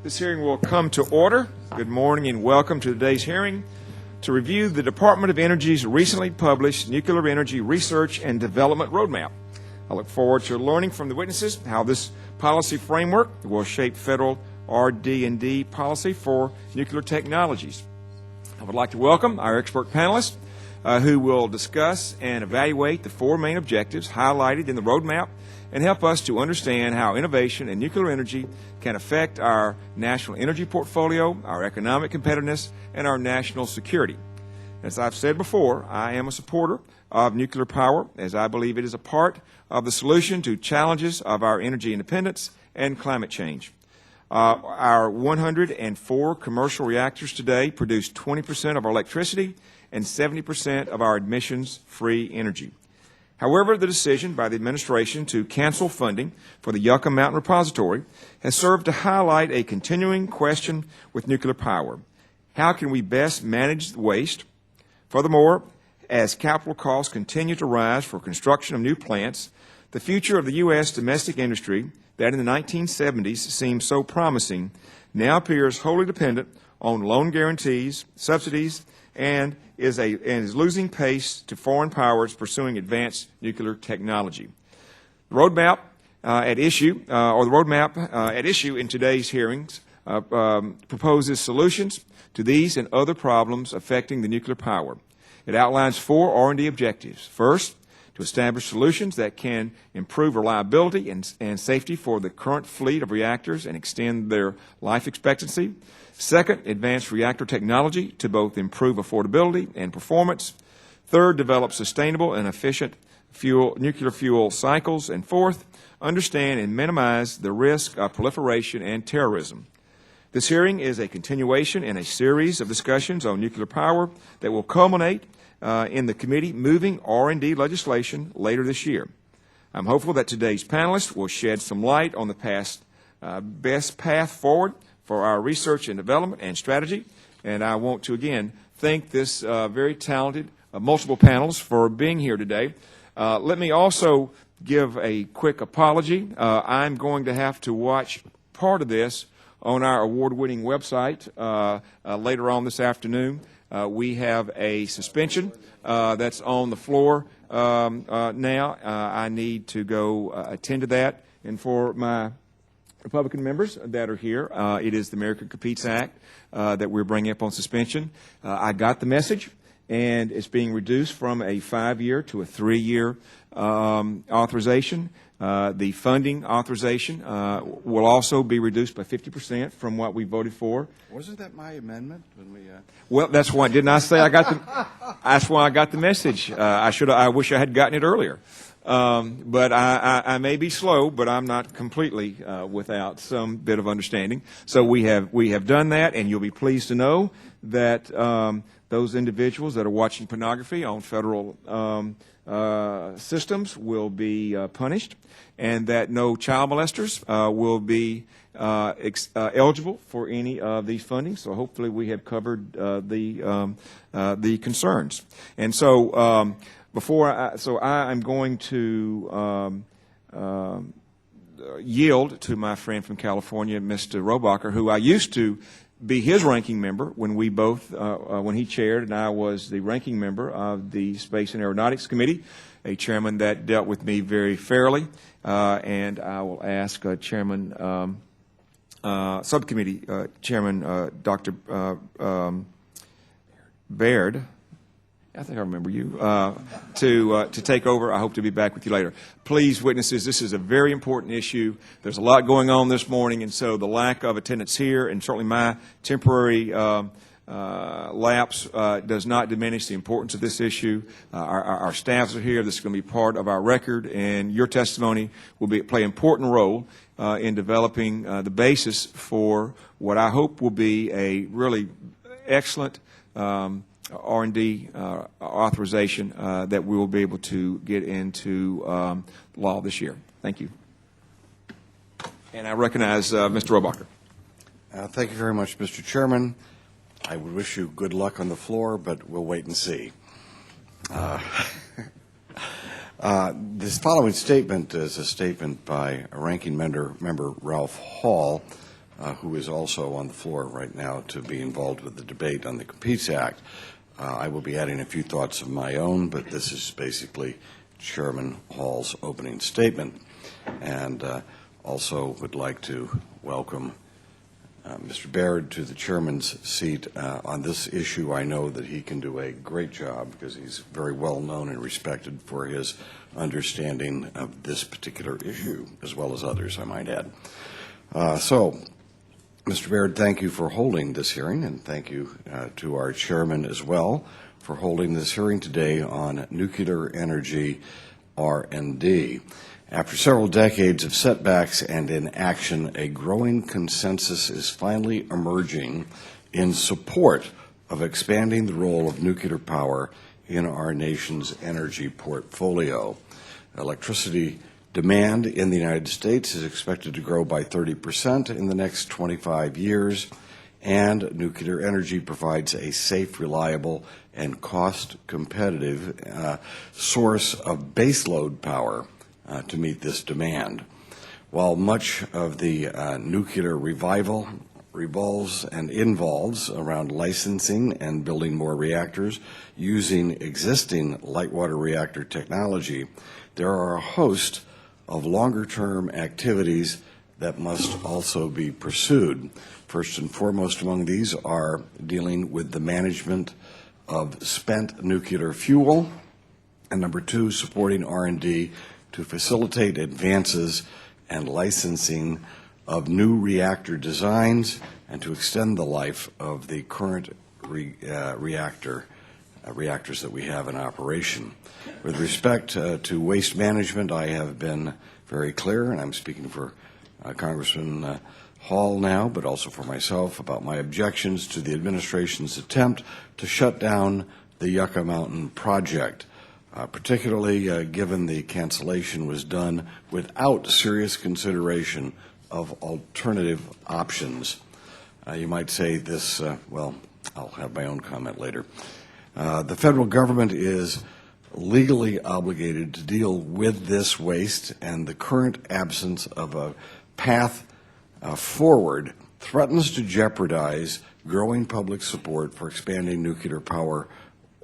This hearing will come to order. Good morning and welcome to today's hearing to review the Department of Energy's recently published Nuclear Energy Research and Development Roadmap. I look forward to learning from the witnesses how this policy framework will shape federal RD&D policy for nuclear technologies. I would like to welcome our expert panelists who will discuss and evaluate the four main objectives highlighted in the roadmap and help us to understand how innovation in nuclear energy can affect our national energy portfolio, our economic competitiveness, and our national security. As I've said before, I am a supporter of nuclear power as I believe it is a part of the solution to challenges of our energy independence and climate change. Our 104 commercial reactors today produce 20% of our electricity and 70% of our emissions-free energy. However, the decision by the administration to cancel funding for the Yucca Mountain Repository has served to highlight a continuing question with nuclear power. How can we best manage the waste? Furthermore, as capital costs continue to rise for construction of new plants, the future of the U.S. domestic industry that in the 1970s seemed so promising now appears wholly dependent on loan guarantees, subsidies, and is losing pace to foreign powers pursuing advanced nuclear technology. The roadmap at issue in today's hearings proposes solutions to these and other problems affecting the nuclear power. It outlines four R&D objectives. First, to establish solutions that can improve reliability and safety for the current fleet of reactors and extend their life expectancy. Second, advance reactor technology to both improve affordability and performance. Third, develop sustainable and efficient nuclear fuel cycles. And fourth, understand and minimize the risk of proliferation and terrorism. This hearing is a continuation in a series of discussions on nuclear power that will culminate in the committee moving R&D legislation later this year. I'm hopeful that today's panelists will shed some light on the best path forward for our research and development and strategy. And I want to again thank this very talented multiple panels for being here today. Let me also give a quick apology. I'm going to have to watch part of this on our award-winning website later on this afternoon. We have a suspension that's on the floor now. I need to go attend to that. And for my Republican members that are here, it is the America Competes Act that we're bringing up on suspension. I got the message, and it's being reduced from a 5-year to a 3-year authorization. The funding authorization will also be reduced by 50% from what we voted for. Wasn't that my amendment when we? Well, that's why didn't I say I got the? That's why I got the message. I wish I had gotten it earlier. But I may be slow, but I'm not completely without some bit of understanding. So we have done that, and you'll be pleased to know that those individuals that are watching pornography on federal systems will be punished, and that no child molesters will be eligible for any of these funding. So hopefully we have covered the concerns. And so I'm going to yield to my friend from California, Mr. Robacher, who I used to be his ranking member when we both, when he chaired and I was the ranking member of the Space and Aeronautics Committee, a chairman that dealt with me very fairly. And I will ask Subcommittee Chairman Dr. Baird, I think I remember you, to take over. I hope to be back with you later. Please, witnesses, this is a very important issue. There's a lot going on this morning, and so the lack of attendance here, and certainly my temporary lapse, does not diminish the importance of this issue. Our staffs are here. This is going to be part of our record, and your testimony will play an important role in developing the basis for what I hope will be a really excellent R&D authorization that we will be able to get into law this year. Thank you. And I recognize Mr. Robacher. Thank you very much, Mr. Chairman. I would wish you good luck on the floor, but we'll wait and see. This following statement is a statement by a ranking member Ralph Hall, who is also on the floor right now to be involved with the debate on the Competes Act. I will be adding a few thoughts of my own, but this is basically Chairman Hall's opening statement. And also would like to welcome Mr. Baird to the chairman's seat on this issue. I know that he can do a great job because he's very well known and respected for his understanding of this particular issue, as well as others, I might add. So, Mr. Baird, thank you for holding this hearing, and thank you to our chairman as well for holding this hearing today on nuclear energy R&D. After several decades of setbacks and inaction, a growing consensus is finally emerging in support of expanding the role of nuclear power in our nation's energy portfolio. Electricity demand in the United States is expected to grow by 30% in the next 25 years, and nuclear energy provides a safe, reliable, and cost-competitive source of baseload power to meet this demand. While much of the nuclear revival revolves and involves around licensing and building more reactors using existing light water reactor technology, there are a host of longer-term activities that must also be pursued. First and foremost among these are dealing with the management of spent nuclear fuel, and number two, supporting R&D to facilitate advances and licensing of new reactor designs and to extend the life of the current reactors that we have in operation. With respect to waste management, I have been very clear, and I'm speaking for Congressman Hall now, but also for myself, about my objections to the administration's attempt to shut down the Yucca Mountain project. Particularly given the cancellation was done without serious consideration of alternative options. You might say this, well, I'll have my own comment later. The federal government is legally obligated to deal with this waste, and the current absence of a path forward threatens to jeopardize growing public support for expanding nuclear power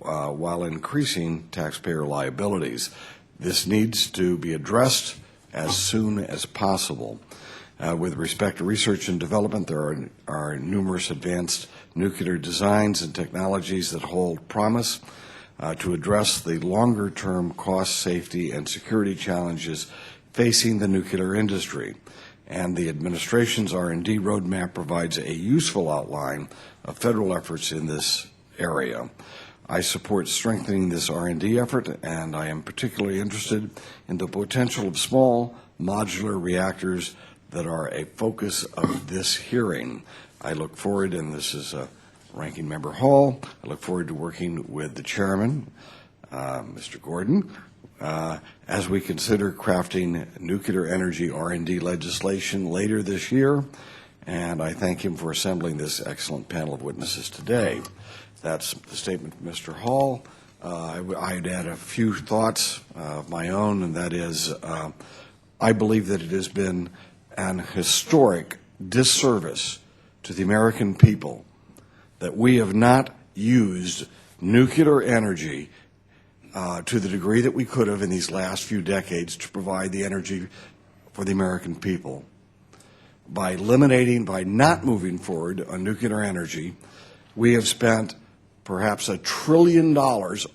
while increasing taxpayer liabilities. This needs to be addressed as soon as possible. With respect to research and development, there are numerous advanced nuclear designs and technologies that hold promise to address the longer-term cost, safety, and security challenges facing the nuclear industry. And the administration's R&D roadmap provides a useful outline of federal efforts in this area. I support strengthening this R&D effort, and I am particularly interested in the potential of small modular reactors that are a focus of this hearing. I look forward, and this is Ranking Member Hall, I look forward to working with the chairman, Mr. Gordon, as we consider crafting nuclear energy R&D legislation later this year, and I thank him for assembling this excellent panel of witnesses today. That's the statement from Mr. Hall. I'd add a few thoughts of my own, and that is I believe that it has been an historic disservice to the American people that we have not used nuclear energy to the degree that we could have in these last few decades to provide the energy for the American people. By not moving forward on nuclear energy, we have spent perhaps $1 trillion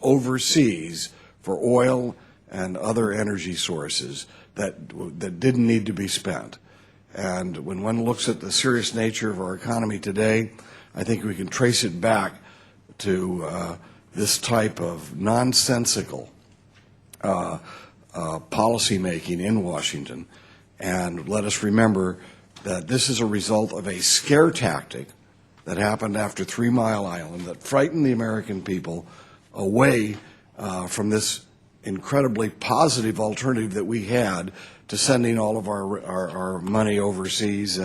overseas for oil and other energy sources that didn't need to be spent. And when one looks at the serious nature of our economy today, I think we can trace it back to this type of nonsensical policy making in Washington. And let us remember that this is a result of a scare tactic that happened after 3 Mile Island that frightened the American people away from this incredibly positive alternative that we had to sending all of our money overseas.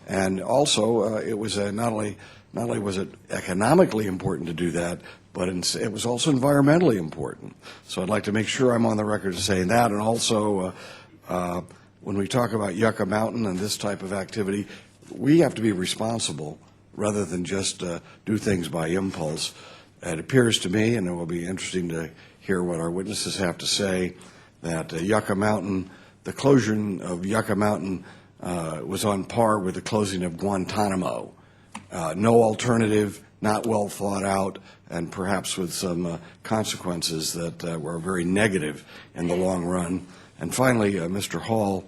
And also, it was not only was it economically important to do that, but it was also environmentally important. So I'd like to make sure I'm on the record as saying that. And also, when we talk about Yucca Mountain and this type of activity, we have to be responsible rather than just do things by impulse. It appears to me, and it will be interesting to hear what our witnesses have to say, that Yucca Mountain, the closure of Yucca Mountain was on par with the closing of Guantanamo. No alternative, not well thought out, and perhaps with some consequences that were very negative in the long run. And finally, Mr. Hall,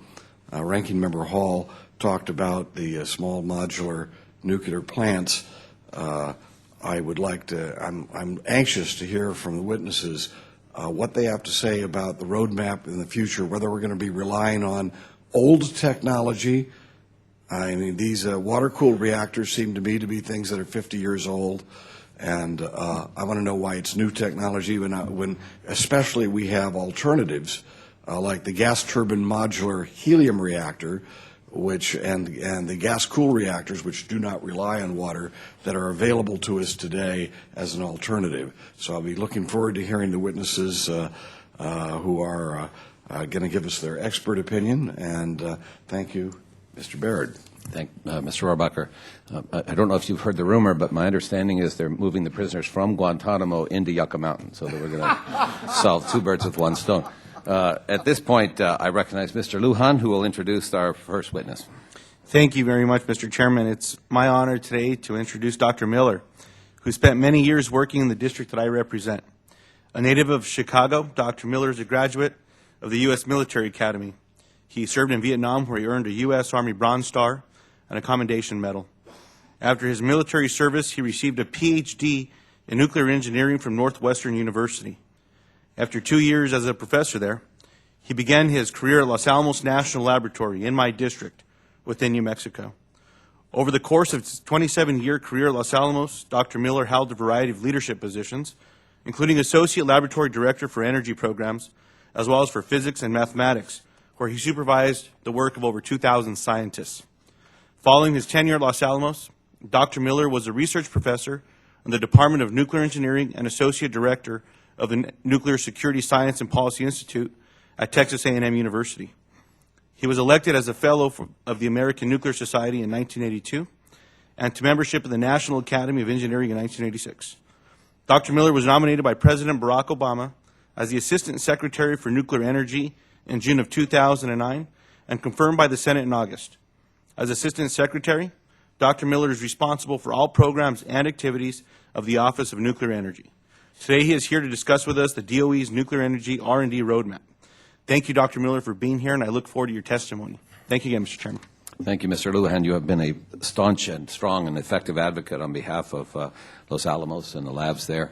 Ranking Member Hall, talked about the small modular nuclear plants. I would like to, I'm anxious to hear from the witnesses what they have to say about the roadmap in the future, whether we're going to be relying on old technology. I mean, these water-cooled reactors seem to me to be things that are 50 years old, and I want to know why it's new technology when especially we have alternatives like the gas turbine modular helium reactor, and the gas-cooled reactors, which do not rely on water, that are available to us today as an alternative. So I'll be looking forward to hearing the witnesses who are going to give us their expert opinion. And thank you, Mr. Baird. Thank Mr. Rohrbacher. I don't know if you've heard the rumor, but my understanding is they're moving the prisoners from Guantanamo into Yucca Mountain, so that we're going to solve two birds with one stone. At this point, I recognize Mr. Lujan, who will introduce our first witness. Thank you very much, Mr. Chairman. It's my honor today to introduce Dr. Miller, who spent many years working in the district that I represent. A native of Chicago, Dr. Miller is a graduate of the U.S. Military Academy. He served in Vietnam, where he earned a U.S. Army Bronze Star and a Commendation Medal. After his military service, he received a Ph.D. in nuclear engineering from Northwestern University. After 2 years as a professor there, he began his career at Los Alamos National Laboratory in my district within New Mexico. Over the course of his 27-year career at Los Alamos, Dr. Miller held a variety of leadership positions, including Associate Laboratory Director for Energy Programs, as well as for Physics and Mathematics, where he supervised the work of over 2,000 scientists. Following his tenure at Los Alamos, Dr. Miller was a research professor in the Department of Nuclear Engineering and Associate Director of the Nuclear Security Science and Policy Institute at Texas A&M University. He was elected as a Fellow of the American Nuclear Society in 1982 and to membership of the National Academy of Engineering in 1986. Dr. Miller was nominated by President Barack Obama as the Assistant Secretary for Nuclear Energy in June of 2009 and confirmed by the Senate in August. As Assistant Secretary, Dr. Miller is responsible for all programs and activities of the Office of Nuclear Energy. Today he is here to discuss with us the DOE's nuclear energy R&D roadmap. Thank you, Dr. Miller, for being here, and I look forward to your testimony. Thank you again, Mr. Chairman. Thank you, Mr. Lujan. You have been a staunch and strong and effective advocate on behalf of Los Alamos and the labs there.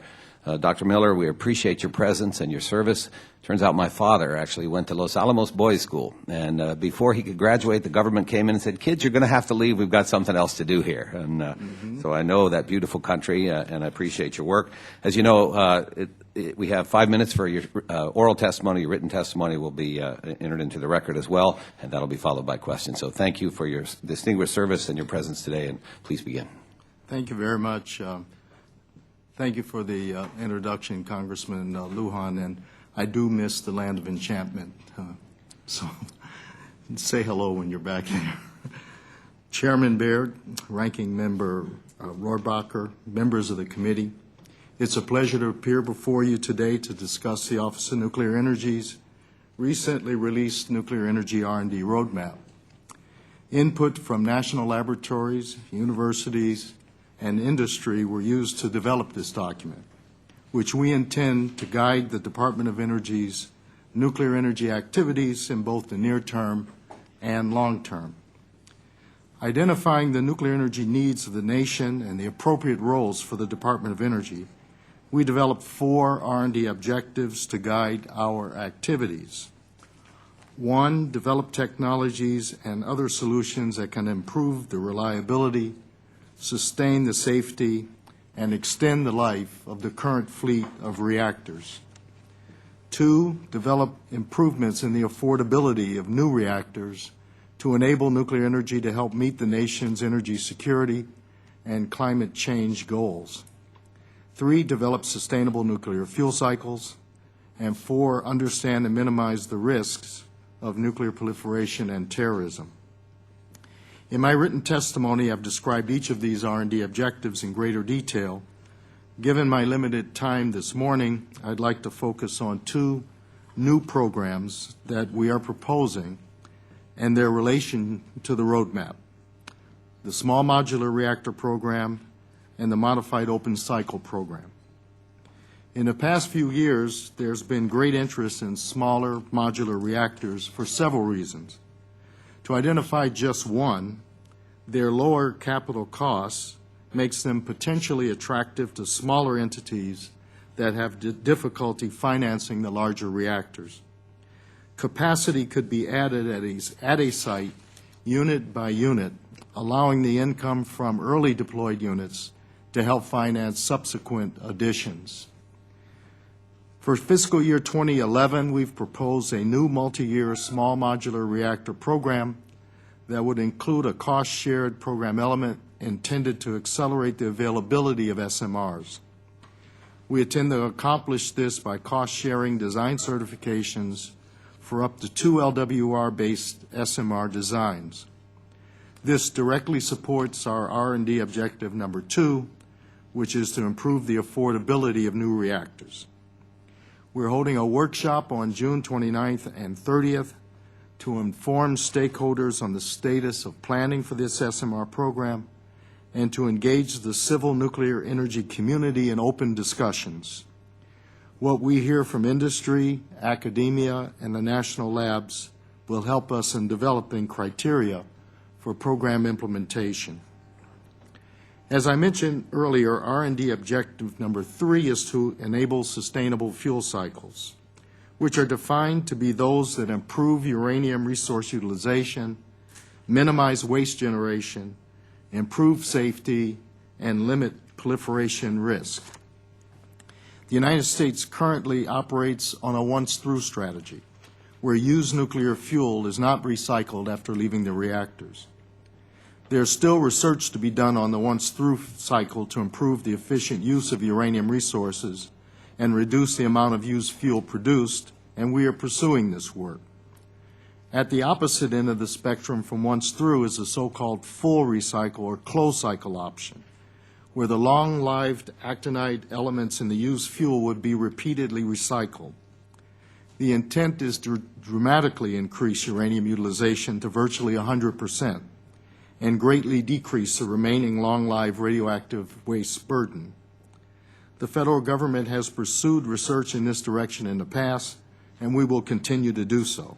Dr. Miller, we appreciate your presence and your service. Turns out my father actually went to Los Alamos Boys School, and before he could graduate, the government came in and said, "Kids, you're going to have to leave. We've got something else to do here." And so I know that beautiful country, and I appreciate your work. As you know, we have 5 minutes for your oral testimony. Your written testimony will be entered into the record as well, and that will be followed by questions. So thank you for your distinguished service and your presence today, and please begin. Thank you very much. Thank you for the introduction, Congressman Lujan, and I do miss the land of enchantment, so say hello when you're back there. Chairman Baird, Ranking Member Rohrbacher, members of the committee, it's a pleasure to appear before you today to discuss the Office of Nuclear Energy's recently released Nuclear Energy R&D Roadmap. Input from national laboratories, universities, and industry were used to develop this document, which we intend to guide the Department of Energy's nuclear energy activities in both the near term and long term. Identifying the nuclear energy needs of the nation and the appropriate roles for the Department of Energy, we developed 4 R&D objectives to guide our activities. 1, develop technologies and other solutions that can improve the reliability, sustain the safety, and extend the life of the current fleet of reactors. 2, develop improvements in the affordability of new reactors to enable nuclear energy to help meet the nation's energy security and climate change goals. 3, develop sustainable nuclear fuel cycles. And 4, understand and minimize the risks of nuclear proliferation and terrorism. In my written testimony, I've described each of these R&D objectives in greater detail. Given my limited time this morning, I'd like to focus on two new programs that we are proposing and their relation to the roadmap: the Small Modular Reactor Program and the Modified Open Cycle Program. In the past few years, there's been great interest in smaller modular reactors for several reasons. To identify just one, their lower capital costs makes them potentially attractive to smaller entities that have difficulty financing the larger reactors. Capacity could be added at a site, unit by unit, allowing the income from early deployed units to help finance subsequent additions. For fiscal year 2011, we've proposed a new multi-year small modular reactor program that would include a cost-shared program element intended to accelerate the availability of SMRs. We intend to accomplish this by cost-sharing design certifications for up to 2 LWR-based SMR designs. This directly supports our R&D objective number 2, which is to improve the affordability of new reactors. We're holding a workshop on June 29th and 30th to inform stakeholders on the status of planning for this SMR program and to engage the civil nuclear energy community in open discussions. What we hear from industry, academia, and the national labs will help us in developing criteria for program implementation. As I mentioned earlier, R&D objective number 3 is to enable sustainable fuel cycles, which are defined to be those that improve uranium resource utilization, minimize waste generation, improve safety, and limit proliferation risk. The United States currently operates on a once-through strategy, where used nuclear fuel is not recycled after leaving the reactors. There's still research to be done on the once-through cycle to improve the efficient use of uranium resources and reduce the amount of used fuel produced, and we are pursuing this work. At the opposite end of the spectrum from once-through is the so-called full recycle or closed-cycle option, where the long-lived actinide elements in the used fuel would be repeatedly recycled. The intent is to dramatically increase uranium utilization to virtually 100% and greatly decrease the remaining long-lived radioactive waste burden. The federal government has pursued research in this direction in the past, and we will continue to do so.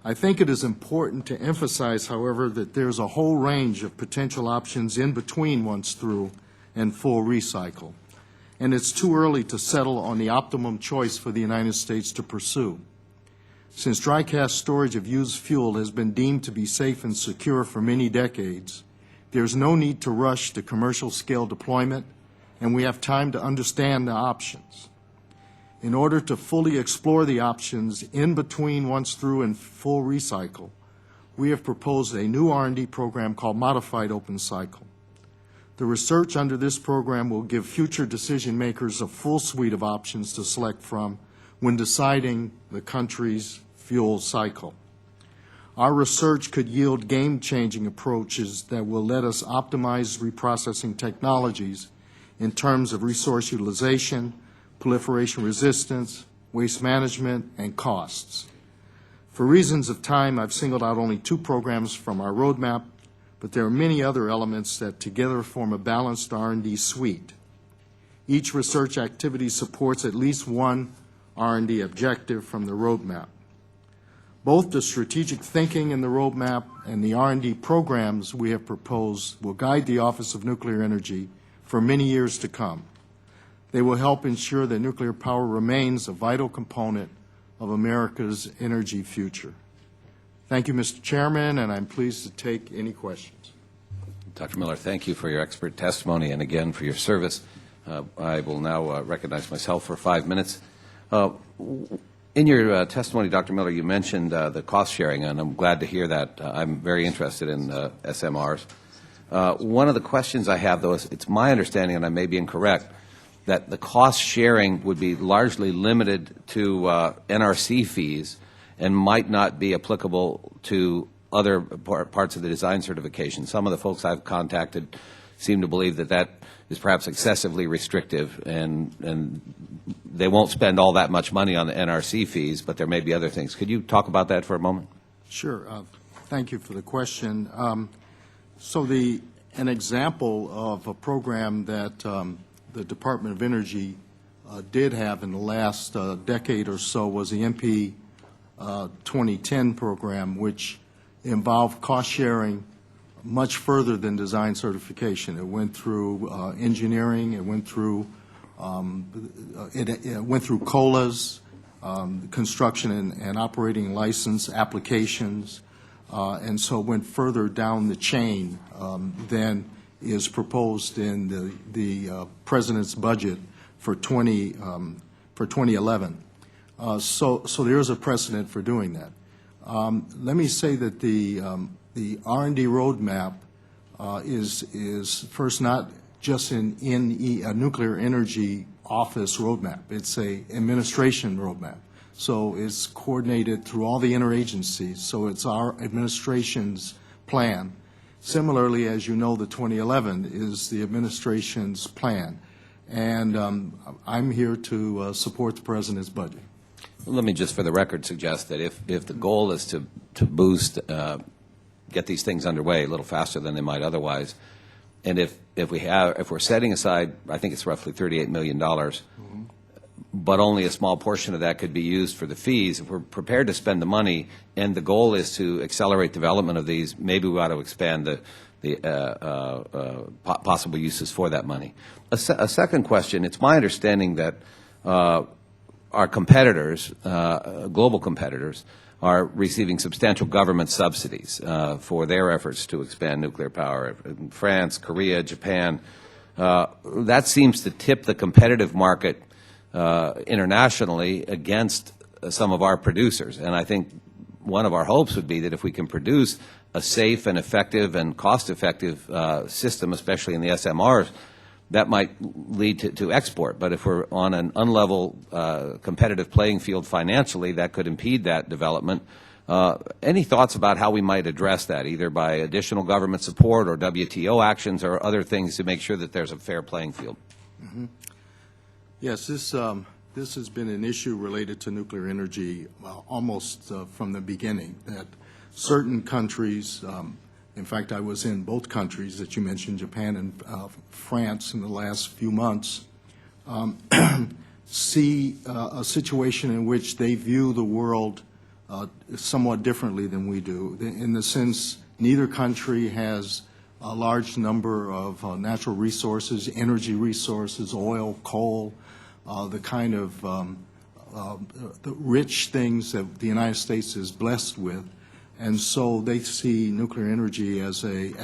I think it is important to emphasize, however, that there's a whole range of potential options in between once-through and full recycle, and it's too early to settle on the optimum choice for the United States to pursue. Since dry cask storage of used fuel has been deemed to be safe and secure for many decades, there's no need to rush to commercial-scale deployment, and we have time to understand the options. In order to fully explore the options in between once-through and full recycle, we have proposed a new R&D program called Modified Open Cycle. The research under this program will give future decision makers a full suite of options to select from when deciding the country's fuel cycle. Our research could yield game-changing approaches that will let us optimize reprocessing technologies in terms of resource utilization, proliferation resistance, waste management, and costs. For reasons of time, I've singled out only 2 programs from our roadmap, but there are many other elements that together form a balanced R&D suite. Each research activity supports at least one R&D objective from the roadmap. Both the strategic thinking in the roadmap and the R&D programs we have proposed will guide the Office of Nuclear Energy for many years to come. They will help ensure that nuclear power remains a vital component of America's energy future. Thank you, Mr. Chairman, and I'm pleased to take any questions. Dr. Miller, thank you for your expert testimony and again for your service. I will now recognize myself for 5 minutes. In your testimony, Dr. Miller, you mentioned the cost sharing, and I'm glad to hear that. I'm very interested in SMRs. One of the questions I have, though, is it's my understanding, and I may be incorrect, that the cost sharing would be largely limited to NRC fees and might not be applicable to other parts of the design certification. Some of the folks I've contacted seem to believe that that is perhaps excessively restrictive, and they won't spend all that much money on the NRC fees, but there may be other things. Could you talk about that for a moment? Sure. Thank you for the question. So an example of a program that the Department of Energy did have in the last decade or so was the MP 2010 program, which involved cost sharing much further than design certification. It went through engineering, it went through COLAs, construction and operating license applications, and so it went further down the chain than is proposed in the President's budget for 2011. So there is a precedent for doing that. Let me say that the R&D roadmap is first not just a nuclear energy office roadmap. It's a administration roadmap. So it's coordinated through all the interagencies. So it's our administration's plan. Similarly, as you know, the 2011 is the administration's plan. And I'm here to support the President's budget. Let me just, for the record, suggest that if the goal is to boost, get these things underway a little faster than they might otherwise, and if we're setting aside, I think it's roughly $38 million, but only a small portion of that could be used for the fees, if we're prepared to spend the money, and the goal is to accelerate development of these, maybe we ought to expand the possible uses for that money. A second question: it's my understanding that our competitors, global competitors, are receiving substantial government subsidies for their efforts to expand nuclear power. France, Korea, Japan. That seems to tip the competitive market internationally against some of our producers. And I think one of our hopes would be that if we can produce a safe and effective and cost-effective system, especially in the SMRs, that might lead to export. But if we're on an unlevel competitive playing field financially, that could impede that development. Any thoughts about how we might address that, either by additional government support or WTO actions or other things to make sure that there's a fair playing field? Mm-hmm. Yes, this has been an issue related to nuclear energy almost from the beginning, that certain countries, in fact, I was in both countries that you mentioned, Japan and France, in the last few months, see a situation in which they view the world somewhat differently than we do, in the sense neither country has a large number of natural resources, energy resources, oil, coal, the kind of the rich things that the United States is blessed with. And so they see nuclear energy as a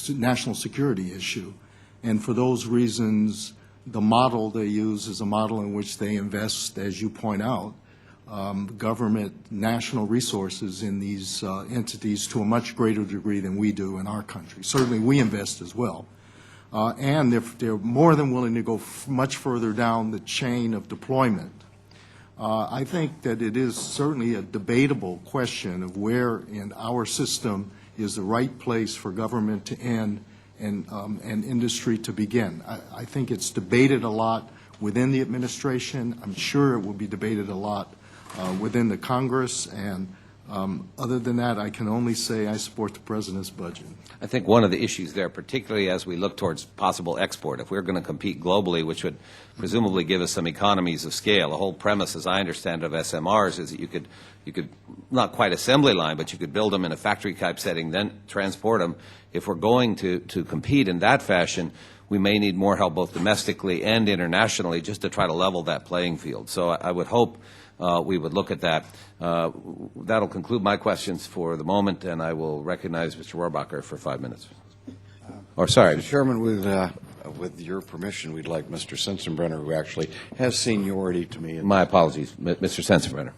national security issue. And for those reasons, the model they use is a model in which they invest, as you point out, government national resources in these entities to a much greater degree than we do in our country. Certainly we invest as well. And they're more than willing to go much further down the chain of deployment. I think that it is certainly a debatable question of where in our system is the right place for government to end and industry to begin. I think it's debated a lot within the administration. I'm sure it will be debated a lot within the Congress. And other than that, I can only say I support the President's budget. I think one of the issues there, particularly as we look towards possible export, if we're going to compete globally, which would presumably give us some economies of scale. The whole premise, as I understand it, of SMRs is that you could not quite assembly line, but you could build them in a factory type setting, then transport them. If we're going to compete in that fashion, we may need more help both domestically and internationally just to try to level that playing field. So I would hope we would look at that. That'll conclude my questions for the moment, and I will recognize Mr. Rohrabacher for 5 minutes. Or sorry. Mr. Chairman, with your permission, we'd like Mr. Sensenbrenner, who actually has seniority to me. My apologies, Mr. Sensenbrenner.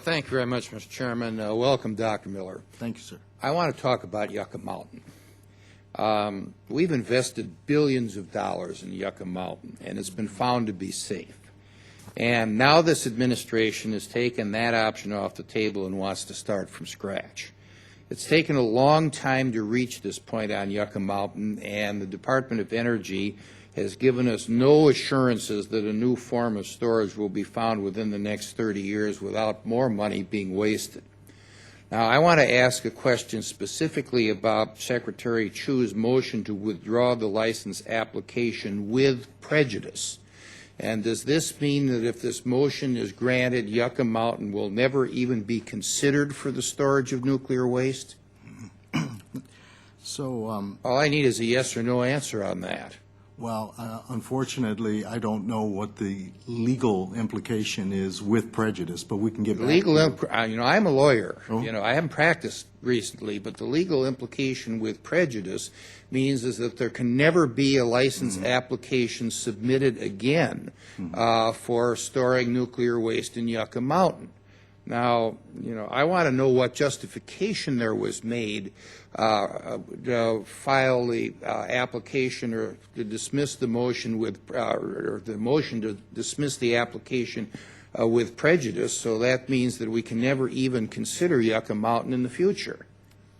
Thank you very much, Mr. Chairman. Welcome, Dr. Miller. Thank you, sir. I want to talk about Yucca Mountain. We've invested billions of dollars in Yucca Mountain, and it's been found to be safe. And now this administration has taken that option off the table and wants to start from scratch. It's taken a long time to reach this point on Yucca Mountain, and the Department of Energy has given us no assurances that a new form of storage will be found within the next 30 years without more money being wasted. Now, I want to ask a question specifically about Secretary Chu's motion to withdraw the license application with prejudice. And does this mean that if this motion is granted, Yucca Mountain will never even be considered for the storage of nuclear waste? So, All I need is a yes or no answer on that. well, unfortunately, I don't know what the legal implication is with prejudice, but we can get back. I'm a lawyer. Oh. I haven't practiced recently, but the legal implication with prejudice means is that there can never be a license application submitted again for storing nuclear waste in Yucca Mountain. Now, I want to know what justification there was made to file the application or to dismiss the motion with, or the motion to dismiss the application with prejudice. So that means that we can never even consider Yucca Mountain in the future.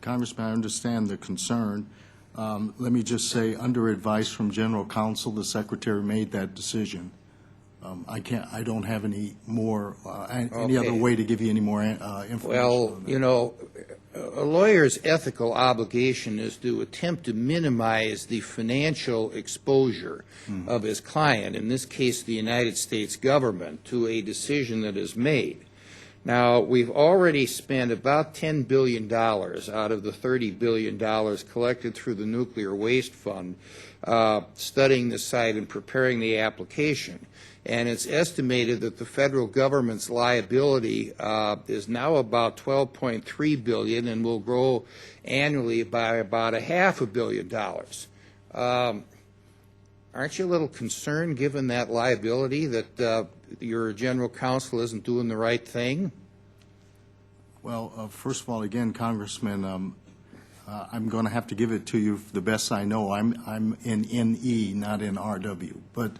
Congressman, I understand the concern. Let me just say, under advice from General Counsel, the Secretary made that decision. I don't have any more, any other way to give you any more information. Well, a lawyer's ethical obligation is to attempt to minimize the financial exposure of his client, in this case the United States government, to a decision that is made. Now, we've already spent about $10 billion out of the $30 billion collected through the Nuclear Waste Fund studying the site and preparing the application. And it's estimated that the federal government's liability is now about $12.3 billion and will grow annually by about $500 million. Aren't you a little concerned, given that liability, that your general counsel isn't doing the right thing? Well, first of all, again, Congressman, I'm going to have to give it to you the best I know. I'm in NE, not in RW. But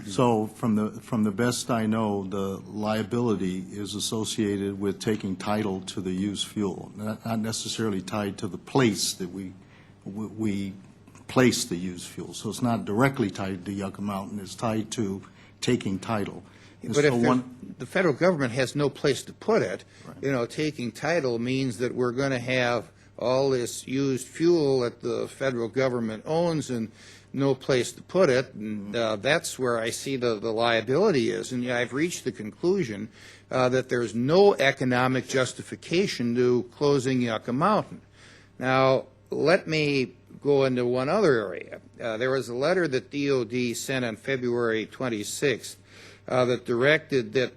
so from the best I know, the liability is associated with taking title to the used fuel, not necessarily tied to the place that we place the used fuel. So it's not directly tied to Yucca Mountain. It's tied to taking title. And But so if the federal government has no place to put it, Right. Taking title means that we're going to have all this used fuel that the federal government owns and no place to put it, and that's where I see the liability is. And I've reached the conclusion that there's no economic justification to closing Yucca Mountain. Now, let me go into one other area. There was a letter that DOD sent on February 26th that directed that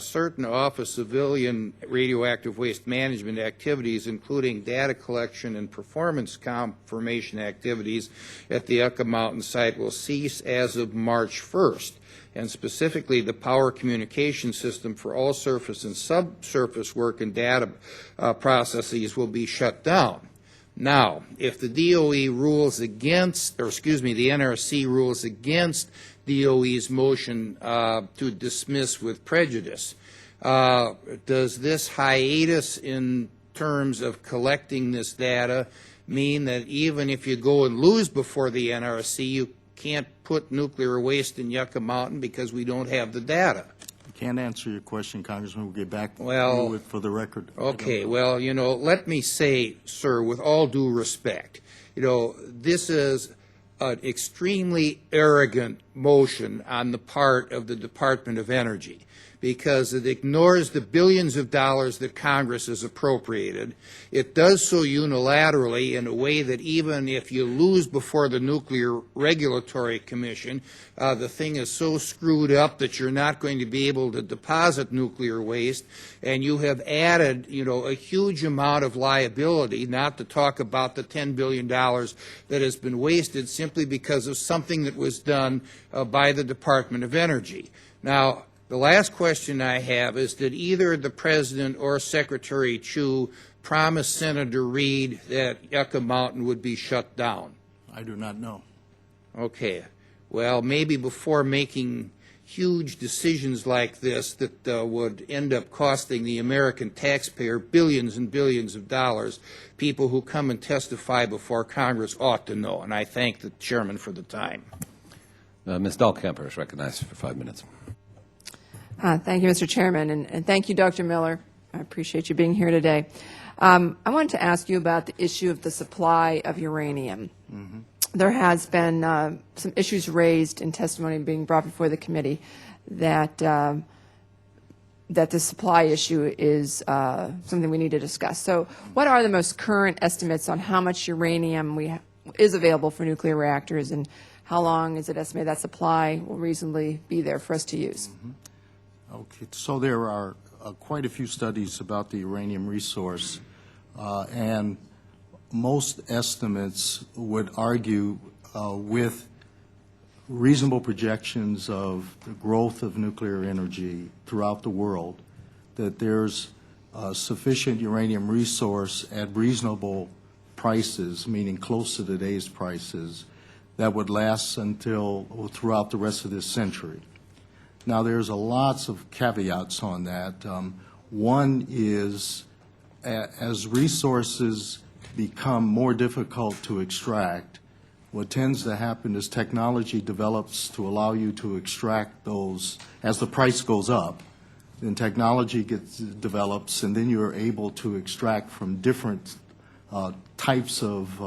certain Office of Civilian Radioactive Waste Management activities, including data collection and performance confirmation activities at the Yucca Mountain site, will cease as of March 1st. And specifically, the power communication system for all surface and subsurface work and data processes will be shut down. Now, if the DOE rules against, or excuse me, the NRC rules against DOE's motion to dismiss with prejudice, does this hiatus in terms of collecting this data mean that even if you go and lose before the NRC, you can't put nuclear waste in Yucca Mountain because we don't have the data? I can't answer your question, Congressman. We'll get back to it for the record. Okay, well, let me say, sir, with all due respect, this is an extremely arrogant motion on the part of the Department of Energy, because it ignores the billions of dollars that Congress has appropriated. It does so unilaterally in a way that even if you lose before the Nuclear Regulatory Commission, the thing is so screwed up that you're not going to be able to deposit nuclear waste, and you have added, a huge amount of liability, not to talk about the $10 billion that has been wasted simply because of something that was done by the Department of Energy. Now, the last question I have is, did either the President or Secretary Chu promise Senator Reid that Yucca Mountain would be shut down? I do not know. Okay. Well, maybe before making huge decisions like this that would end up costing the American taxpayer billions and billions of dollars, people who come and testify before Congress ought to know. And I thank the chairman for the time. Ms. Dahlkemper is recognized for 5 minutes. Thank you, Mr. Chairman, and thank you, Dr. Miller. I appreciate you being here today. I wanted to ask you about the issue of the supply of uranium. Mm-hmm. There has been some issues raised in testimony being brought before the committee that that the supply issue is something we need to discuss. So what are the most current estimates on how much uranium is available for nuclear reactors, and how long is it estimated that supply will reasonably be there for us to use? Mm-hmm. Okay, so there are quite a few studies about the uranium resource, and most estimates would argue with reasonable projections of the growth of nuclear energy throughout the world that there's sufficient uranium resource at reasonable prices, meaning close to today's prices, that would last until throughout the rest of this century. Now, there's lots of caveats on that. One is as resources become more difficult to extract, what tends to happen is technology develops to allow you to extract those as the price goes up. Then technology develops, and then you're able to extract from different types of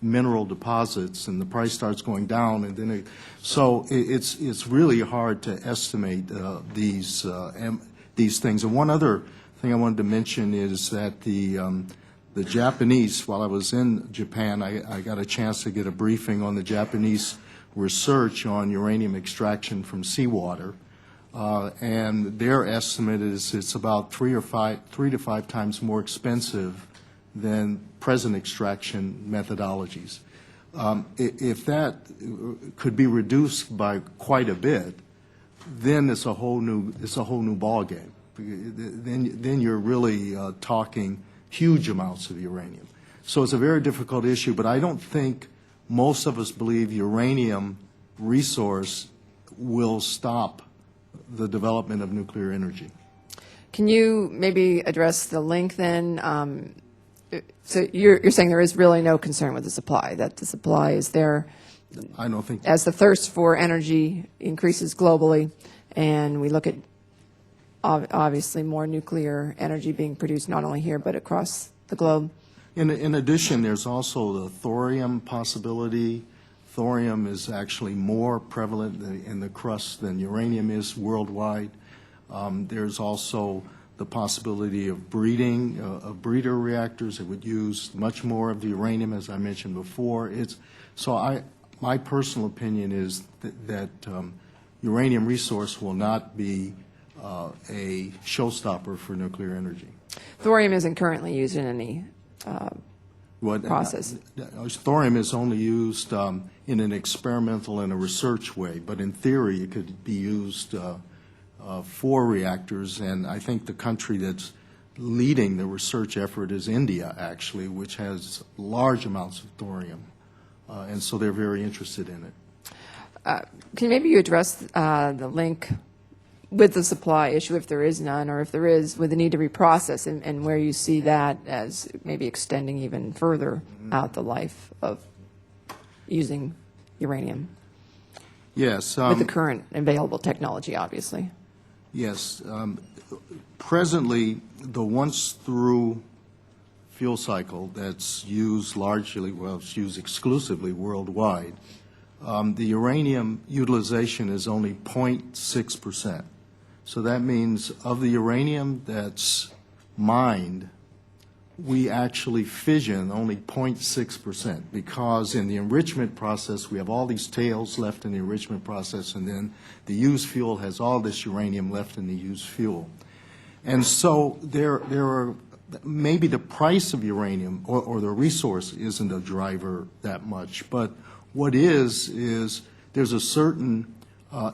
mineral deposits, and the price starts going down, and then it's really hard to estimate these things. And one other thing I wanted to mention is that the Japanese, while I was in Japan, I got a chance to get a briefing on the Japanese research on uranium extraction from seawater, and their estimate is it's about 3 to 5 times more expensive than present extraction methodologies. If that could be reduced by quite a bit, then it's a whole new ball game. Then you're really talking huge amounts of uranium. So it's a very difficult issue, but I don't think most of us believe uranium resource will stop the development of nuclear energy. Can you maybe address the link then? So you're saying there is really no concern with the supply, that the supply is there I don't think as the thirst for energy increases globally, and we look at obviously more nuclear energy being produced not only here but across the globe. In addition, there's also the thorium possibility. Thorium is actually more prevalent in the crust than uranium is worldwide. There's also the possibility of breeding, of breeder reactors that would use much more of the uranium, as I mentioned before. My personal opinion is that uranium resource will not be a showstopper for nuclear energy. Thorium isn't currently used in any process. Thorium is only used in an experimental and a research way, but in theory it could be used for reactors, and I think the country that's leading the research effort is India, actually, which has large amounts of thorium, and so they're very interested in it. Can maybe you address the link with the supply issue, if there is none, or if there is, with the need to reprocess, and where you see that as maybe extending even further out the life of using uranium? Yes. With the current available technology, obviously. Yes. Presently, the once-through fuel cycle that's used largely, well, it's used exclusively worldwide, the uranium utilization is only 0.6%. So that means of the uranium that's mined, we actually fission only 0.6%, because in the enrichment process we have all these tails left in the enrichment process, and then the used fuel has all this uranium left in the used fuel. And so there are maybe the price of uranium or the resource isn't a driver that much, but what is there's a certain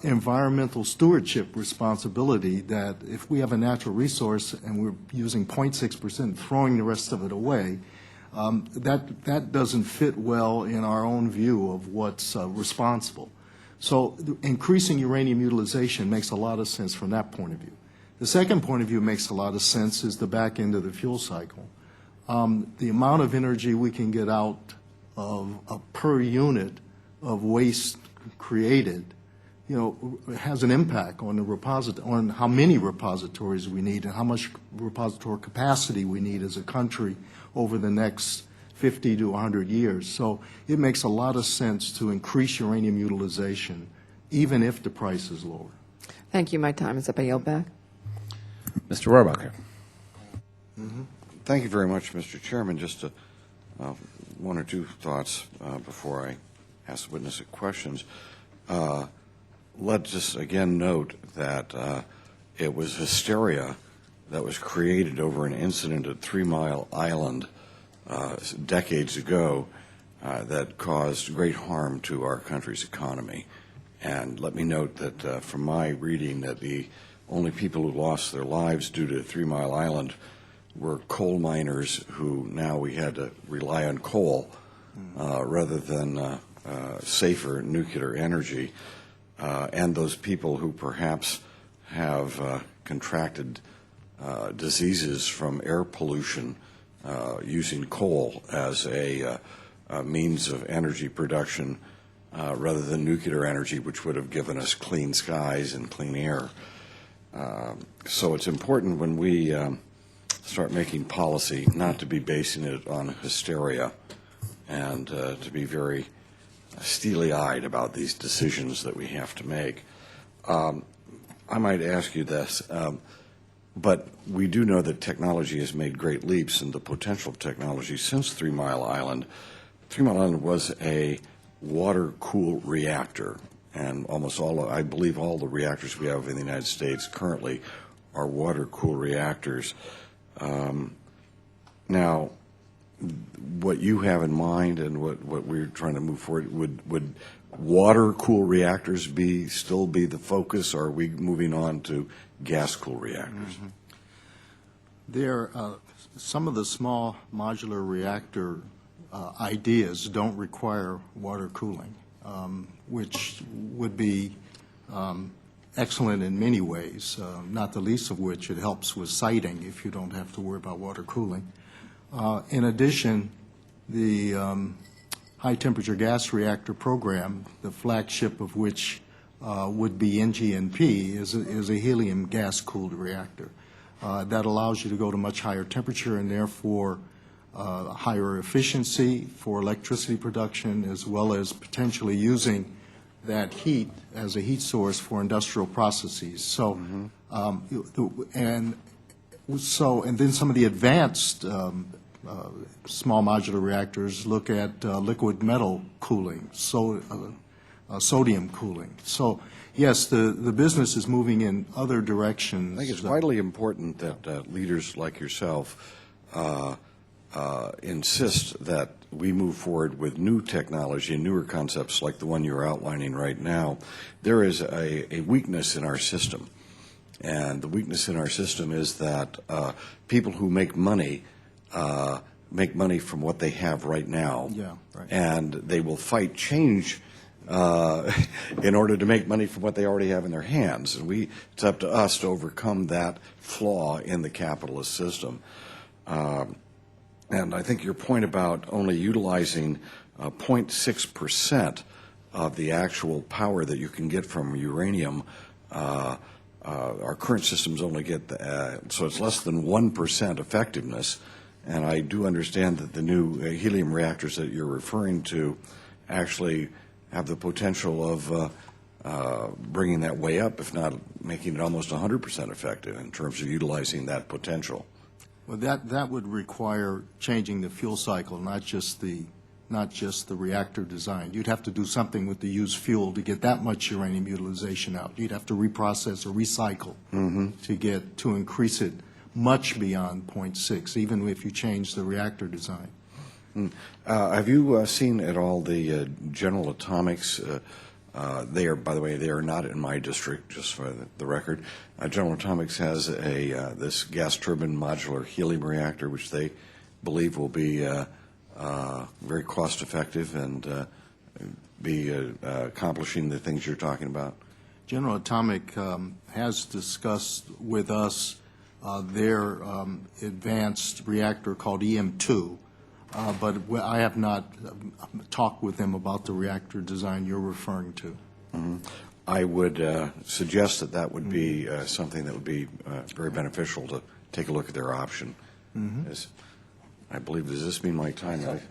environmental stewardship responsibility that if we have a natural resource and we're using 0.6%, throwing the rest of it away, that doesn't fit well in our own view of what's responsible. So increasing uranium utilization makes a lot of sense from that point of view. The second point of view makes a lot of sense is the back end of the fuel cycle. The amount of energy we can get out of per unit of waste created, has an impact on on how many repositories we need and how much repository capacity we need as a country over the next 50 to 100 years. So it makes a lot of sense to increase uranium utilization, even if the price is lower. Thank you. My time is up. I yield back. Mr. Rohrabacher. Thank you very much, Mr. Chairman. Just one or two thoughts before I ask the witness questions. Let's just again note that it was hysteria that was created over an incident at 3 Mile Island decades ago that caused great harm to our country's economy. And let me note that from my reading that the only people who lost their lives due to 3 Mile Island were coal miners who now we had to rely on coal rather than safer nuclear energy, and those people who perhaps have contracted diseases from air pollution using coal as a means of energy production rather than nuclear energy, which would have given us clean skies and clean air. So it's important when we start making policy not to be basing it on hysteria and to be very steely-eyed about these decisions that we have to make. I might ask you this, but we do know that technology has made great leaps in the potential of technology since 3 Mile Island. 3 Mile Island was a water-cooled reactor, and almost all, I believe all the reactors we have in the United States currently are water-cooled reactors. Now, what you have in mind and what we're trying to move forward, would water-cooled reactors still be the focus, or are we moving on to gas-cooled reactors? Some of the small modular reactor ideas don't require water cooling, which would be excellent in many ways, not the least of which it helps with siting if you don't have to worry about water cooling. In addition, the high-temperature gas reactor program, the flagship of which would be NGNP, is a helium gas-cooled reactor. That allows you to go to much higher temperature and therefore higher efficiency for electricity production, as well as potentially using that heat as a heat source for industrial processes. So, and then some of the advanced small modular reactors look at liquid metal cooling, sodium cooling. So, yes, the business is moving in other directions. I think it's vitally important that leaders like yourself insist that we move forward with new technology and newer concepts like the one you're outlining right now. There is a weakness in our system, and the weakness in our system is that people who make money from what they have right now, and they will fight change in order to make money from what they already have in their hands. And it's up to us to overcome that flaw in the capitalist system. And I think your point about only utilizing 0.6% of the actual power that you can get from uranium, our current systems only get, so it's less than 1% effectiveness. And I do understand that the new helium reactors that you're referring to actually have the potential of bringing that way up, if not making it almost 100% effective in terms of utilizing that potential. Well, that would require changing the fuel cycle, not just the reactor design. You'd have to do something with the used fuel to get that much uranium utilization out. You'd have to reprocess or recycle to increase it much beyond 0.6, even if you change the reactor design. Have you seen at all the General Atomics? They are, by the way, they are not in my district, just for the record. General Atomics has this gas turbine modular helium reactor, which they believe will be very cost effective and be accomplishing the things you're talking about? General Atomic has discussed with us their advanced reactor called EM2, but I have not talked with them about the reactor design you're referring to. Mm-hmm. I would suggest that that would be something that would be very beneficial to take a look at their option. Mm-hmm. As I believe, does this mean my time? Right?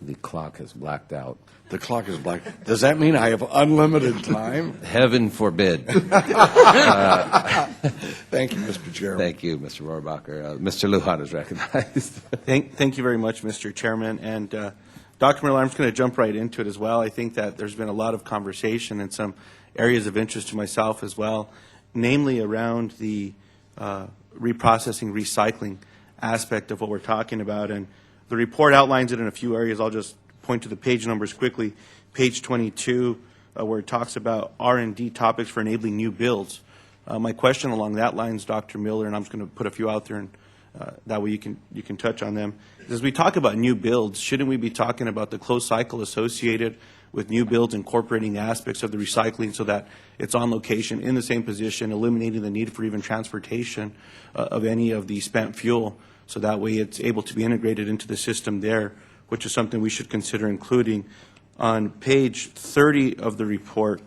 The clock has blacked out. The clock is black. Does that mean I have unlimited time? Heaven forbid. Thank you, Mr. Chairman. Thank you, Mr. Rohrabacher. Mr. Lujan is recognized. Thank you very much, Mr. Chairman. And Dr. Miller, I'm just going to jump right into it as well. I think that there's been a lot of conversation and some areas of interest to myself as well, namely around the reprocessing, recycling aspect of what we're talking about. And the report outlines it in a few areas. I'll just point to the page numbers quickly. Page 22, where it talks about R&D topics for enabling new builds. My question along that lines, Dr. Miller, and I'm just going to put a few out there, and that way you can touch on them. As we talk about new builds, shouldn't we be talking about the closed cycle associated with new builds, incorporating aspects of the recycling so that it's on location in the same position, eliminating the need for even transportation of any of the spent fuel, so that way it's able to be integrated into the system there, which is something we should consider including. On page 30 of the report,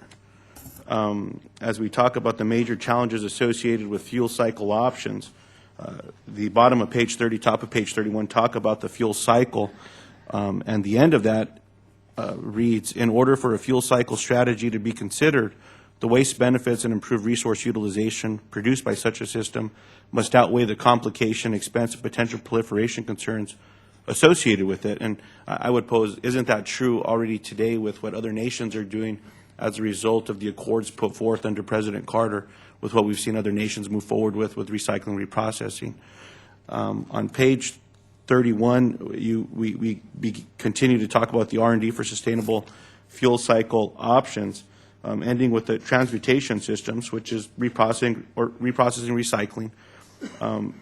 as we talk about the major challenges associated with fuel cycle options, the bottom of page 30, top of page 31 talk about the fuel cycle, and the end of that reads, in order for a fuel cycle strategy to be considered, the waste benefits and improved resource utilization produced by such a system must outweigh the complication, expense, and potential proliferation concerns associated with it. And I would pose, isn't that true already today with what other nations are doing as a result of the accords put forth under President Carter, with what we've seen other nations move forward with recycling, reprocessing? On page 31, we continue to talk about the R&D for sustainable fuel cycle options, ending with the transmutation systems, which is reprocessing, recycling.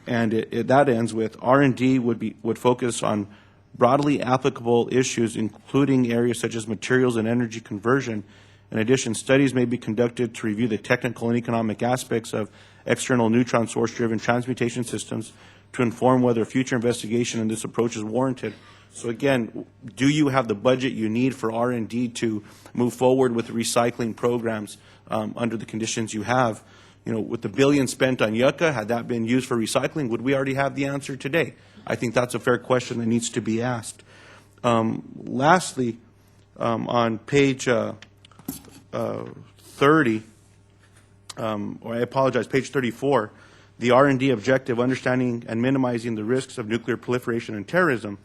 And that ends with R&D would focus on broadly applicable issues, including areas such as materials and energy conversion. In addition, studies may be conducted to review the technical and economic aspects of external neutron source-driven transmutation systems to inform whether future investigation in this approach is warranted. So again, do you have the budget you need for R&D to move forward with recycling programs under the conditions you have? You know, with the billion spent on Yucca, had that been used for recycling, would we already have the answer today? I think that's a fair question that needs to be asked. Lastly, on page 30, or I apologize, page 34, the R&D objective, understanding and minimizing the risks of nuclear proliferation and terrorism.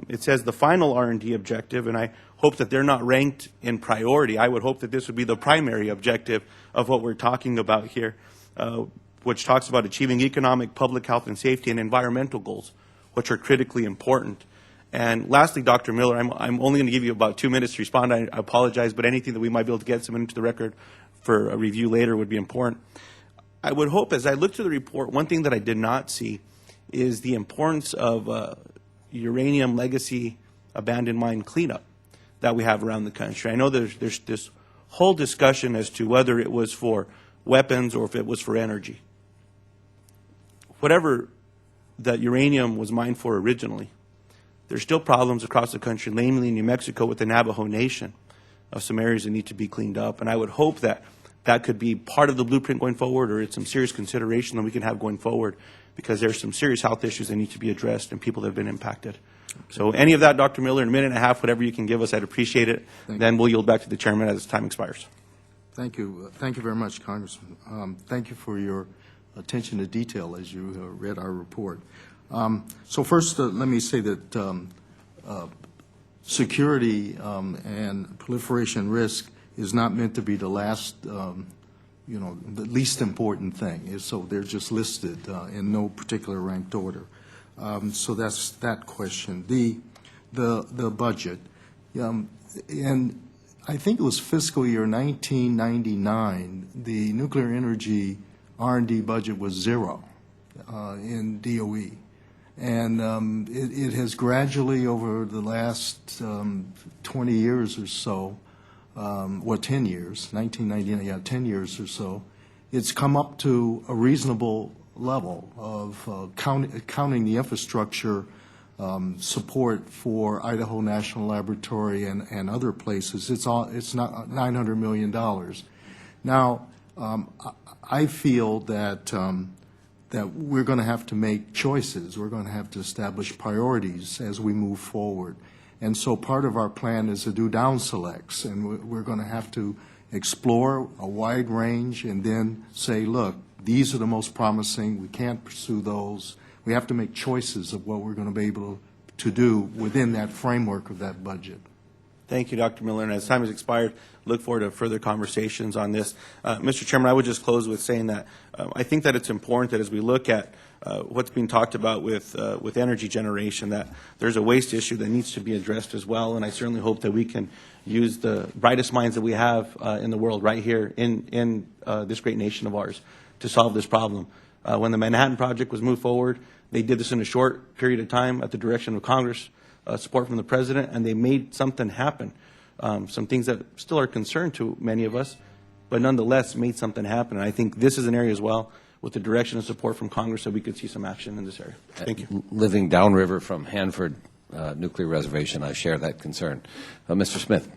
It says the final R&D objective, and I hope that they're not ranked in priority. I would hope that this would be the primary objective of what we're talking about here, which talks about achieving economic, public health and safety, and environmental goals, which are critically important. And lastly, Dr. Miller, I'm only going to give you about 2 minutes to respond. I apologize, but anything that we might be able to get some into the record for a review later would be important. I would hope, as I look through the report, one thing that I did not see is the importance of uranium legacy abandoned mine cleanup that we have around the country. I know there's this whole discussion as to whether it was for weapons or if it was for energy. Whatever that uranium was mined for originally, there's still problems across the country, namely in New Mexico with the Navajo Nation, of some areas that need to be cleaned up. And I would hope that that could be part of the blueprint going forward, or it's some serious consideration that we can have going forward, because there's some serious health issues that need to be addressed and people that have been impacted. Okay. So any of that, Dr. Miller, in a minute and a half, whatever you can give us, I'd appreciate it. Then we'll yield back to the chairman as time expires. Thank you. Thank you very much, Congressman. Thank you for your attention to detail as you read our report. So first, let me say that security and proliferation risk is not meant to be the last, the least important thing. So they're just listed in no particular ranked order. So that's that question. The budget, and I think it was fiscal year 1999, the nuclear energy R&D budget was zero. in DOE. And it has gradually, over the last 20 years or so, 10 years, 1999, 10 years or so, it's come up to a reasonable level of counting the infrastructure support for Idaho National Laboratory and other places. It's not $900 million. Now, I feel that that we're going to have to make choices. We're going to have to establish priorities as we move forward. And so part of our plan is to do down selects, and we're going to have to explore a wide range and then say, look, these are the most promising. We can't pursue those. We have to make choices of what we're going to be able to do within that framework of that budget. Thank you, Dr. Miller. And as time has expired, look forward to further conversations on this. Mr. Chairman, I would just close with saying that I think that it's important that as we look at what's being talked about with energy generation, that there's a waste issue that needs to be addressed as well. And I certainly hope that we can use the brightest minds that we have in the world right here in this great nation of ours to solve this problem. When the Manhattan Project was moved forward, they did this in a short period of time at the direction of Congress, support from the President, and they made something happen. Some things that still are concerned to many of us, but nonetheless made something happen. And I think this is an area as well, with the direction and support from Congress, that we could see some action in this area. Thank you. Living downriver from Hanford Nuclear Reservation, I share that concern. Mr. Smith.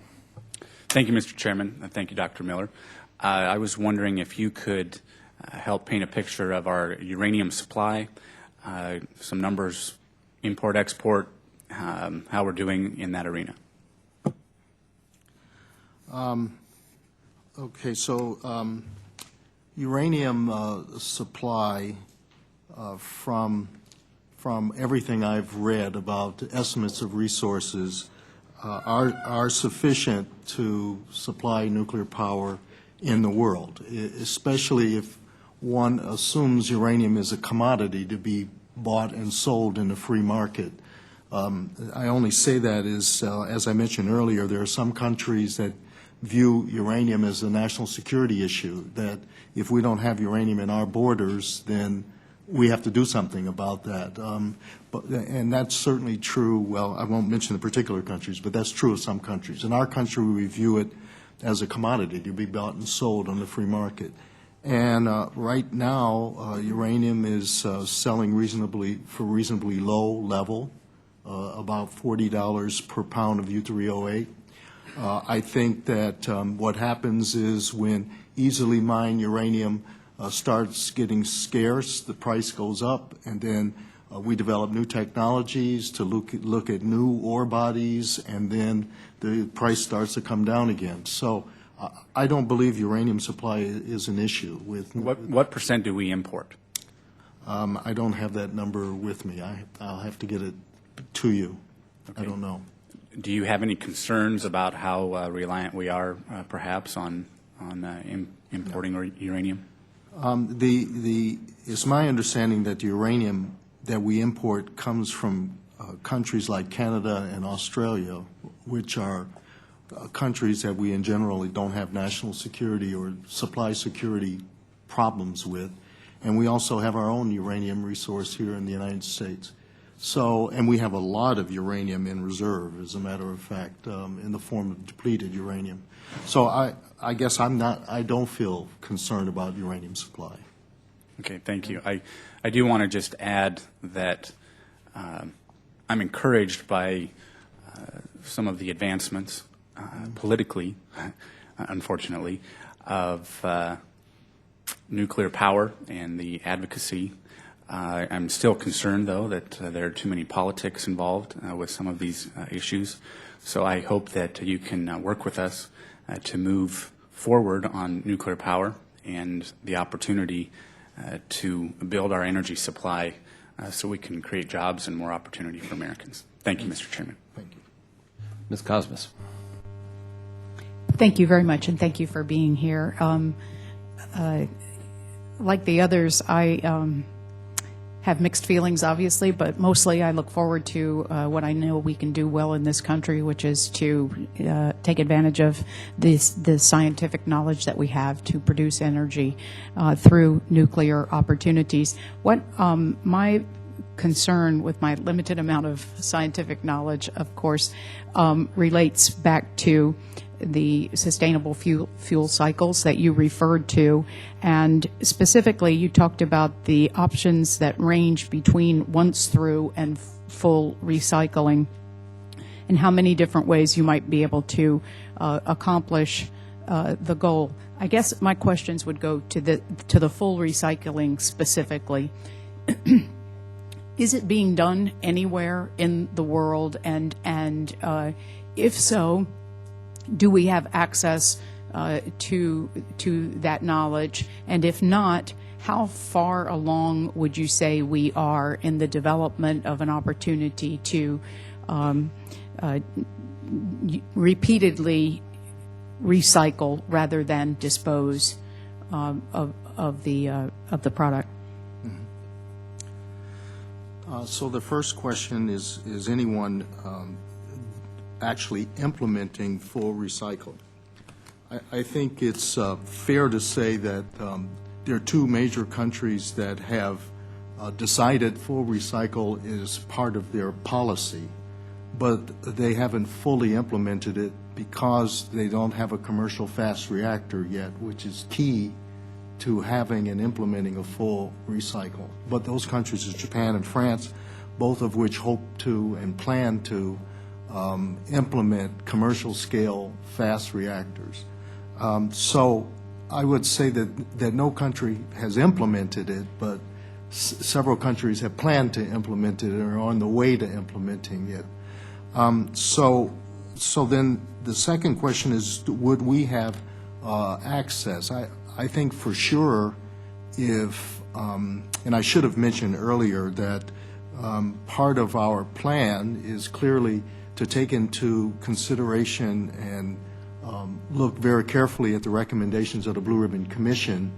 Thank you, Mr. Chairman. Thank you, Dr. Miller. I was wondering if you could help paint a picture of our uranium supply, some numbers, import, export, how we're doing in that arena. Okay, so uranium supply from everything I've read about estimates of resources are sufficient to supply nuclear power in the world, especially if one assumes uranium is a commodity to be bought and sold in the free market. I only say that as I mentioned earlier, there are some countries that view uranium as a national security issue, that if we don't have uranium in our borders, then we have to do something about that. And that's certainly true, well, I won't mention the particular countries, but that's true of some countries. In our country, we view it as a commodity to be bought and sold on the free market. And right now, uranium is selling for reasonably low level, about $40 per pound of U3O8. I think that what happens is when easily mined uranium starts getting scarce, the price goes up, and then we develop new technologies to look at new ore bodies, and then the price starts to come down again. So I don't believe uranium supply is an issue. What percent do we import? I don't have that number with me. I'll have to get it to you. Okay. I don't know. Do you have any concerns about how reliant we are, perhaps, on importing uranium? It's my understanding that the uranium that we import comes from countries like Canada and Australia, which are countries that we in general don't have national security or supply security problems with. And we also have our own uranium resource here in the United States. So, and we have a lot of uranium in reserve, as a matter of fact, in the form of depleted uranium. So I guess I don't feel concerned about uranium supply. Okay, thank you. I do want to just add that I'm encouraged by some of the advancements politically, unfortunately, of nuclear power and the advocacy. I'm still concerned, though, that there are too many politics involved with some of these issues. So I hope that you can work with us to move forward on nuclear power and the opportunity to build our energy supply so we can create jobs and more opportunity for Americans. Thank you, Mr. Chairman. Thank you. Ms. Cosmas. Thank you very much, and thank you for being here. Like the others, I have mixed feelings, obviously, but mostly I look forward to what I know we can do well in this country, which is to take advantage of the scientific knowledge that we have to produce energy through nuclear opportunities. What my concern with my limited amount of scientific knowledge, of course, relates back to the sustainable fuel cycles that you referred to, and specifically you talked about the options that range between once through and full recycling, and how many different ways you might be able to accomplish the goal. I guess my questions would go to the full recycling specifically. Is it being done anywhere in the world, and if so, do we have access to that knowledge? And if not, how far along would you say we are in the development of an opportunity to repeatedly recycle rather than dispose of the product? So the first question is anyone actually implementing full recycle? I think it's fair to say that there are two major countries that have decided full recycle is part of their policy, but they haven't fully implemented it because they don't have a commercial fast reactor yet, which is key to having and implementing a full recycle. But those countries are Japan and France, both of which hope to and plan to implement commercial scale fast reactors. So I would say that no country has implemented it, but several countries have planned to implement it and are on the way to implementing it. So then the second question is, would we have access? I think for sure if, and I should have mentioned earlier that part of our plan is clearly to take into consideration and look very carefully at the recommendations of the Blue Ribbon Commission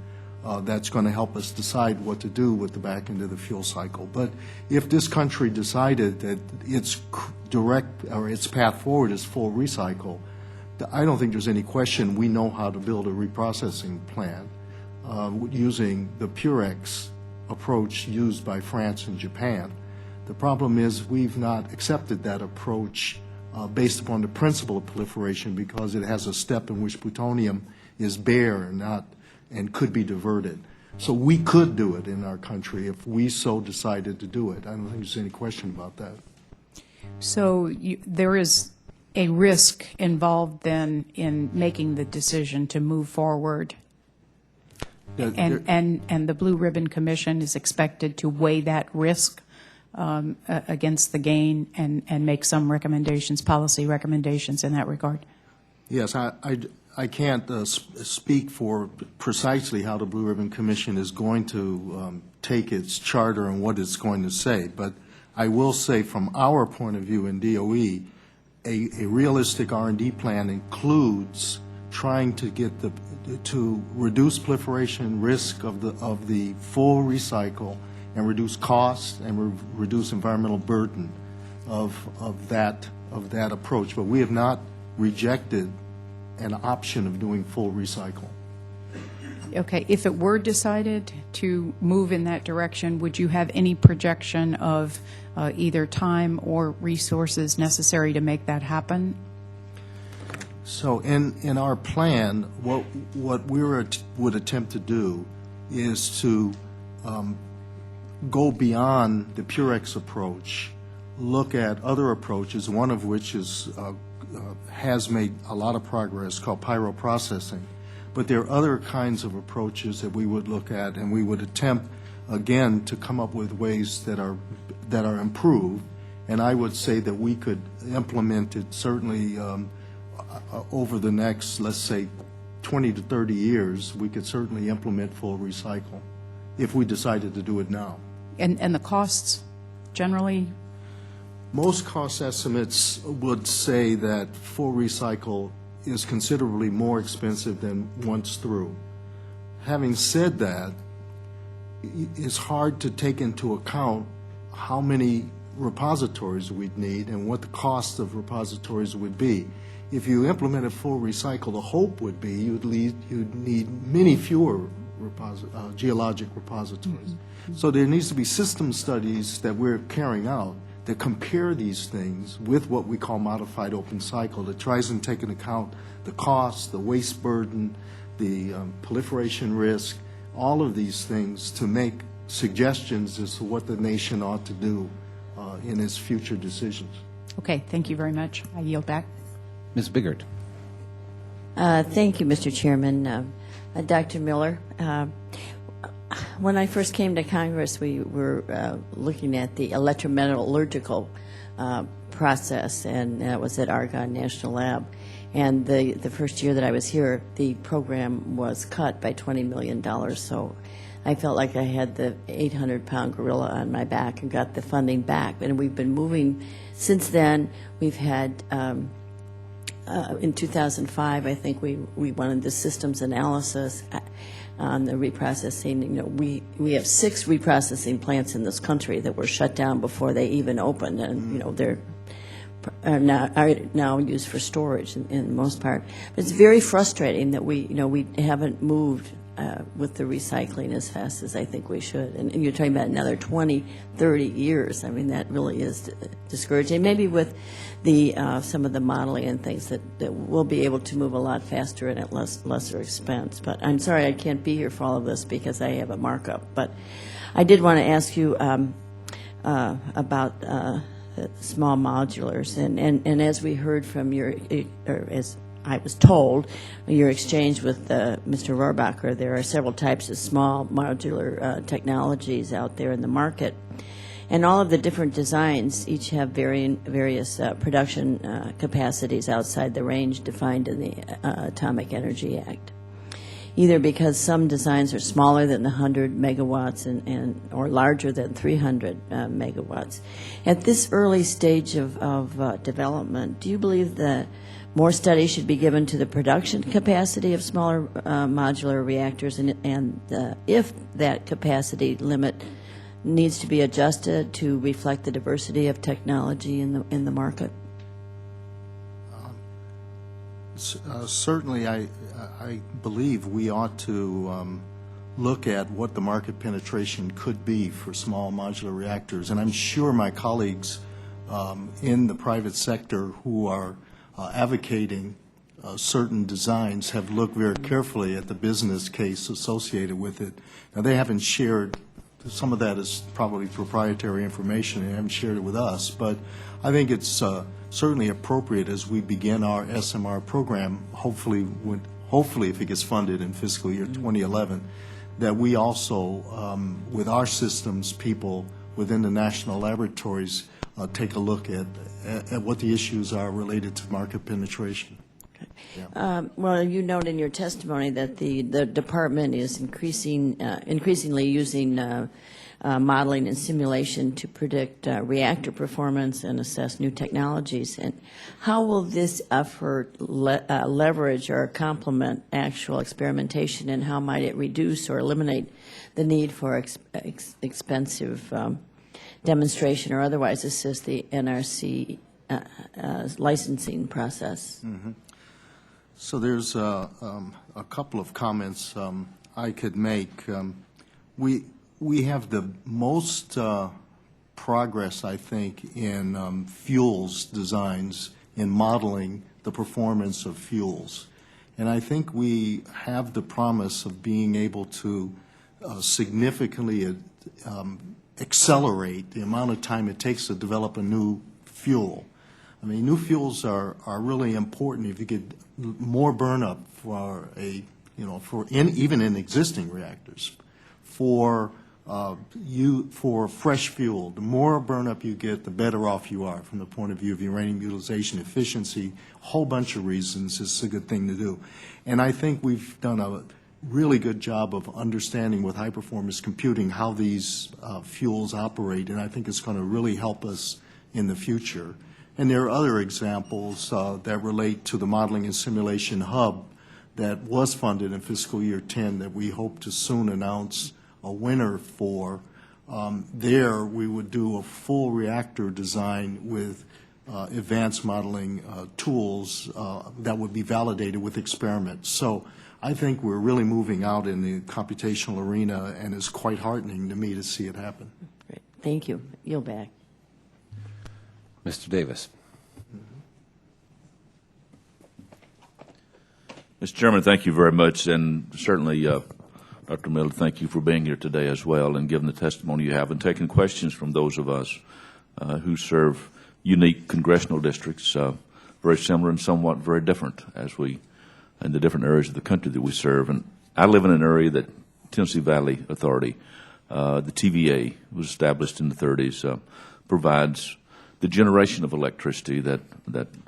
that's going to help us decide what to do with the back end of the fuel cycle. But if this country decided that its its path forward is full recycle, I don't think there's any question we know how to build a reprocessing plant using the Purex approach used by France and Japan. The problem is we've not accepted that approach based upon the principle of proliferation because it has a step in which plutonium is bare and could be diverted. So we could do it in our country if we so decided to do it. I don't think there's any question about that. So there is a risk involved then in making the decision to move forward, and the Blue Ribbon Commission is expected to weigh that risk against the gain and make some recommendations, policy recommendations in that regard. Yes, I can't speak for precisely how the Blue Ribbon Commission is going to take its charter and what it's going to say, but I will say from our point of view in DOE, a realistic R&D plan includes trying to get to reduce proliferation risk of the full recycle and reduce costs and reduce environmental burden of that approach. But we have not rejected an option of doing full recycle. Okay, if it were decided to move in that direction, would you have any projection of either time or resources necessary to make that happen? So in our plan, what we would attempt to do is to go beyond the Purex approach, look at other approaches, one of which has made a lot of progress, called pyroprocessing. But there are other kinds of approaches that we would look at, and we would attempt, again, to come up with ways that are improved. And I would say that we could implement it certainly over the next, let's say, 20 to 30 years. We could certainly implement full recycle if we decided to do it now. And the costs generally? Most cost estimates would say that full recycle is considerably more expensive than once through. Having said that, it's hard to take into account how many repositories we'd need and what the cost of repositories would be. If you implemented full recycle, the hope would be you'd need many fewer geologic repositories. So there needs to be system studies that we're carrying out that compare these things with what we call modified open cycle, that tries and take into account the cost, the waste burden, the proliferation risk, all of these things to make suggestions as to what the nation ought to do in its future decisions. Okay, thank you very much. I yield back. Ms. Biggert. Thank you, Mr. Chairman. Dr. Miller, when I first came to Congress, we were looking at the electrometallurgical process, and that was at Argonne National Lab. And the first year that I was here, the program was cut by $20 million. So I felt like I had the 800-pound gorilla on my back and got the funding back. And we've been moving since then. We've had, in 2005, I think we wanted the systems analysis on the reprocessing. You know, we have 6 reprocessing plants in this country that were shut down before they even opened, and you know they're now used for storage in most part. But it's very frustrating that we haven't moved with the recycling as fast as I think we should. And you're talking about another 20, 30 years. I mean, that really is discouraging. Maybe with the some of the modeling and things that we'll be able to move a lot faster and at lesser expense. But I'm sorry I can't be here for all of this because I have a markup. But I did want to ask you about small modulars, and as we heard from or as I was told, your exchange with Mr. Rohrbacher, there are several types of small modular technologies out there in the market, and all of the different designs each have various production capacities outside the range defined in the Atomic Energy Act, either because some designs are smaller than the 100 megawatts or larger than 300 megawatts. At this early stage of development, do you believe that more study should be given to the production capacity of smaller modular reactors, and if that capacity limit needs to be adjusted to reflect the diversity of technology in the market? Certainly, I believe we ought to look at what the market penetration could be for small modular reactors. And I'm sure my colleagues in the private sector who are advocating certain designs have looked very carefully at the business case associated with it. Now, they haven't shared, some of that is probably proprietary information, they haven't shared it with us, but I think it's certainly appropriate as we begin our SMR program, hopefully if it gets funded in fiscal year 2011, that we also, with our systems people within the national laboratories, take a look at what the issues are related to market penetration. Okay. Yeah. Well, you note in your testimony that the department is increasingly using modeling and simulation to predict reactor performance and assess new technologies. And how will this effort leverage or complement actual experimentation, and how might it reduce or eliminate the need for expensive demonstration or otherwise assist the NRC licensing process? Mm-hmm. So there's a couple of comments I could make. We have the most progress, I think, in fuels designs, in modeling the performance of fuels. And I think we have the promise of being able to significantly accelerate the amount of time it takes to develop a new fuel. I mean, new fuels are really important if you get more burn up for even in existing reactors. For fresh fuel, the more burn up you get, the better off you are from the point of view of uranium utilization efficiency. A whole bunch of reasons it's a good thing to do. And I think we've done a really good job of understanding with high performance computing how these fuels operate, and I think it's going to really help us in the future. And there are other examples that relate to the Modeling and Simulation Hub that was funded in fiscal year 10 that we hope to soon announce a winner for. There, we would do a full reactor design with advanced modeling tools that would be validated with experiments. So I think we're really moving out in the computational arena, and it's quite heartening to me to see it happen. Great. Thank you. Yield back. Mr. Davis. Mr. Chairman, thank you very much, and certainly, Dr. Miller, thank you for being here today as well and giving the testimony you have and taking questions from those of us who serve unique congressional districts, very similar and somewhat very different in the different areas of the country that we serve. And I live in an area that Tennessee Valley Authority, the TVA, was established in the 30s, provides the generation of electricity that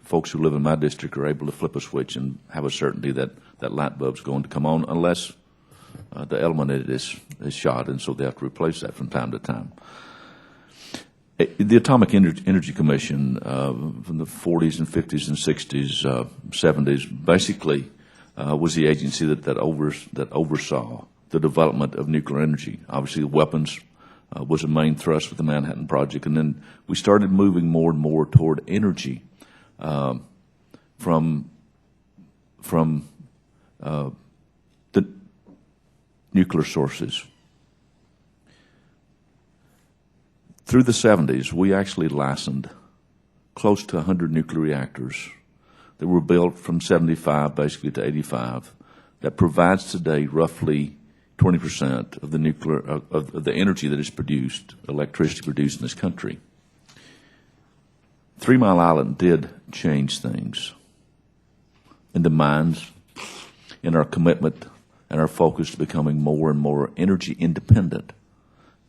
folks who live in my district are able to flip a switch and have a certainty that that light bulb's going to come on unless the element in it is shot, and so they have to replace that from time to time. The Atomic Energy Commission from the 40s and 50s and 60s, 70s, basically was the agency that oversaw the development of nuclear energy. Obviously, the weapons was a main thrust with the Manhattan Project, and then we started moving more and more toward energy from the nuclear sources. Through the 70s, we actually licensed close to 100 nuclear reactors that were built from 75 basically to 85 that provides today roughly 20% of the nuclear of the energy that is produced, electricity produced in this country. 3 Mile Island did change things in the minds, in our commitment, and our focus to becoming more and more energy independent.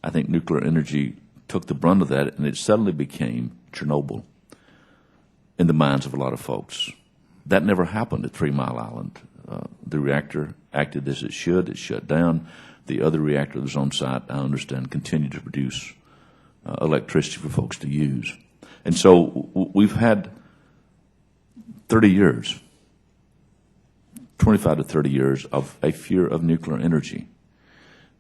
I think nuclear energy took the brunt of that, and it suddenly became Chernobyl in the minds of a lot of folks. That never happened at 3 Mile Island. The reactor acted as it should. It shut down. The other reactor that was on site, I understand, continued to produce electricity for folks to use. And so we've had 30 years, 25 to 30 years of a fear of nuclear energy.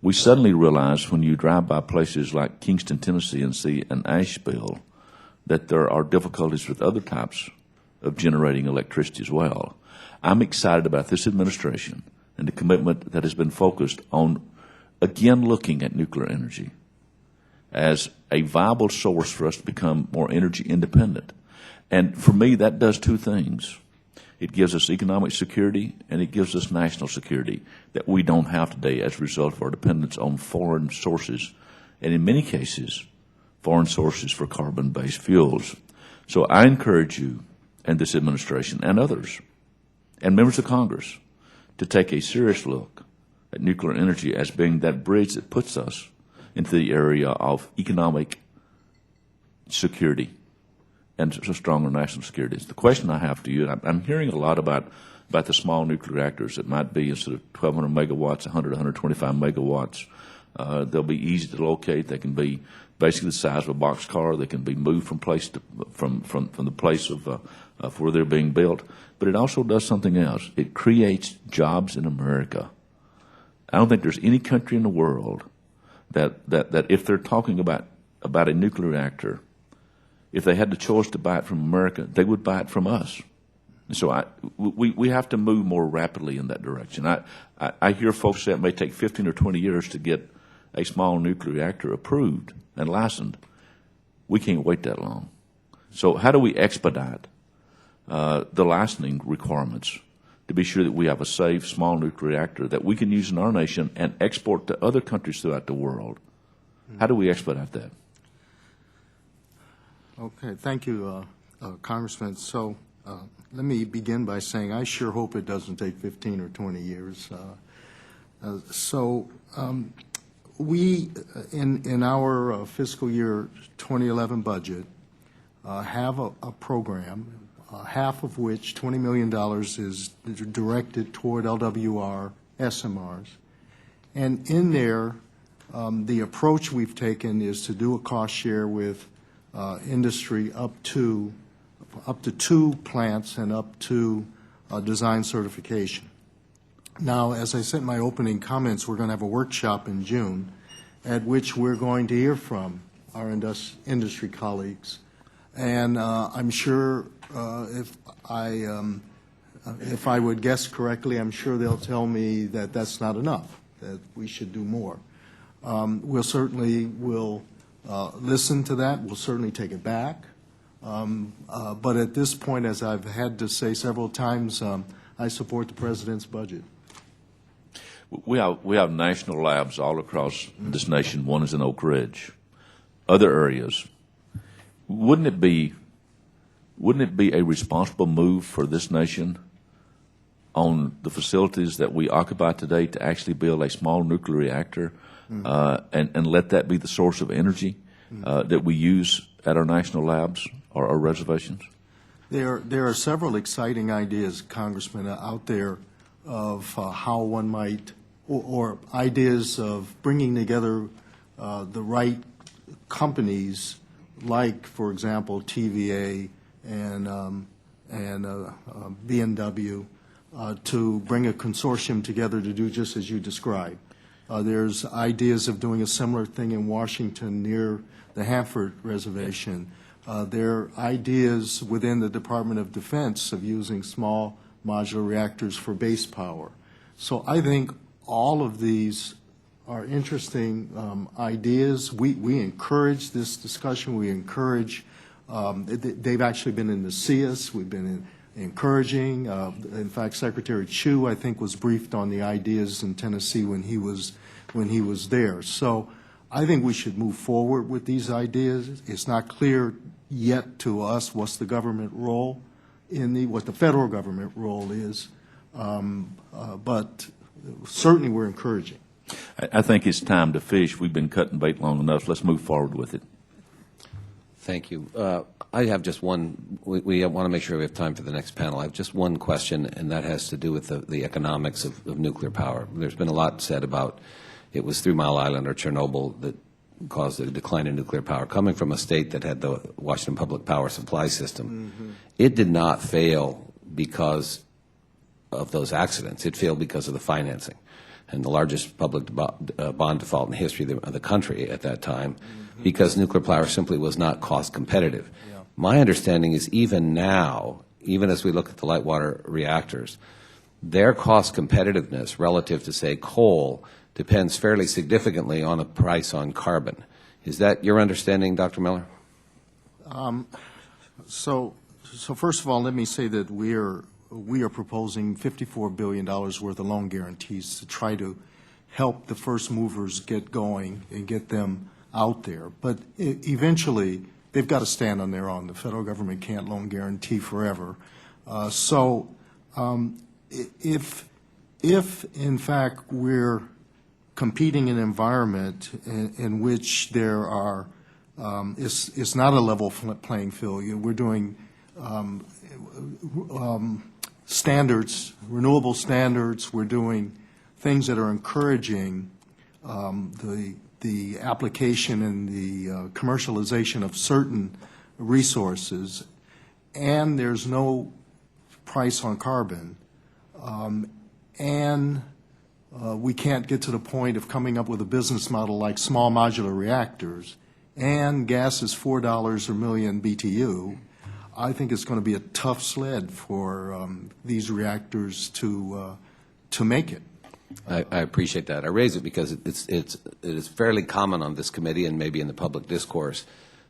We suddenly realize when you drive by places like Kingston, Tennessee, and see an ash spill that there are difficulties with other types of generating electricity as well. I'm excited about this administration and the commitment that has been focused on, again, looking at nuclear energy as a viable source for us to become more energy independent. And for me, that does two things. It gives us economic security, and it gives us national security that we don't have today as a result of our dependence on foreign sources, and in many cases, foreign sources for carbon-based fuels. So I encourage you and this administration and others and members of Congress to take a serious look at nuclear energy as being that bridge that puts us into the area of economic security and so stronger national security. It's the question I have to you, and I'm hearing a lot about the small nuclear reactors that might be instead of 1,200 megawatts, 100, 125 megawatts. They'll be easy to locate. They can be basically the size of a boxcar. They can be moved from place to from the place of where they're being built. But it also does something else. It creates jobs in America. I don't think there's any country in the world that if they're talking about a nuclear reactor, if they had the choice to buy it from America, they would buy it from us. So we have to move more rapidly in that direction. I hear folks say it may take 15 or 20 years to get a small nuclear reactor approved and licensed. We can't wait that long. So how do we expedite the licensing requirements to be sure that we have a safe small nuclear reactor that we can use in our nation and export to other countries throughout the world? How do we expedite that? Okay, thank you, Congressman. So let me begin by saying I sure hope it doesn't take 15 or 20 years. We, in our fiscal year 2011 budget, have a program, half of which, $20 million, is directed toward LWR SMRs. And in there, the approach we've taken is to do a cost share with industry up to 2 plants and up to design certification. Now, as I said in my opening comments, we're going to have a workshop in June, at which we're going to hear from our industry colleagues. And I'm sure if I would guess correctly, I'm sure they'll tell me that that's not enough, that we should do more. We'll certainly listen to that. We'll certainly take it back. But at this point, as I've had to say several times, I support the President's budget. We have national labs all across this nation. One is in Oak Ridge. Other areas. Wouldn't it be a responsible move for this nation on the facilities that we occupy today to actually build a small nuclear reactor and let that be the source of energy that we use at our national labs or our reservations? There are several exciting ideas, Congressman, out there of how one might, or ideas of bringing together the right companies, like, for example, TVA and B&W, to bring a consortium together to do just as you described. There's ideas of doing a similar thing in Washington near the Hanford Reservation. There are ideas within the Department of Defense of using small modular reactors for base power. So I think all of these are interesting ideas. We encourage this discussion. We encourage, they've actually been in the CS. We've been encouraging. In fact, Secretary Chu, I think, was briefed on the ideas in Tennessee when he was there. So I think we should move forward with these ideas. It's not clear yet to us what's the government role what the federal government role is, but certainly we're encouraging. I think it's time to fish. We've been cutting bait long enough. Let's move forward with it. Thank you. I have just one. We want to make sure we have time for the next panel. I have just one question, and that has to do with the economics of nuclear power. There's been a lot said about it was 3 Mile Island or Chernobyl that caused a decline in nuclear power. Coming from a state that had the Washington Public Power Supply System, it did not fail because of those accidents. It failed because of the financing. And the largest public bond default in the history of the country at that time, because nuclear power simply was not cost competitive. Yeah. My understanding is even now, even as we look at the light water reactors, their cost competitiveness relative to, say, coal depends fairly significantly on the price on carbon. Is that your understanding, Dr. Miller? So first of all, let me say that we are proposing $54 billion worth of loan guarantees to try to help the first movers get going and get them out there. But eventually, they've got to stand on their own. The federal government can't loan guarantee forever. If in fact we're competing in an environment in which there are, it's not a level playing field. We're doing standards, renewable standards. We're doing things that are encouraging the application and the commercialization of certain resources, and there's no price on carbon, and we can't get to the point of coming up with a business model like small modular reactors, and gas is $4 a million BTU. I think it's going to be a tough sled for these reactors to make it. I appreciate that. I raise it because it is fairly common on this committee and maybe in the public discourse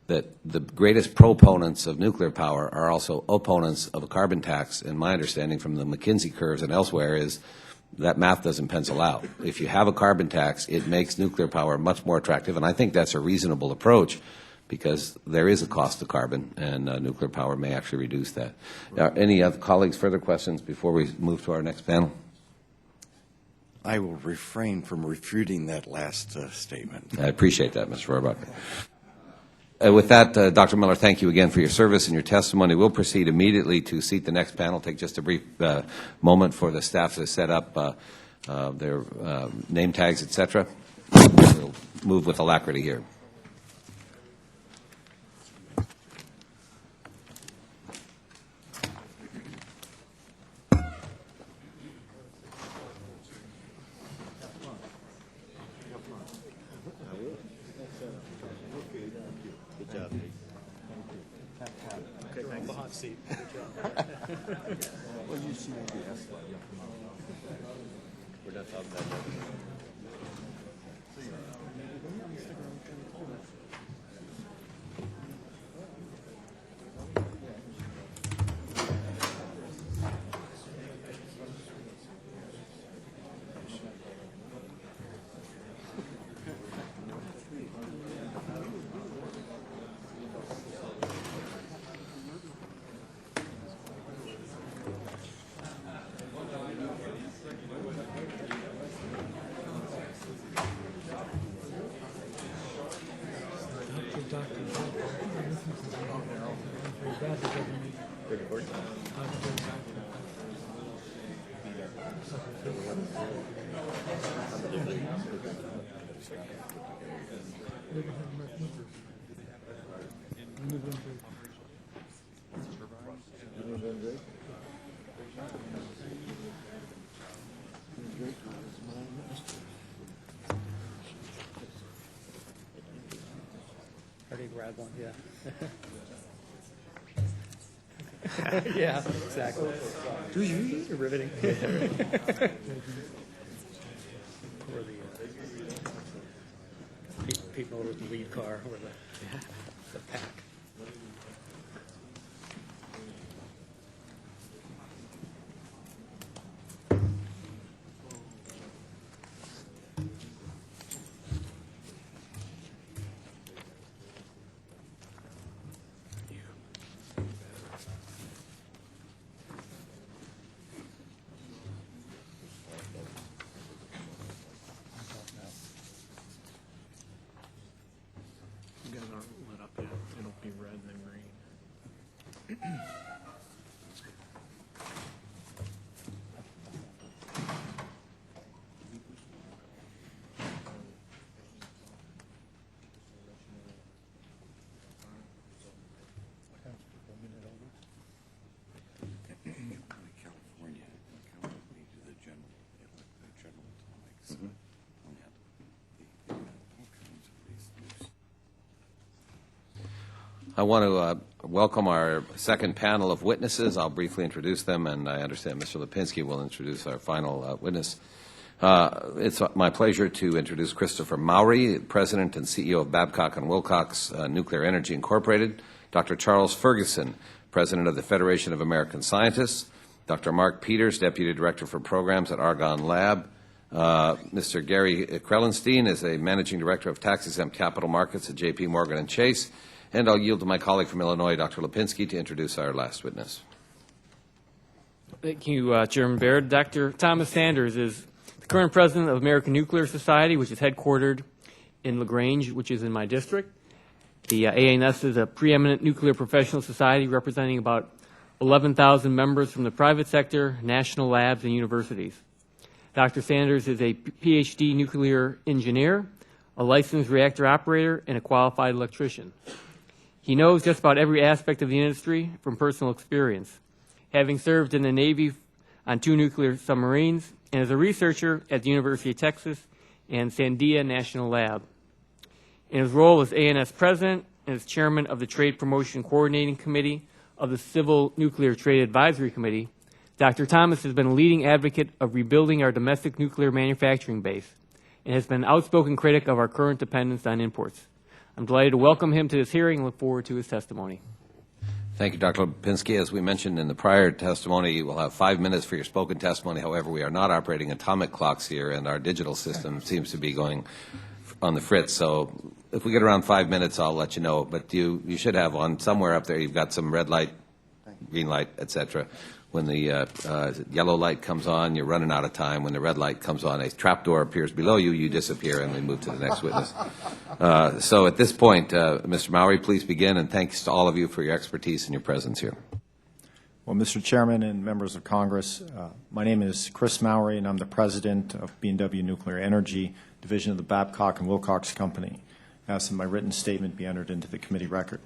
that the greatest proponents of nuclear power are also opponents of a carbon tax. And my understanding from the McKinsey curves and elsewhere is that math doesn't pencil out. If you have a carbon tax, it makes nuclear power much more attractive, and I think that's a reasonable approach because there is a cost to carbon, and nuclear power may actually reduce that. Any other colleagues, further questions before we move to our next panel? I will refrain from refuting that last statement. I appreciate that, Mr. Rayburn. With that, Dr. Miller, thank you again for your service and your testimony. We'll proceed immediately to seat the next panel. Take just a brief moment for the staff to set up their name tags, et cetera. We'll move with alacrity here. Already grabbed one, yeah. Yeah, exactly. You're riveting. Or the Pete Miller with the lead car, or the pack. You guys aren't lit up yet. It'll be red and then green. California, we do the general atomics. I want to welcome our second panel of witnesses. I'll briefly introduce them, and I understand Mr. Lipinski will introduce our final witness. It's my pleasure to introduce Christofer Mowry, President and CEO of Babcock and Wilcox Nuclear Energy Incorporated, Dr. Charles Ferguson, President of the Federation of American Scientists, Dr. Mark Peters, Deputy Director for Programs at Argonne Lab, Mr. Gary Krellenstein is a Managing Director of Tax-Exempt Capital Markets at JPMorgan and Chase, and I'll yield to my colleague from Illinois, Dr. Lipinski, to introduce our last witness. Thank you, Chairman Baird. Dr. Thomas Sanders is the current president of American Nuclear Society, which is headquartered in LaGrange, which is in my district. The ANS is a preeminent nuclear professional society representing about 11,000 members from the private sector, national labs, and universities. Dr. Sanders is a PhD nuclear engineer, a licensed reactor operator, and a qualified electrician. He knows just about every aspect of the industry from personal experience, having served in the Navy on 2 nuclear submarines and as a researcher at the University of Texas and Sandia National Lab. In his role as ANS president and as chairman of the Trade Promotion Coordinating Committee of the Civil Nuclear Trade Advisory Committee, Dr. Thomas has been a leading advocate of rebuilding our domestic nuclear manufacturing base and has been an outspoken critic of our current dependence on imports. I'm delighted to welcome him to this hearing and look forward to his testimony. Thank you, Dr. Lipinski. As we mentioned in the prior testimony, you will have 5 minutes for your spoken testimony. However, we are not operating atomic clocks here, and our digital system seems to be going on the fritz. So if we get around 5 minutes, I'll let you know. But you should have on somewhere up there, you've got some red light, green light, et cetera. When the yellow light comes on, you're running out of time. When the red light comes on, a trapdoor appears below you, you disappear, and we move to the next witness. So at this point, Mr. Mowry, please begin, and thanks to all of you for your expertise and your presence here. Well, Mr. Chairman and members of Congress, my name is Chris Mowry, and I'm the president of B&W Nuclear Energy, division of the Babcock and Wilcox Company. I ask that my written statement be entered into the committee record.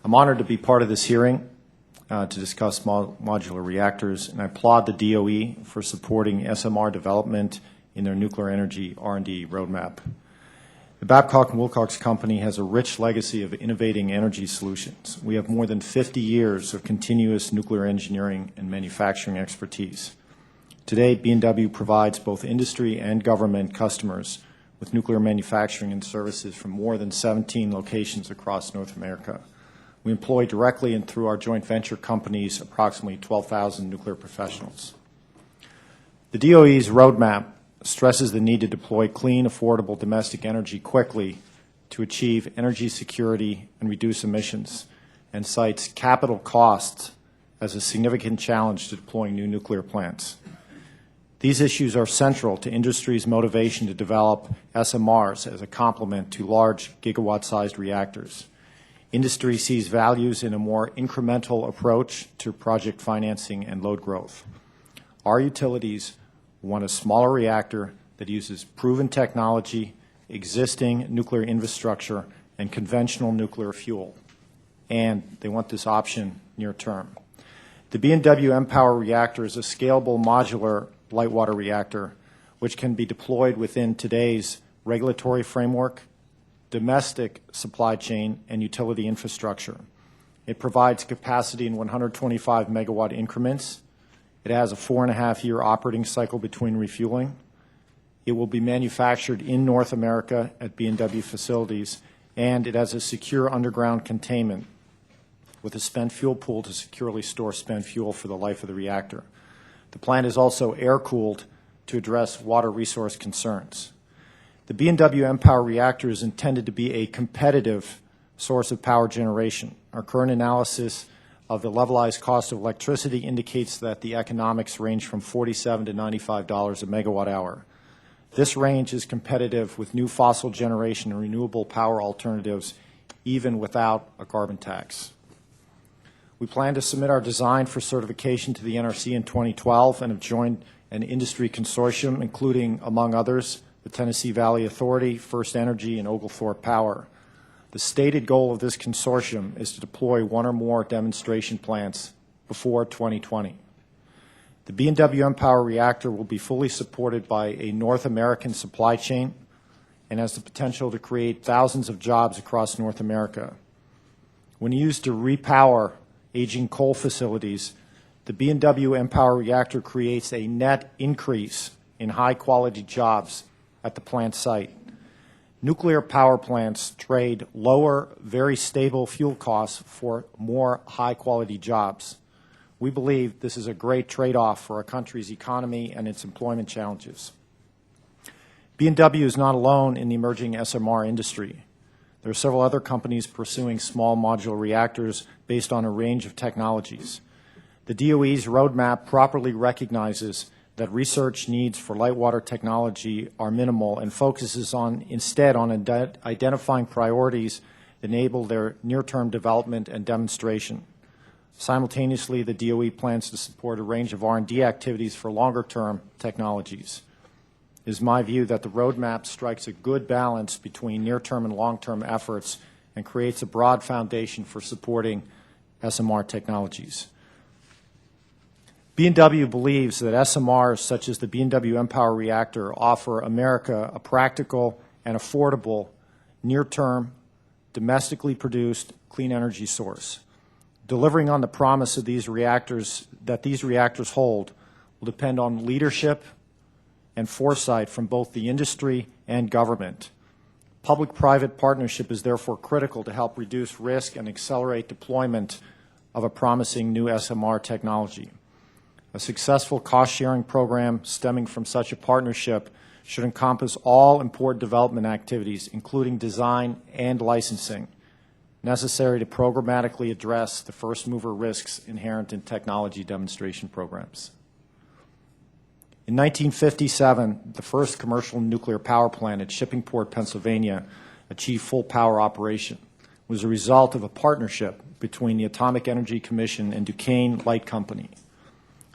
I'm honored to be part of this hearing to discuss modular reactors, and I applaud the DOE for supporting SMR development in their nuclear energy R&D roadmap. The Babcock and Wilcox Company has a rich legacy of innovating energy solutions. We have more than 50 years of continuous nuclear engineering and manufacturing expertise. Today, B&W provides both industry and government customers with nuclear manufacturing and services from more than 17 locations across North America. We employ directly and through our joint venture companies approximately 12,000 nuclear professionals. The DOE's roadmap stresses the need to deploy clean, affordable domestic energy quickly to achieve energy security and reduce emissions, and cites capital costs as a significant challenge to deploying new nuclear plants. These issues are central to industry's motivation to develop SMRs as a complement to large gigawatt-sized reactors. Industry sees values in a more incremental approach to project financing and load growth. Our utilities want a smaller reactor that uses proven technology, existing nuclear infrastructure, and conventional nuclear fuel. And they want this option near term. The B&W mPower reactor is a scalable modular light water reactor which can be deployed within today's regulatory framework, domestic supply chain, and utility infrastructure. It provides capacity in 125 megawatt increments. It has a 4.5-year operating cycle between refueling. It will be manufactured in North America at B&W facilities, and it has a secure underground containment with a spent fuel pool to securely store spent fuel for the life of the reactor. The plant is also air-cooled to address water resource concerns. The B&W mPower reactor is intended to be a competitive source of power generation. Our current analysis of the levelized cost of electricity indicates that the economics range from $47 to $95 a megawatt hour. This range is competitive with new fossil generation and renewable power alternatives, even without a carbon tax. We plan to submit our design for certification to the NRC in 2012 and have joined an industry consortium, including, among others, the Tennessee Valley Authority, First Energy, and Oglethorpe Power. The stated goal of this consortium is to deploy one or more demonstration plants before 2020. The B&W mPower reactor will be fully supported by a North American supply chain and has the potential to create thousands of jobs across North America. When used to repower aging coal facilities, the B&W mPower reactor creates a net increase in high-quality jobs at the plant site. Nuclear power plants trade lower, very stable fuel costs for more high-quality jobs. We believe this is a great trade-off for our country's economy and its employment challenges. B&W is not alone in the emerging SMR industry. There are several other companies pursuing small modular reactors based on a range of technologies. The DOE's roadmap properly recognizes that research needs for light water technology are minimal and focuses instead on identifying priorities that enable their near-term development and demonstration. Simultaneously, the DOE plans to support a range of R&D activities for longer-term technologies. It is my view that the roadmap strikes a good balance between near-term and long-term efforts and creates a broad foundation for supporting SMR technologies. B&W believes that SMRs such as the B&W mPower reactor offer America a practical and affordable, near-term, domestically produced clean energy source. Delivering on the promise of these reactors hold will depend on leadership and foresight from both the industry and government. Public-private partnership is therefore critical to help reduce risk and accelerate deployment of a promising new SMR technology. A successful cost-sharing program stemming from such a partnership should encompass all important development activities, including design and licensing, necessary to programmatically address the first-mover risks inherent in technology demonstration programs. In 1957, the first commercial nuclear power plant at Shippingport, Pennsylvania, achieved full power operation. It was a result of a partnership between the Atomic Energy Commission and Duquesne Light Company.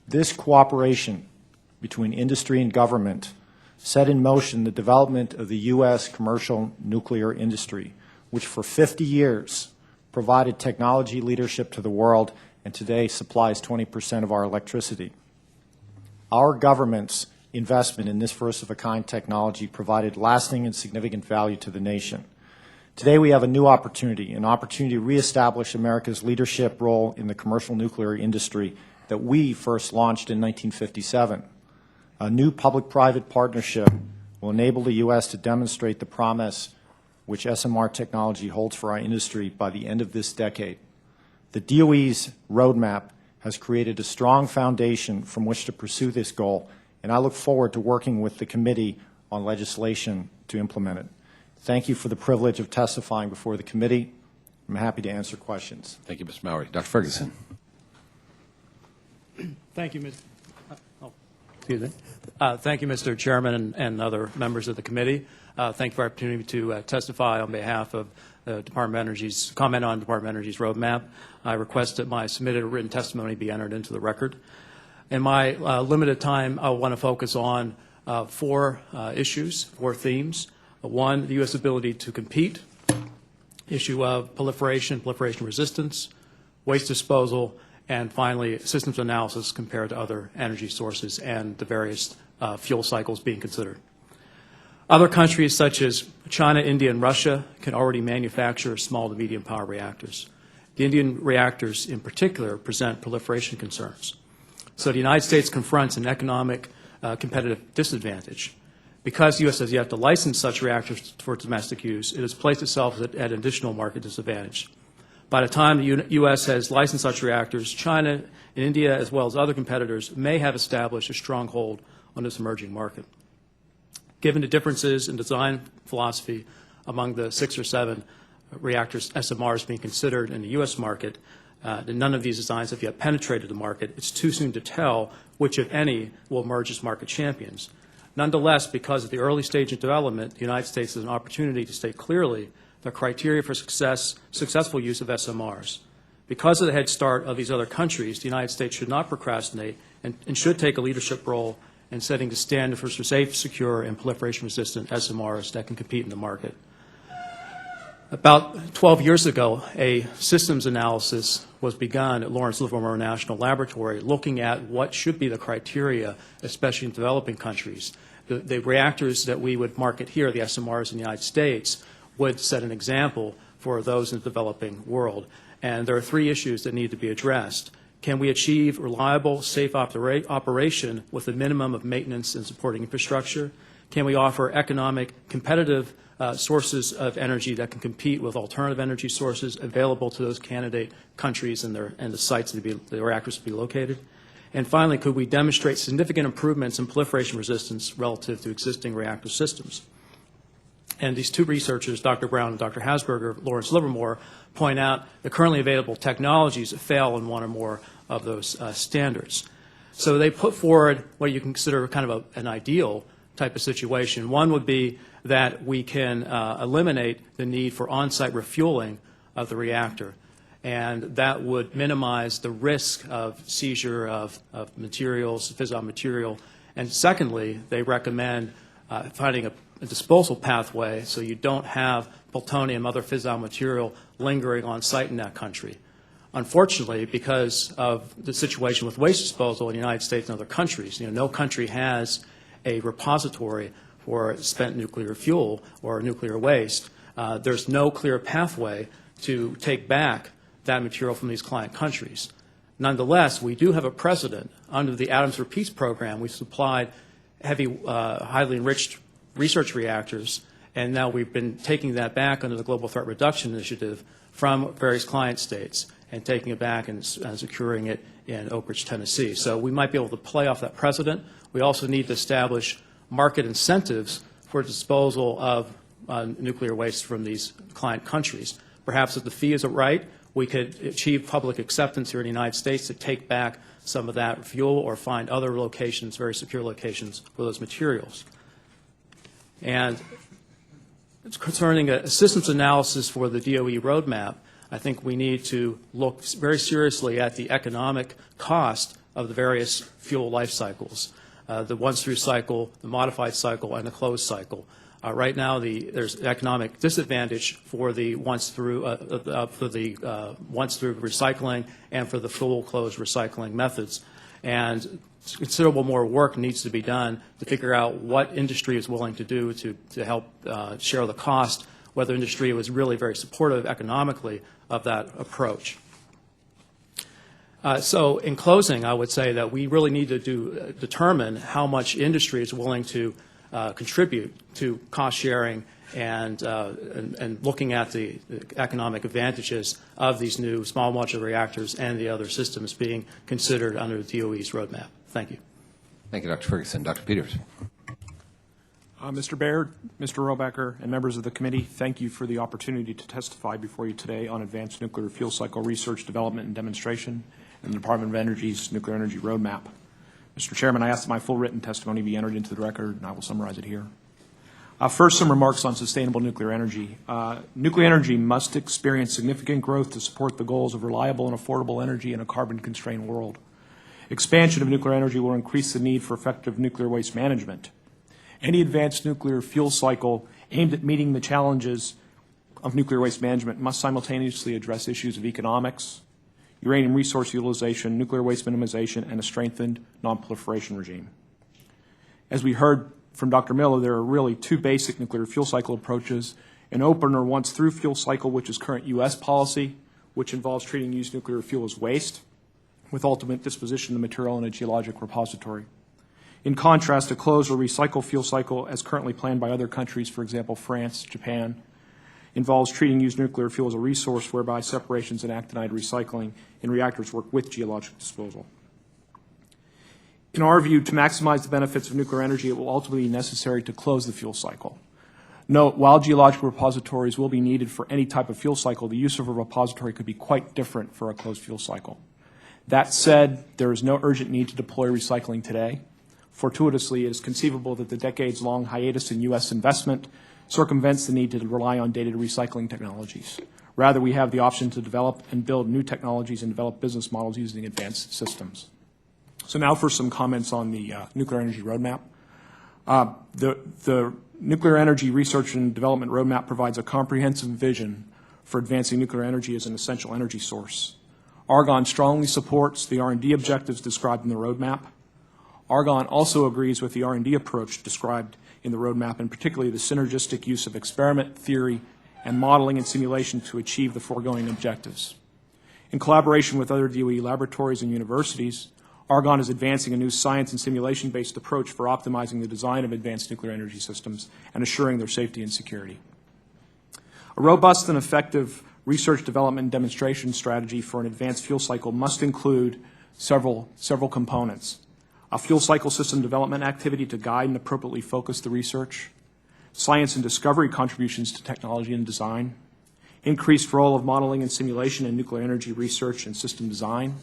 This cooperation between industry and government set in motion the development of the U.S. commercial nuclear industry, which for 50 years provided technology leadership to the world and today supplies 20% of our electricity. Our governments investment in this first-of-a-kind technology provided lasting and significant value to the nation. Today we have a new opportunity, an opportunity to reestablish America's leadership role in the commercial nuclear industry that we first launched in 1957. A new public-private partnership will enable the U.S. to demonstrate the promise which SMR technology holds for our industry by the end of this decade. The DOE's roadmap has created a strong foundation from which to pursue this goal, and I look forward to working with the committee on legislation to implement it. Thank you for the privilege of testifying before the committee. I'm happy to answer questions. Thank you, Mr. Mowry. Dr. Ferguson. Thank you, Thank you, Mr. Chairman and other members of the committee. Thank you for the opportunity to testify on behalf of the Department of Energy's comment on Department of Energy's roadmap. I request that my submitted written testimony be entered into the record. In my limited time, I want to focus on four issues, four themes. One, the U.S. ability to compete, issue of proliferation resistance, waste disposal, and finally, systems analysis compared to other energy sources and the various fuel cycles being considered. Other countries such as China, India, and Russia can already manufacture small to medium power reactors. The Indian reactors in particular present proliferation concerns. So the United States confronts an economic competitive disadvantage. Because the U.S. has yet to license such reactors for domestic use, it has placed itself at an additional market disadvantage. By the time the U.S. has licensed such reactors, China and India, as well as other competitors, may have established a stronghold on this emerging market. Given the differences in design philosophy among the 6 or 7 reactors, SMRs, being considered in the U.S. market, none of these designs have yet penetrated the market. It's too soon to tell which, if any, will emerge as market champions. Nonetheless, because of the early stage of development, the United States has an opportunity to state clearly the criteria for successful use of SMRs. Because of the head start of these other countries, the United States should not procrastinate and should take a leadership role in setting the standard for safe, secure, and proliferation-resistant SMRs that can compete in the market. About 12 years ago, a systems analysis was begun at Lawrence Livermore National Laboratory looking at what should be the criteria, especially in developing countries. The reactors that we would market here, the SMRs in the United States, would set an example for those in the developing world. And there are 3 issues that need to be addressed. Can we achieve reliable, safe operation with a minimum of maintenance and supporting infrastructure? Can we offer economic, competitive sources of energy that can compete with alternative energy sources available to those candidate countries and the sites that the reactors to be located? And finally, could we demonstrate significant improvements in proliferation resistance relative to existing reactor systems? And these 2 researchers, Dr. Brown and Dr. Hasberger of Lawrence Livermore, point out the currently available technologies that fail in one or more of those standards. So they put forward what you can consider kind of an ideal type of situation. One would be that we can eliminate the need for on-site refueling of the reactor, and that would minimize the risk of seizure of materials, fissile material. And secondly, they recommend finding a disposal pathway so you don't have plutonium, other fissile material lingering on site in that country. Unfortunately, because of the situation with waste disposal in the United States and other countries, no country has a repository for spent nuclear fuel or nuclear waste. There's no clear pathway to take back that material from these client countries. Nonetheless, we do have a precedent. Under the Atoms for Peace program, we supplied heavy, highly enriched research reactors, and now we've been taking that back under the Global Threat Reduction Initiative from various client states and taking it back and securing it in Oak Ridge, Tennessee. So we might be able to play off that precedent. We also need to establish market incentives for disposal of nuclear waste from these client countries. Perhaps if the fee isn't right, we could achieve public acceptance here in the United States to take back some of that fuel or find other locations, very secure locations, for those materials. And concerning a systems analysis for the DOE roadmap, I think we need to look very seriously at the economic cost of the various fuel life cycles, the once-through cycle, the modified cycle, and the closed cycle. Right now, there's economic disadvantage for the once-through recycling and for the full closed recycling methods. And considerable more work needs to be done to figure out what industry is willing to do to help share the cost, whether industry was really very supportive economically of that approach. So in closing, I would say that we really need to determine how much industry is willing to contribute to cost sharing and looking at the economic advantages of these new small modular reactors and the other systems being considered under the DOE's roadmap. Thank you. Thank you, Dr. Ferguson. Dr. Peters. Mr. Baird, Mr. Rohrbacher, and members of the committee, thank you for the opportunity to testify before you today on advanced nuclear fuel cycle research, development, and demonstration in the Department of Energy's nuclear energy roadmap. Mr. Chairman, I ask that my full written testimony be entered into the record, and I will summarize it here. First, some remarks on sustainable nuclear energy. Nuclear energy must experience significant growth to support the goals of reliable and affordable energy in a carbon-constrained world. Expansion of nuclear energy will increase the need for effective nuclear waste management. Any advanced nuclear fuel cycle aimed at meeting the challenges of nuclear waste management must simultaneously address issues of economics, uranium resource utilization, nuclear waste minimization, and a strengthened non-proliferation regime. As we heard from Dr. Miller, there are really two basic nuclear fuel cycle approaches: an open or once-through fuel cycle, which is current U.S. policy, which involves treating used nuclear fuel as waste, with ultimate disposition of the material in a geologic repository. In contrast, a closed or recycle fuel cycle, as currently planned by other countries, for example, France, Japan, involves treating used nuclear fuel as a resource whereby separations and actinide recycling in reactors work with geologic disposal. In our view, to maximize the benefits of nuclear energy, it will ultimately be necessary to close the fuel cycle. Note, while geological repositories will be needed for any type of fuel cycle, the use of a repository could be quite different for a closed fuel cycle. That said, there is no urgent need to deploy recycling today. Fortuitously, it is conceivable that the decades-long hiatus in U.S. investment circumvents the need to rely on dated recycling technologies. Rather, we have the option to develop and build new technologies and develop business models using advanced systems. So now for some comments on the nuclear energy roadmap. The nuclear energy research and development roadmap provides a comprehensive vision for advancing nuclear energy as an essential energy source. Argonne strongly supports the R&D objectives described in the roadmap. Argonne also agrees with the R&D approach described in the roadmap, and particularly the synergistic use of experiment, theory, and modeling and simulation to achieve the foregoing objectives. In collaboration with other DOE laboratories and universities, Argonne is advancing a new science and simulation-based approach for optimizing the design of advanced nuclear energy systems and assuring their safety and security. A robust and effective research, development, and demonstration strategy for an advanced fuel cycle must include several components: a fuel cycle system development activity to guide and appropriately focus the research, science and discovery contributions to technology and design, increased role of modeling and simulation in nuclear energy research and system design,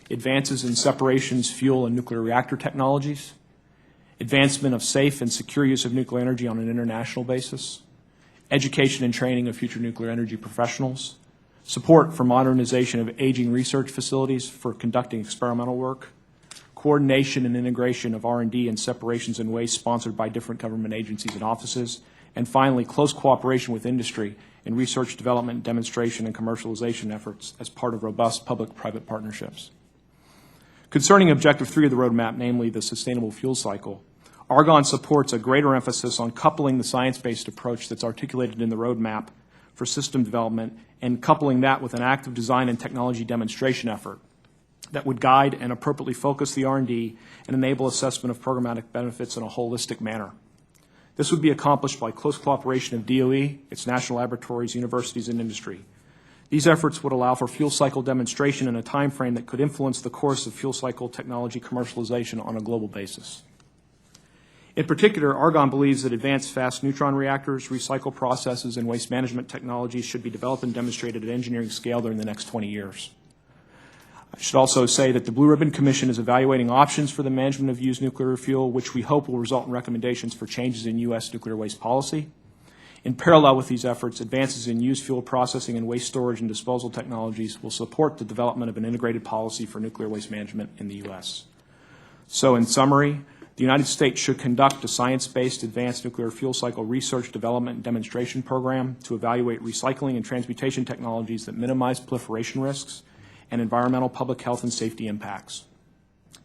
advances in separations, fuel, and nuclear reactor technologies, advancement of safe and secure use of nuclear energy on an international basis, education and training of future nuclear energy professionals, support for modernization of aging research facilities for conducting experimental work, coordination and integration of R&D and separations and waste sponsored by different government agencies and offices, and finally, close cooperation with industry in research, development, demonstration, and commercialization efforts as part of robust public-private partnerships. Concerning Objective 3 of the roadmap, namely the sustainable fuel cycle, Argonne supports a greater emphasis on coupling the science-based approach that's articulated in the roadmap for system development and coupling that with an active design and technology demonstration effort that would guide and appropriately focus the R&D and enable assessment of programmatic benefits in a holistic manner. This would be accomplished by close cooperation of DOE, its national laboratories, universities, and industry. These efforts would allow for fuel cycle demonstration in a time frame that could influence the course of fuel cycle technology commercialization on a global basis. In particular, Argonne believes that advanced fast neutron reactors, recycle processes, and waste management technologies should be developed and demonstrated at engineering scale during the next 20 years. I should also say that the Blue Ribbon Commission is evaluating options for the management of used nuclear fuel, which we hope will result in recommendations for changes in U.S. nuclear waste policy. In parallel with these efforts, advances in used fuel processing and waste storage and disposal technologies will support the development of an integrated policy for nuclear waste management in the U.S. So, in summary, the United States should conduct a science-based advanced nuclear fuel cycle research, development, and demonstration program to evaluate recycling and transmutation technologies that minimize proliferation risks and environmental, public health, and safety impacts.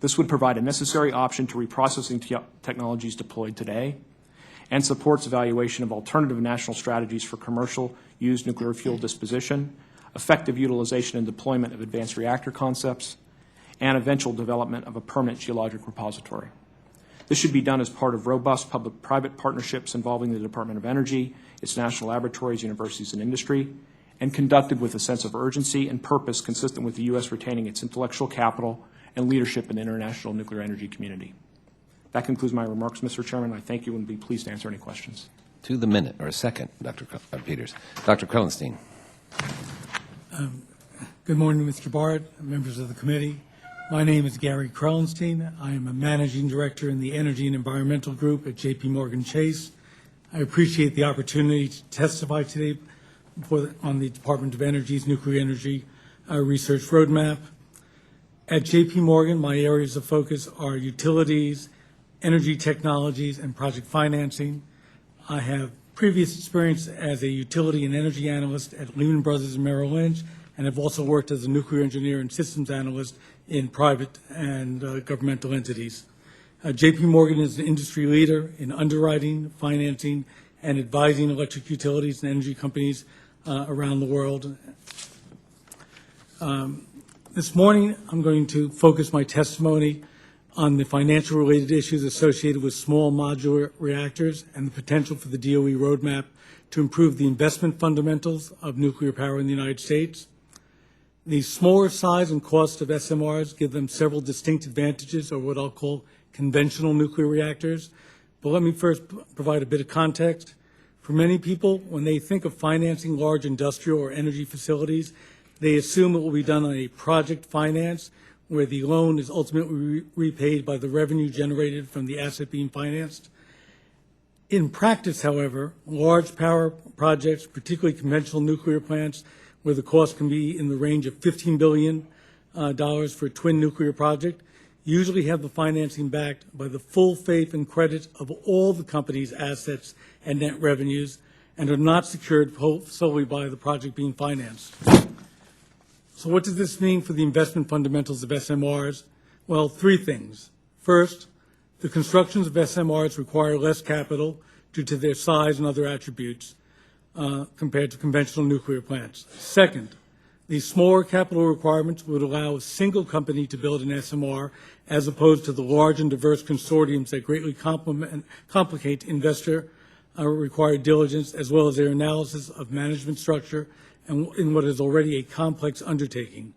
This would provide a necessary option to reprocessing technologies deployed today and supports evaluation of alternative national strategies for commercial used nuclear fuel disposition, effective utilization and deployment of advanced reactor concepts, and eventual development of a permanent geologic repository. This should be done as part of robust public-private partnerships involving the Department of Energy, its national laboratories, universities, and industry, and conducted with a sense of urgency and purpose consistent with the U.S. retaining its intellectual capital and leadership in the international nuclear energy community. That concludes my remarks, Mr. Chairman. I thank you and would be pleased to answer any questions. To the minute, or a second, Dr. Peters. Dr. Krellenstein. Good morning, Mr. Barrett, members of the committee. My name is Gary Krellenstein. I am a managing director in the Energy and Environmental Group at JPMorgan Chase. I appreciate the opportunity to testify today on the Department of Energy's nuclear energy research roadmap. At JPMorgan, my areas of focus are utilities, energy technologies, and project financing. I have previous experience as a utility and energy analyst at Lehman Brothers and Merrill Lynch, and have also worked as a nuclear engineer and systems analyst in private and governmental entities. JPMorgan is an industry leader in underwriting, financing, and advising electric utilities and energy companies around the world. This morning, I'm going to focus my testimony on the financial related issues associated with small modular reactors and the potential for the DOE roadmap to improve the investment fundamentals of nuclear power in the United States. The smaller size and cost of SMRs give them several distinct advantages over what I'll call conventional nuclear reactors. But let me first provide a bit of context. For many people, when they think of financing large industrial or energy facilities, they assume it will be done on a project finance where the loan is ultimately repaid by the revenue generated from the asset being financed. In practice, however, large power projects, particularly conventional nuclear plants, where the cost can be in the range of $15 billion for a twin nuclear project, usually have the financing backed by the full faith and credit of all the company's assets and net revenues, and are not secured solely by the project being financed. So what does this mean for the investment fundamentals of SMRs? Well, three things. First, the constructions of SMRs require less capital due to their size and other attributes compared to conventional nuclear plants. Second, these smaller capital requirements would allow a single company to build an SMR as opposed to the large and diverse consortiums that greatly complicate investor required diligence as well as their analysis of management structure and in what is already a complex undertaking.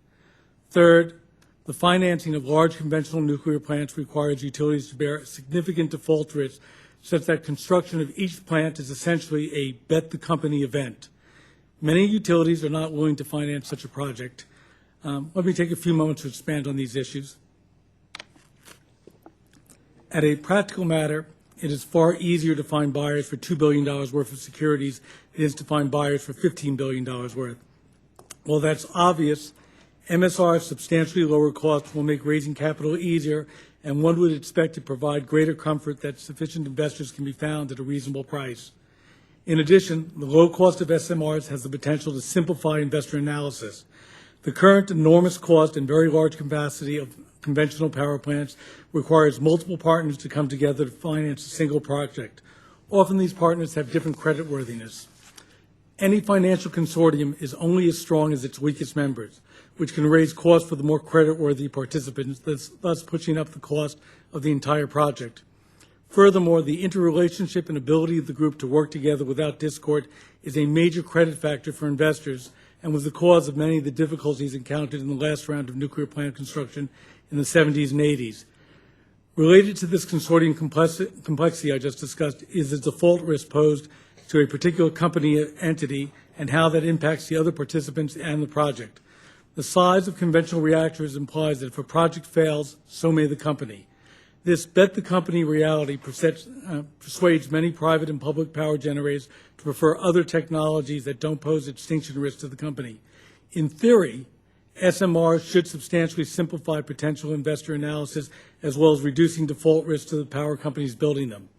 Third, the financing of large conventional nuclear plants requires utilities to bear significant default risk such that construction of each plant is essentially a bet-the-company event. Many utilities are not willing to finance such a project. Let me take a few moments to expand on these issues. At a practical matter, it is far easier to find buyers for $2 billion worth of securities than it is to find buyers for $15 billion worth. While that's obvious, MSR's substantially lower costs will make raising capital easier, and one would expect to provide greater comfort that sufficient investors can be found at a reasonable price. In addition, the low cost of SMRs has the potential to simplify investor analysis. The current enormous cost and very large capacity of conventional power plants requires multiple partners to come together to finance a single project. Often these partners have different creditworthiness. Any financial consortium is only as strong as its weakest members, which can raise costs for the more creditworthy participants, thus pushing up the cost of the entire project. Furthermore, the interrelationship and ability of the group to work together without discord is a major credit factor for investors and was the cause of many of the difficulties encountered in the last round of nuclear plant construction in the 70s and 80s. Related to this consortium complexity I just discussed is the default risk posed to a particular company entity and how that impacts the other participants and the project. The size of conventional reactors implies that if a project fails, so may the company. This bet-the-company reality persuades many private and public power generators to prefer other technologies that don't pose extinction risk to the company. In theory, SMRs should substantially simplify potential investor analysis as well as reducing default risk to the power companies building them.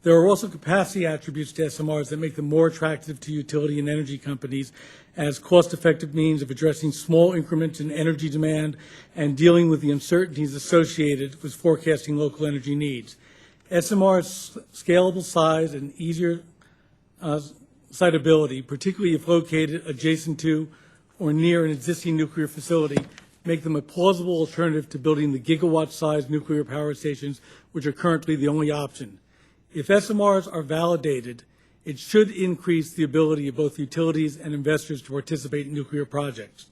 There are also capacity attributes to SMRs that make them more attractive to utility and energy companies as cost-effective means of addressing small increments in energy demand and dealing with the uncertainties associated with forecasting local energy needs. SMR's scalable size and easier siteability, particularly if located adjacent to or near an existing nuclear facility, make them a plausible alternative to building the gigawatt-sized nuclear power stations, which are currently the only option. If SMRs are validated, it should increase the ability of both utilities and investors to participate in nuclear projects.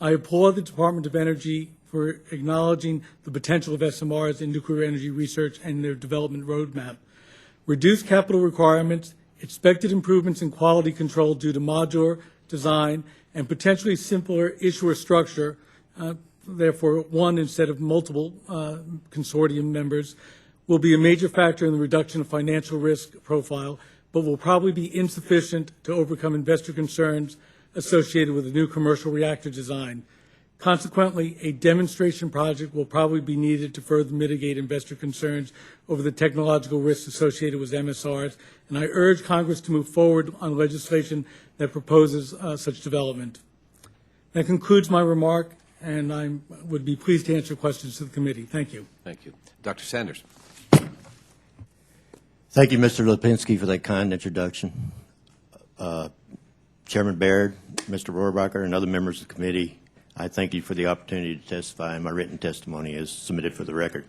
I applaud the Department of Energy for acknowledging the potential of SMRs in nuclear energy research and their development roadmap. Reduced capital requirements, expected improvements in quality control due to modular design, and potentially simpler issuer structure, therefore one instead of multiple consortium members, will be a major factor in the reduction of financial risk profile, but will probably be insufficient to overcome investor concerns associated with a new commercial reactor design. Consequently, a demonstration project will probably be needed to further mitigate investor concerns over the technological risks associated with MSRs, and I urge Congress to move forward on legislation that proposes such development. That concludes my remark, and I would be pleased to answer questions to the committee. Thank you. Thank you. Dr. Sanders. Thank you, Mr. Lipinski, for that kind introduction. Chairman Baird, Mr. Rohrabacher, and other members of the committee, I thank you for the opportunity to testify, and my written testimony is submitted for the record.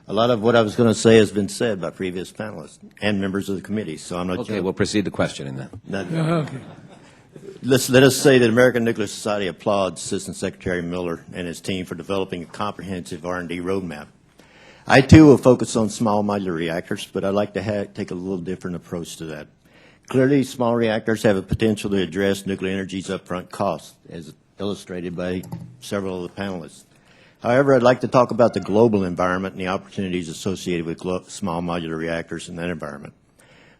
A lot of what I was going to say has been said by previous panelists and members of the committee, so I'm not... Okay, we'll proceed to questioning then. Okay. Let us say that American Nuclear Society applauds Assistant Secretary Miller and his team for developing a comprehensive R&D roadmap. I, too, will focus on small modular reactors, but I'd like to take a little different approach to that. Clearly, small reactors have a potential to address nuclear energy's upfront costs, as illustrated by several of the panelists. However, I'd like to talk about the global environment and the opportunities associated with small modular reactors in that environment.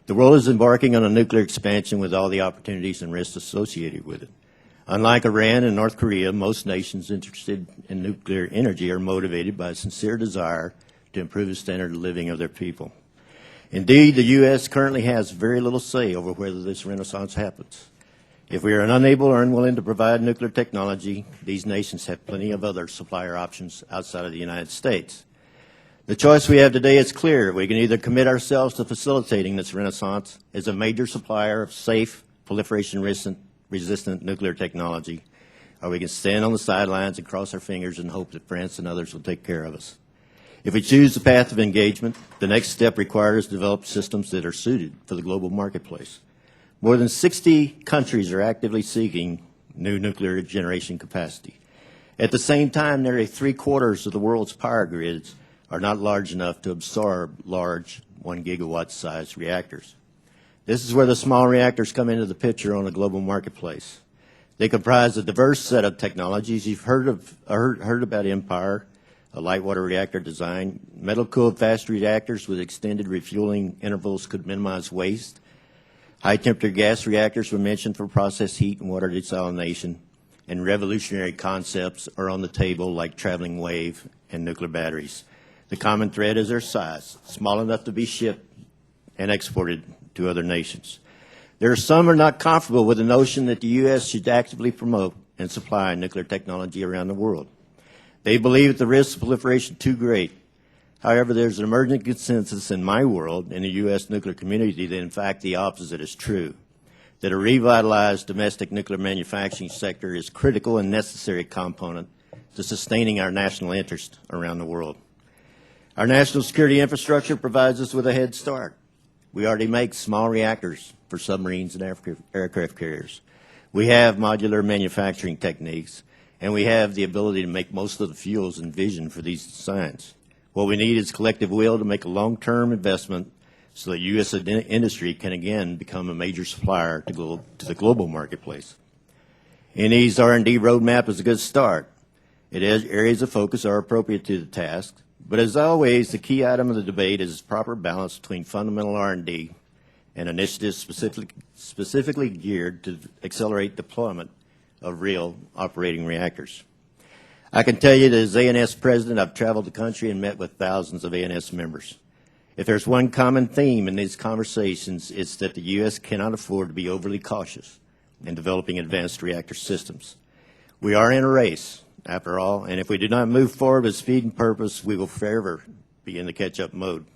The world is embarking on a nuclear expansion with all the opportunities and risks associated with it. Unlike Iran and North Korea, most nations interested in nuclear energy are motivated by a sincere desire to improve the standard of living of their people. Indeed, the U.S. currently has very little say over whether this renaissance happens. If we are unable or unwilling to provide nuclear technology, these nations have plenty of other supplier options outside of the United States. The choice we have today is clear. We can either commit ourselves to facilitating this renaissance as a major supplier of safe, proliferation-resistant nuclear technology, or we can stand on the sidelines and cross our fingers and hope that France and others will take care of us. If we choose the path of engagement, the next step required is to develop systems that are suited for the global marketplace. More than 60 countries are actively seeking new nuclear generation capacity. At the same time, nearly 3/4 of the world's power grids are not large enough to absorb large 1 gigawatt sized reactors. This is where the small reactors come into the picture on the global marketplace. They comprise a diverse set of technologies. You've heard about Empire, a light water reactor design. Metal-cooled fast reactors with extended refueling intervals could minimize waste. High-temperature gas reactors were mentioned for process heat and water desalination, and revolutionary concepts are on the table like traveling wave and nuclear batteries. The common thread is their size, small enough to be shipped and exported to other nations. There are some who are not comfortable with the notion that the U.S. should actively promote and supply nuclear technology around the world. They believe that the risks of proliferation are too great. However, there's an emerging consensus in my world, in the U.S. nuclear community, that in fact the opposite is true, that a revitalized domestic nuclear manufacturing sector is a critical and necessary component to sustaining our national interest around the world. Our national security infrastructure provides us with a head start. We already make small reactors for submarines and aircraft carriers. We have modular manufacturing techniques, and we have the ability to make most of the fuels envisioned for these designs. What we need is collective will to make a long-term investment so that U.S. industry can again become a major supplier to the global marketplace. NE's R&D roadmap is a good start. Areas of focus are appropriate to the task, but as always, the key item of the debate is proper balance between fundamental R&D and initiatives specifically geared to accelerate deployment of real operating reactors. I can tell you that as ANS president, I've traveled the country and met with thousands of ANS members. If there's one common theme in these conversations, it's that the U.S. cannot afford to be overly cautious in developing advanced reactor systems. We are in a race, after all, and if we do not move forward with speed and purpose, we will forever be in the catch-up mode.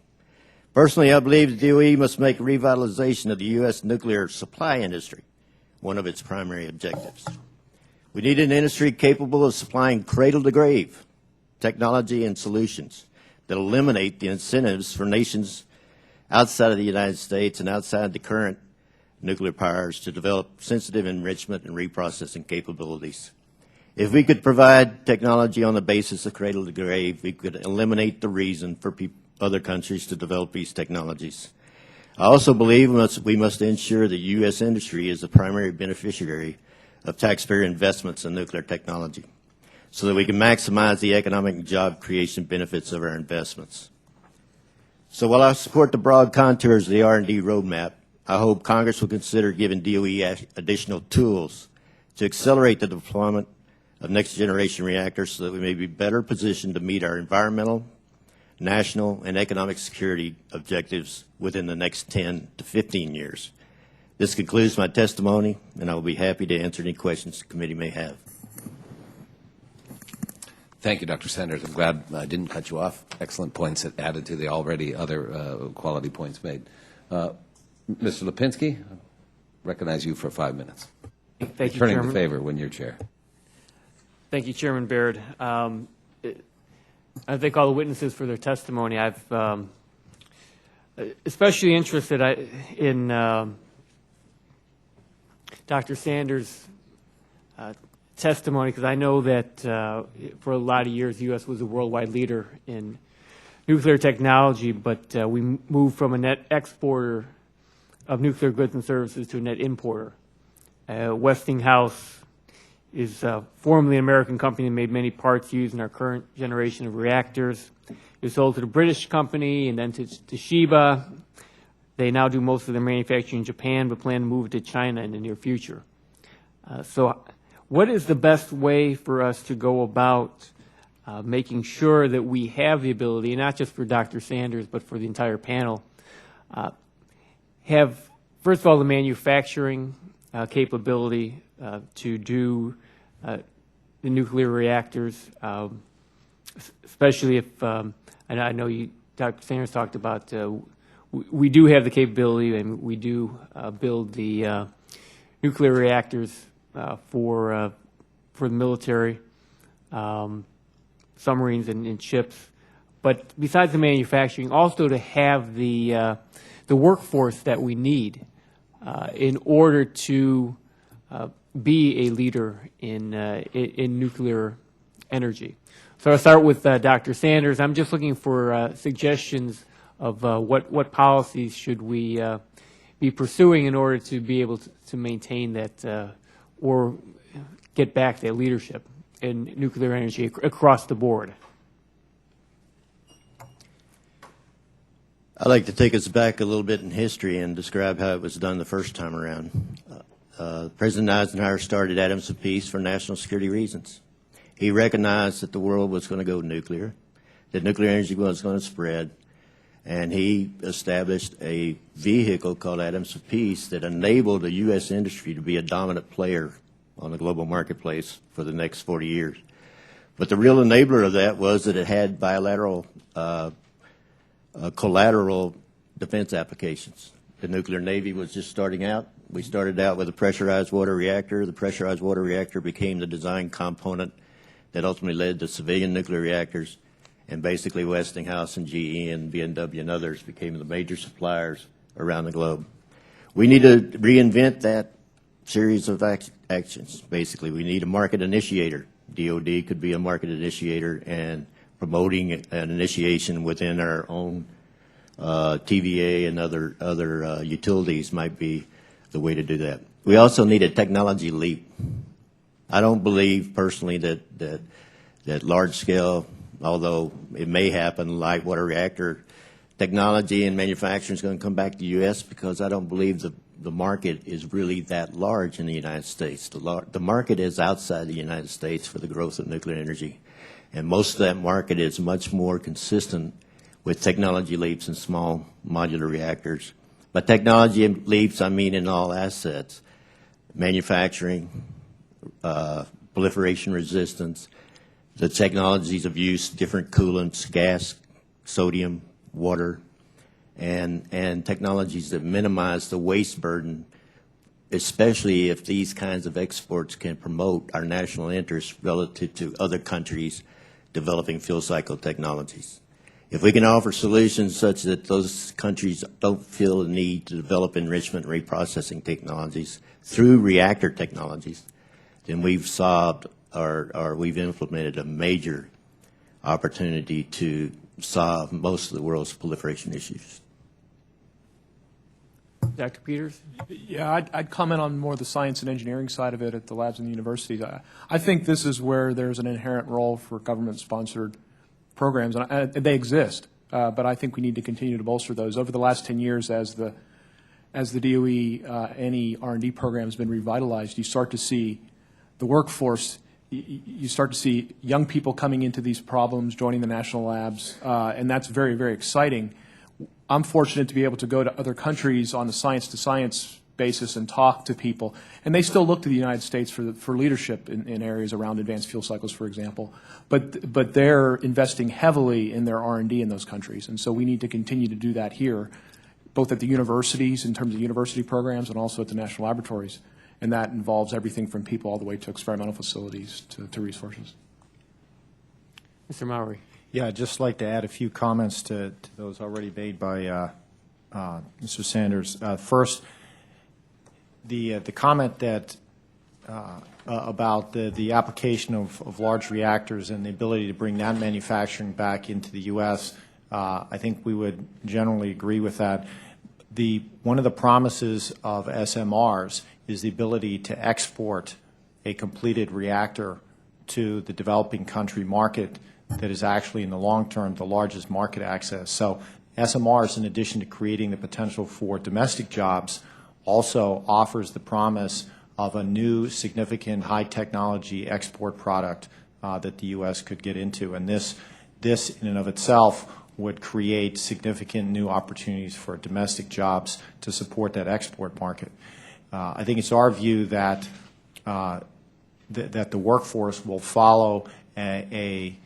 Personally, I believe the DOE must make revitalization of the U.S. nuclear supply industry one of its primary objectives. We need an industry capable of supplying cradle-to-grave technology and solutions that eliminate the incentives for nations outside of the United States and outside the current nuclear powers to develop sensitive enrichment and reprocessing capabilities. If we could provide technology on the basis of cradle-to-grave, we could eliminate the reason for other countries to develop these technologies. I also believe we must ensure that U.S. industry is the primary beneficiary of taxpayer investments in nuclear technology, so that we can maximize the economic and job creation benefits of our investments. So while I support the broad contours of the R&D roadmap, I hope Congress will consider giving DOE additional tools to accelerate the deployment of next-generation reactors so that we may be better positioned to meet our environmental, national, and economic security objectives within the next 10 to 15 years. This concludes my testimony, and I will be happy to answer any questions the committee may have. Thank you, Dr. Sanders. I'm glad I didn't cut you off. Excellent points that added to the already other quality points made. Mr. Lipinski, I recognize you for 5 minutes. Thank you, Returning Chairman. the favor when you're chair. Thank you, Chairman Baird. I thank all the witnesses for their testimony. I've especially interested in Dr. Sanders' testimony, because I know that for a lot of years the U.S. was a worldwide leader in nuclear technology, but we moved from a net exporter of nuclear goods and services to a net importer. Westinghouse is formerly an American company that made many parts used in our current generation of reactors. It was sold to the British company and then to Toshiba. They now do most of their manufacturing in Japan, but plan to move to China in the near future. So what is the best way for us to go about making sure that we have the ability, and not just for Dr. Sanders, but for the entire panel, have, first of all, the manufacturing capability to do the nuclear reactors, especially if, and I know Dr. Sanders talked about, we do have the capability and we do build the nuclear reactors for the military, submarines and ships. But besides the manufacturing, also to have the workforce that we need in order to be a leader in nuclear energy. So I'll start with Dr. Sanders. I'm just looking for suggestions of what policies should we be pursuing in order to be able to maintain that or get back that leadership in nuclear energy across the board. I'd like to take us back a little bit in history and describe how it was done the first time around. President Eisenhower started Atoms of Peace for national security reasons. He recognized that the world was going to go nuclear, that nuclear energy was going to spread, and he established a vehicle called Atoms of Peace that enabled the U.S. industry to be a dominant player on the global marketplace for the next 40 years. But the real enabler of that was that it had bilateral collateral defense applications. The nuclear Navy was just starting out. We started out with a pressurized water reactor. The pressurized water reactor became the design component that ultimately led to civilian nuclear reactors, and basically Westinghouse and GE and B&W and others became the major suppliers around the globe. We need to reinvent that series of actions. Basically, we need a market initiator. DOD could be a market initiator, and promoting an initiation within our own TVA and other utilities might be the way to do that. We also need a technology leap. I don't believe personally that large scale, although it may happen, light water reactor technology and manufacturing is going to come back to the U.S. because I don't believe the market is really that large in the United States. The market is outside the United States for the growth of nuclear energy. And most of that market is much more consistent with technology leaps in small modular reactors. By technology leaps, I mean in all assets: manufacturing, proliferation resistance, the technologies of use, different coolants, gas, sodium, water, and technologies that minimize the waste burden, especially if these kinds of exports can promote our national interests relative to other countries developing fuel cycle technologies. If we can offer solutions such that those countries don't feel the need to develop enrichment and reprocessing technologies through reactor technologies, then we've solved or we've implemented a major opportunity to solve most of the world's proliferation issues. Dr. Peters? Yeah, I'd comment on more the science and engineering side of it at the labs and the universities. I think this is where there's an inherent role for government-sponsored programs, and they exist, but I think we need to continue to bolster those. Over the last 10 years, as the DOE any R&D program has been revitalized, you start to see the workforce, you start to see young people coming into these problems, joining the national labs, and that's very, very exciting. I'm fortunate to be able to go to other countries on a science-to-science basis and talk to people, and they still look to the United States for leadership in areas around advanced fuel cycles, for example. But they're investing heavily in their R&D in those countries, and so we need to continue to do that here, both at the universities in terms of university programs and also at the national laboratories, and that involves everything from people all the way to experimental facilities to resources. Mr. Mowry. Yeah, I'd just like to add a few comments to those already made by Mr. Sanders. First, the comment that about the application of large reactors and the ability to bring that manufacturing back into the U.S., I think we would generally agree with that. One of the promises of SMRs is the ability to export a completed reactor to the developing country market that is actually, in the long term, the largest market access. So SMRs, in addition to creating the potential for domestic jobs, also offers the promise of a new, significant, high-technology export product that the U.S. could get into. And this, in and of itself, would create significant new opportunities for domestic jobs to support that export market. I think it's our view that that the workforce will follow a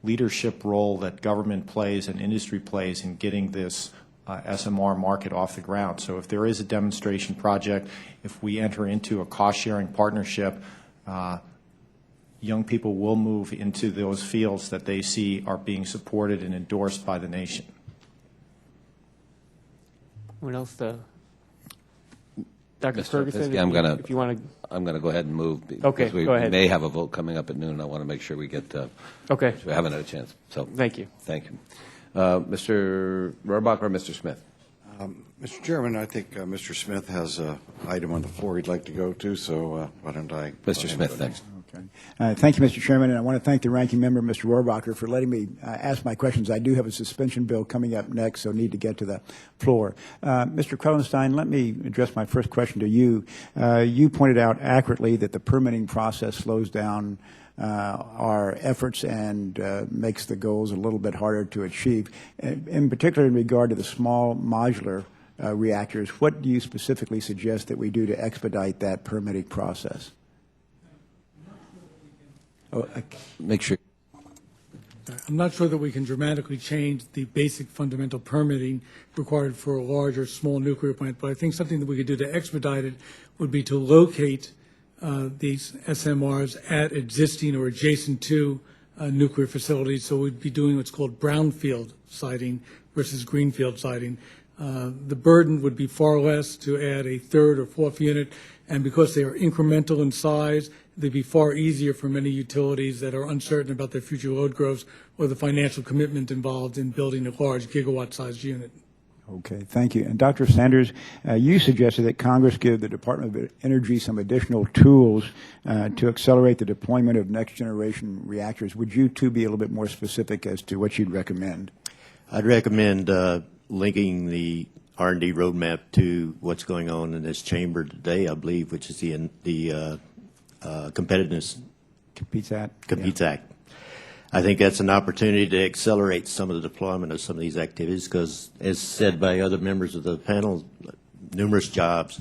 leadership role that government plays and industry plays in getting this SMR market off the ground. So if there is a demonstration project, if we enter into a cost-sharing partnership, young people will move into those fields that they see are being supported and endorsed by the nation. What else? Dr. Ferguson, I'm going if you want to. I'm going to go ahead and move. Okay, because we go ahead. may have a vote coming up at noon. I want to make sure we get. Okay. We haven't had a chance. So thank you. Thank you, Mr. Rohrabacher or Mr. Smith. Mr. Chairman, I think Mr. Smith has an item on the floor he'd like to go to. So why don't I? Mr. Smith, thanks. Okay. Thank you, Mr. Chairman, and I want to thank the ranking member, Mr. Rohrabacher, for letting me ask my questions. I do have a suspension bill coming up next, so need to get to the floor. Mr. Krellenstein, let me address my first question to you. You pointed out accurately that the permitting process slows down our efforts and makes the goals a little bit harder to achieve. In particular, in regard to the small modular reactors, what do you specifically suggest that we do to expedite that permitting process? Make sure. I'm not sure that we can dramatically change the basic fundamental permitting required for a large or small nuclear plant, but I think something that we could do to expedite it would be to locate these SMRs at existing or adjacent to nuclear facilities. So we'd be doing what's called brownfield siting versus greenfield siting. The burden would be far less to add a third or fourth unit, and because they are incremental in size, they'd be far easier for many utilities that are uncertain about their future load growth or the financial commitment involved in building a large gigawatt-sized unit. Okay, thank you. And Dr. Sanders, you suggested that Congress give the Department of Energy some additional tools to accelerate the deployment of next-generation reactors. Would you, too, be a little bit more specific as to what you'd recommend? I'd recommend linking the R&D roadmap to what's going on in this chamber today, I believe, which is the Competitiveness Competes Act. Competes Act. I think that's an opportunity to accelerate some of the deployment of some of these activities because, as said by other members of the panel, numerous jobs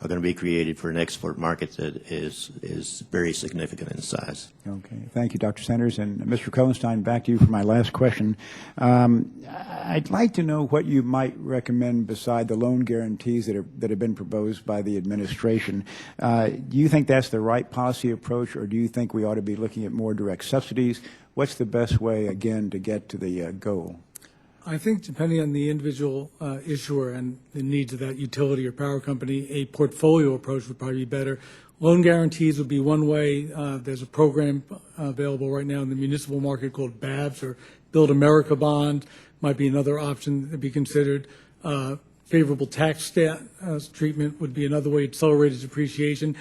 are going to be created for an export market that is very significant in size. Okay. Thank you, Dr. Sanders. And Mr. Krellenstein, back to you for my last question. I'd like to know what you might recommend beside the loan guarantees that have been proposed by the administration. Do you think that's the right policy approach, or do you think we ought to be looking at more direct subsidies? What's the best way, again, to get to the goal? I think depending on the individual issuer and the needs of that utility or power company, a portfolio approach would probably be better. Loan guarantees would be one way. There's a program available right now in the municipal market called BABS, or Build America Bond, might be another option to be considered. Favorable tax treatment would be another way, accelerated depreciation.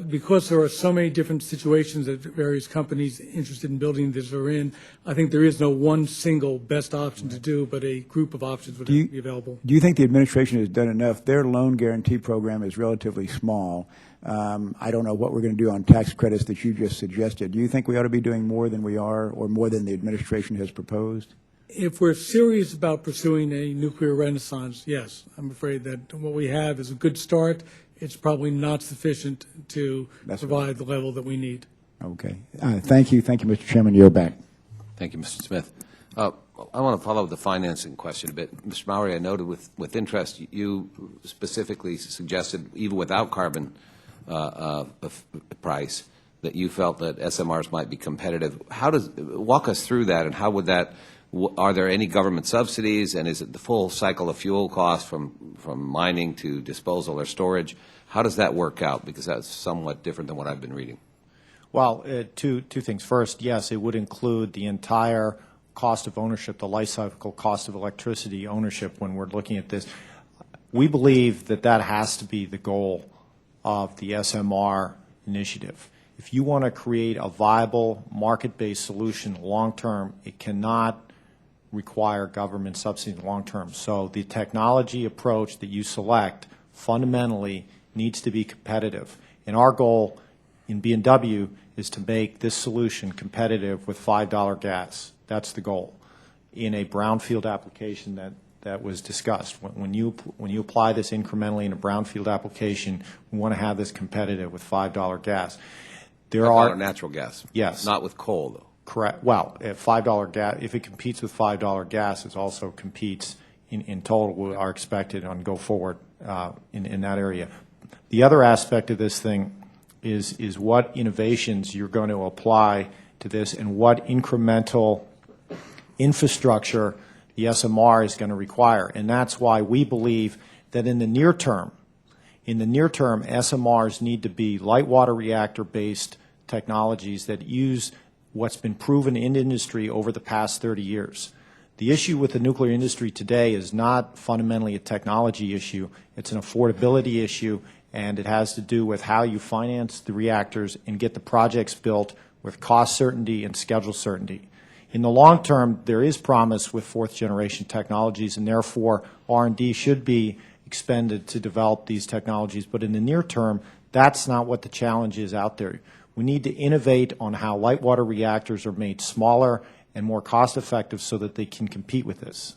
Because there are so many different situations that various companies interested in building this are in, I think there is no one single best option to do, but a group of options would be available. Do you think the administration has done enough? Their loan guarantee program is relatively small. I don't know what we're going to do on tax credits that you just suggested. Do you think we ought to be doing more than we are, or more than the administration has proposed? If we're serious about pursuing a nuclear renaissance, yes. I'm afraid that what we have is a good start. It's probably not sufficient to provide the level that we need. Okay. Thank you. Thank you, Mr. Chairman. You're back. Thank you, Mr. Smith. I want to follow up the financing question a bit. Mr. Mowry, I noted with interest you specifically suggested, even without carbon price, that you felt that SMRs might be competitive. Walk us through that, and how would that? Are there any government subsidies, and is it the full cycle of fuel cost from mining to disposal or storage? How does that work out? Because that's somewhat different than what I've been reading. Well, two things. First, yes, it would include the entire cost of ownership, the life cycle cost of electricity ownership when we're looking at this. We believe that that has to be the goal of the SMR initiative. If you want to create a viable market-based solution long-term, it cannot require government subsidy long-term. So the technology approach that you select fundamentally needs to be competitive. And our goal in B&W is to make this solution competitive with $5 gas. That's the goal in a brownfield application that was discussed. When you apply this incrementally in a brownfield application, we want to have this competitive with $5 gas. There are natural gas. Yes. Not with coal, though. Correct. Well, at $5 gas, if it competes with $5 gas, it also competes in total, are expected on go forward in that area. The other aspect of this thing is what innovations you're going to apply to this and what incremental infrastructure the SMR is going to require. And that's why we believe that in the near term, SMRs need to be light water reactor-based technologies that use what's been proven in industry over the past 30 years. The issue with the nuclear industry today is not fundamentally a technology issue. It's an affordability issue, and it has to do with how you finance the reactors and get the projects built with cost certainty and schedule certainty. In the long term, there is promise with fourth-generation technologies, and therefore R&D should be expended to develop these technologies. But in the near term, that's not what the challenge is out there. We need to innovate on how light water reactors are made smaller and more cost-effective so that they can compete with this.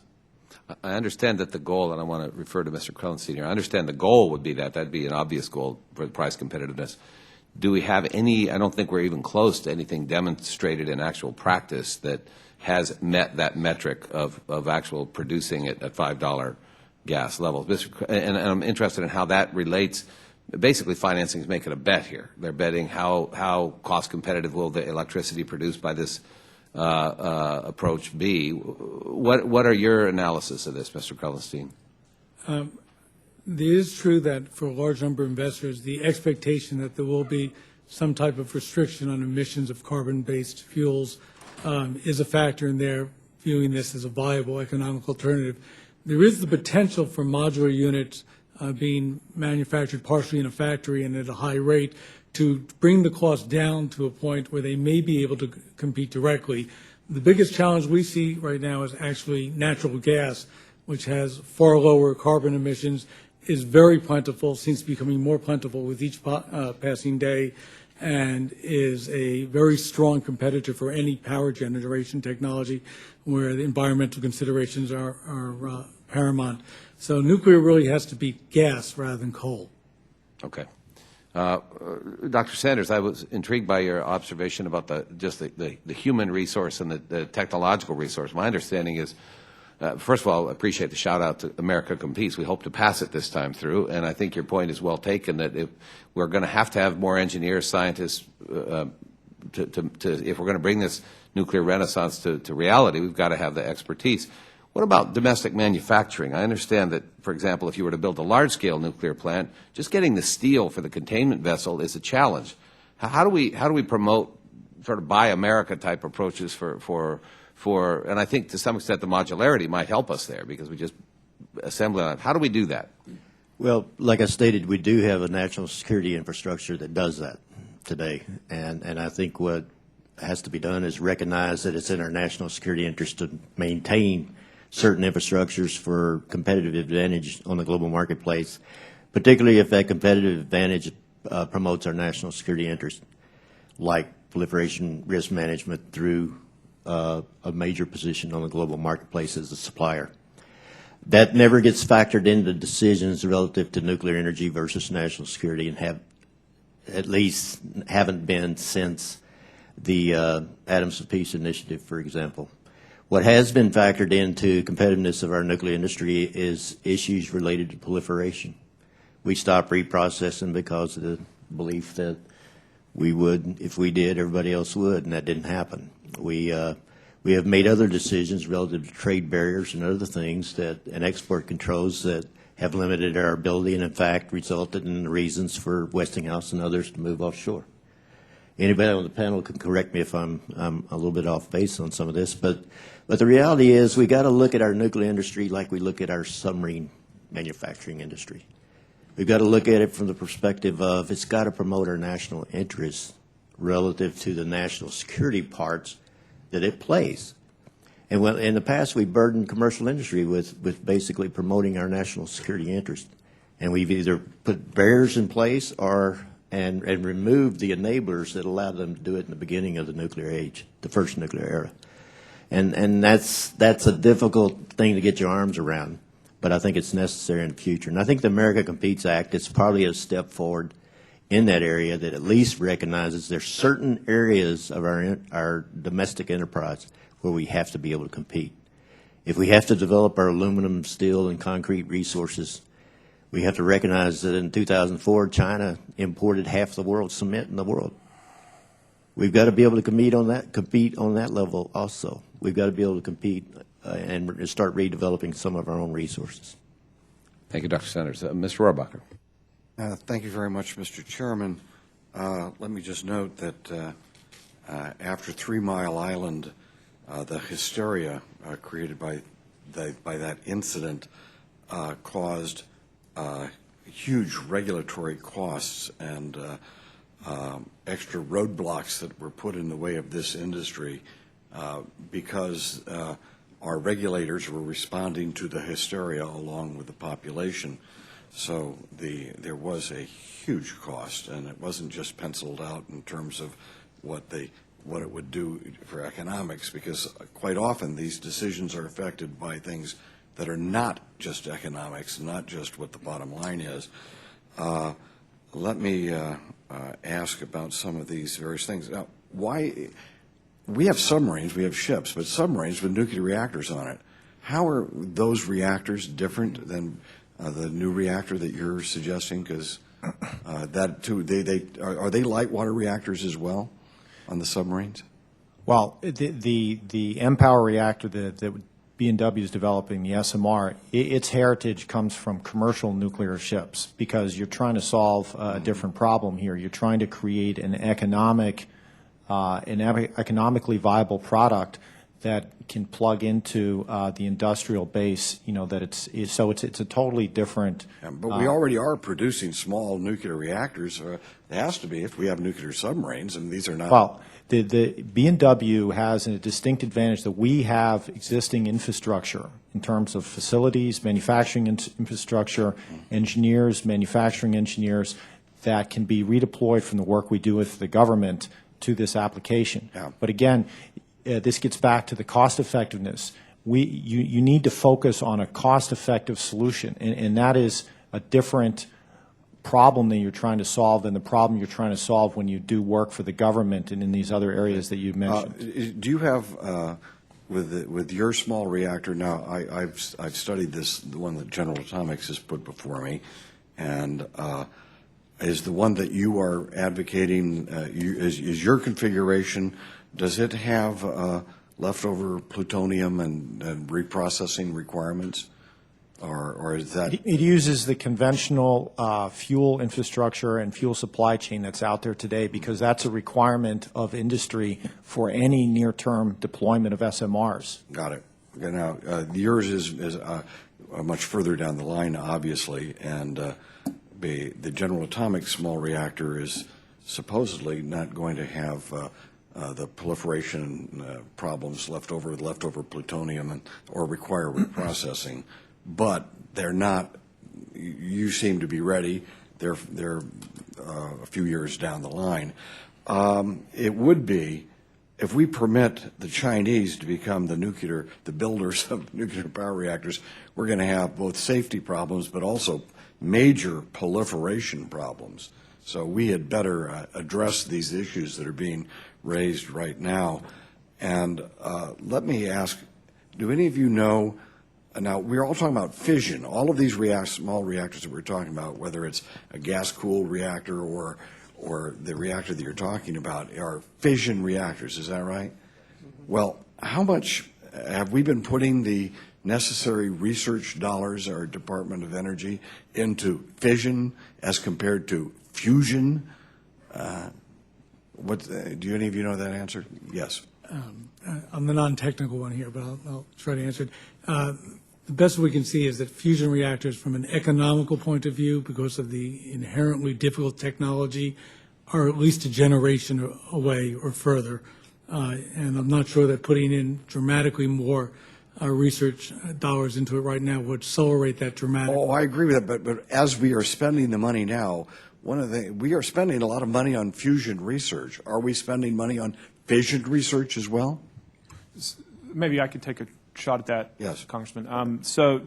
I understand that the goal, and I want to refer to Mr. Krellenstein here, I understand the goal would be that. That'd be an obvious goal for the price competitiveness. Do we have any, I don't think we're even close to anything demonstrated in actual practice that has met that metric of actual producing it at $5 gas levels. And I'm interested in how that relates. Basically, financing is making a bet here. They're betting how cost competitive will the electricity produced by this approach be. What are your analysis of this, Mr. Krellenstein? It is true that for a large number of investors, the expectation that there will be some type of restriction on emissions of carbon-based fuels is a factor in their viewing this as a viable economic alternative. There is the potential for modular units being manufactured partially in a factory and at a high rate to bring the cost down to a point where they may be able to compete directly. The biggest challenge we see right now is actually natural gas, which has far lower carbon emissions, is very plentiful, seems to be becoming more plentiful with each passing day, and is a very strong competitor for any power generation technology where the environmental considerations are paramount. So nuclear really has to beat gas rather than coal. Okay. Dr. Sanders, I was intrigued by your observation about the human resource and the technological resource. My understanding is, first of all, I appreciate the shout out to America Competes. We hope to pass it this time through, and I think your point is well taken that if we're going to have more engineers, scientists, if we're going to bring this nuclear renaissance to reality, we've got to have the expertise. What about domestic manufacturing? I understand that, for example, if you were to build a large-scale nuclear plant, just getting the steel for the containment vessel is a challenge. How do we promote sort of Buy America type approaches and I think to some extent the modularity might help us there because we just assemble it. How do we do that? Well, like I stated, we do have a national security infrastructure that does that today, and I think what has to be done is recognize that it's in our national security interest to maintain certain infrastructures for competitive advantage on the global marketplace, particularly if that competitive advantage promotes our national security interest, like proliferation risk management through a major position on the global marketplace as a supplier. That never gets factored into decisions relative to nuclear energy versus national security and haven't been since the Atoms of Peace Initiative, for example. What has been factored into competitiveness of our nuclear industry is issues related to proliferation. We stopped reprocessing because of the belief that we would, if we did, everybody else would, and that didn't happen. We have made other decisions relative to trade barriers and other things and export controls that have limited our ability and, in fact, resulted in the reasons for Westinghouse and others to move offshore. Anybody on the panel can correct me if I'm a little bit off base on some of this, but the reality is we got to look at our nuclear industry like we look at our submarine manufacturing industry. We've got to look at it from the perspective of it's got to promote our national interests relative to the national security parts that it plays. And when, in the past, we burdened commercial industry with basically promoting our national security interest, and we've either put barriers in place and removed the enablers that allowed them to do it in the beginning of the nuclear age, the first nuclear era. And that's a difficult thing to get your arms around, but I think it's necessary in the future. And I think the America Competes Act is probably a step forward in that area that at least recognizes there's certain areas of our domestic enterprise where we have to be able to compete. If we have to develop our aluminum, steel, and concrete resources, we have to recognize that in 2004, China imported half the world's cement in the world. We've got to be able to compete on that level also. We've got to be able to compete and start redeveloping some of our own resources. Thank you, Dr. Sanders. Mr. Rohrabacher. Thank you very much, Mr. Chairman. Let me just note that after 3 Mile Island, the hysteria created by that incident caused huge regulatory costs and extra roadblocks that were put in the way of this industry because our regulators were responding to the hysteria along with the population. So there was a huge cost, and it wasn't just penciled out in terms of what it would do for economics, because quite often these decisions are affected by things that are not just economics, not just what the bottom line is. Let me ask about some of these various things. Now, why we have submarines, we have ships, but submarines with nuclear reactors on it. How are those reactors different than the new reactor that you're suggesting? Because that too, are they light water reactors as well on the submarines? Well, the M-Power reactor that B&W is developing, the SMR, its heritage comes from commercial nuclear ships because you're trying to solve a different problem here. You're trying to create an economically viable product that can plug into the industrial base. You know that it's a totally different. But we already are producing small nuclear reactors. It has to be if we have nuclear submarines, and these are not. Well, the B&W has a distinct advantage that we have existing infrastructure in terms of facilities, manufacturing infrastructure, engineers, manufacturing engineers that can be redeployed from the work we do with the government to this application. Yeah. But again, this gets back to the cost effectiveness. You need to focus on a cost-effective solution, and that is a different problem that you're trying to solve than the problem you're trying to solve when you do work for the government and in these other areas that you mentioned. Do you have, with your small reactor, now I've studied this, the one that General Atomics has put before me, and is the one that you are advocating, is your configuration, does it have leftover plutonium and reprocessing requirements? Or is that? It uses the conventional fuel infrastructure and fuel supply chain that's out there today, because that's a requirement of industry for any near-term deployment of SMRs. Got it. Okay, now, yours is much further down the line, obviously, and the General Atomics small reactor is supposedly not going to have the proliferation problems leftover plutonium or require reprocessing. But they're not. You seem to be ready. They're a few years down the line. It would be, if we permit the Chinese to become the builders of nuclear power reactors, we're going to have both safety problems, but also major proliferation problems. So we had better address these issues that are being raised right now. And let me ask, do any of you know? Now, we're all talking about fission. All of these small reactors that we're talking about, whether it's a gas-cooled reactor or the reactor that you're talking about, are fission reactors. Is that right? Well, how much have we been putting the necessary research dollars, our Department of Energy, into fission as compared to fusion? Do any of you know that answer? Yes. I'm the non-technical one here, but I'll try to answer it. The best we can see is that fusion reactors, from an economical point of view, because of the inherently difficult technology, are at least a generation away or further. And I'm not sure that putting in dramatically more research dollars into it right now would accelerate that dramatically. Oh, I agree with that. But as we are spending the money now, we are spending a lot of money on fusion research. Are we spending money on fission research as well? Maybe I could take a shot at that, yes, Congressman. So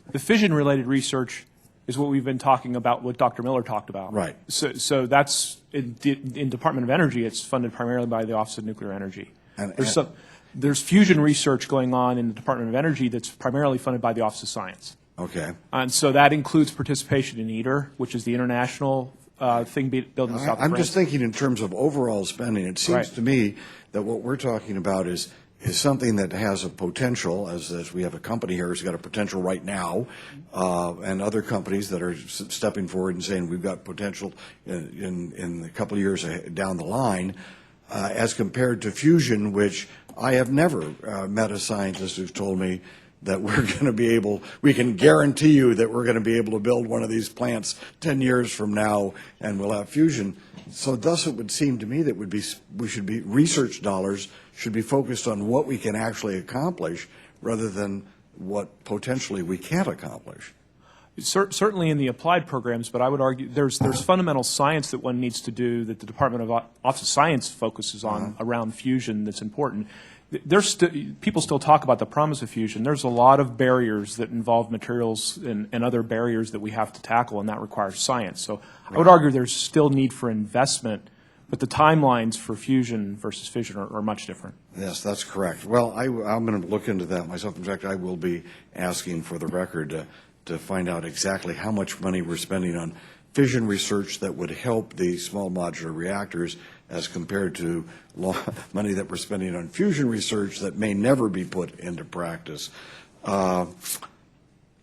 the fission-related research is what we've been talking about, what Dr. Miller talked about. Right. So that's, in Department of Energy, it's funded primarily by the Office of Nuclear Energy. There's fusion research going on in the Department of Energy that's primarily funded by the Office of Science. Okay. And so that includes participation in ITER, which is the international thing built in the south of France. I'm just thinking in terms of overall spending. It seems to me that what we're talking about is something that has a potential, as we have a company here who's got a potential right now, and other companies that are stepping forward and saying we've got potential in a couple of years down the line, as compared to fusion, which I have never met a scientist who's told me that we can guarantee you that we're going to be able to build one of these plants 10 years from now and we'll have fusion. So thus it would seem to me that research dollars should be focused on what we can actually accomplish rather than what potentially we can't accomplish. Certainly in the applied programs, but I would argue there's fundamental science that one needs to do that the Department of Office of Science focuses on around fusion that's important. People still talk about the promise of fusion. There's a lot of barriers that involve materials and other barriers that we have to tackle, and that requires science. So I would argue there's still need for investment, but the timelines for fusion versus fission are much different. Yes, that's correct. Well, I'm going to look into that myself. In fact, I will be asking for the record to find out exactly how much money we're spending on fission research that would help the small modular reactors as compared to money that we're spending on fusion research that may never be put into practice. One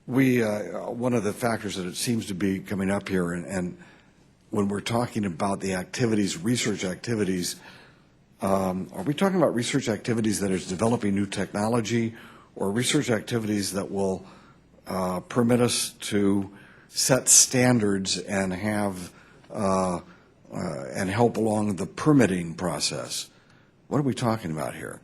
of the factors that it seems to be coming up here, and when we're talking about the activities, research activities, are we talking about research activities that is developing new technology or research activities that will permit us to set standards and have and help along the permitting process? What are we talking about here?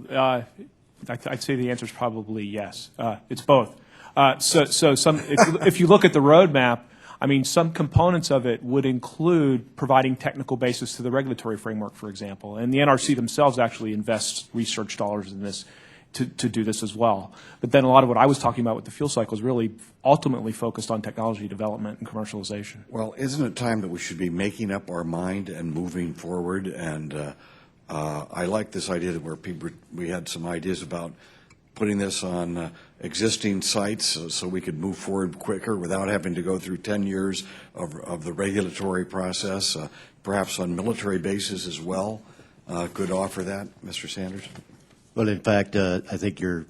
I'd say the answer is probably yes. It's both. If you look at the roadmap, I mean, some components of it would include providing technical basis to the regulatory framework, for example. And the NRC themselves actually invests research dollars in this to do this as well. But then a lot of what I was talking about with the fuel cycle is really ultimately focused on technology development and commercialization. Well, isn't it time that we should be making up our mind and moving forward? And I like this idea that we had some ideas about putting this on existing sites so we could move forward quicker without having to go through 10 years of the regulatory process, perhaps on military bases as well. Could offer that, Mr. Sanders? Well, in fact, I think you're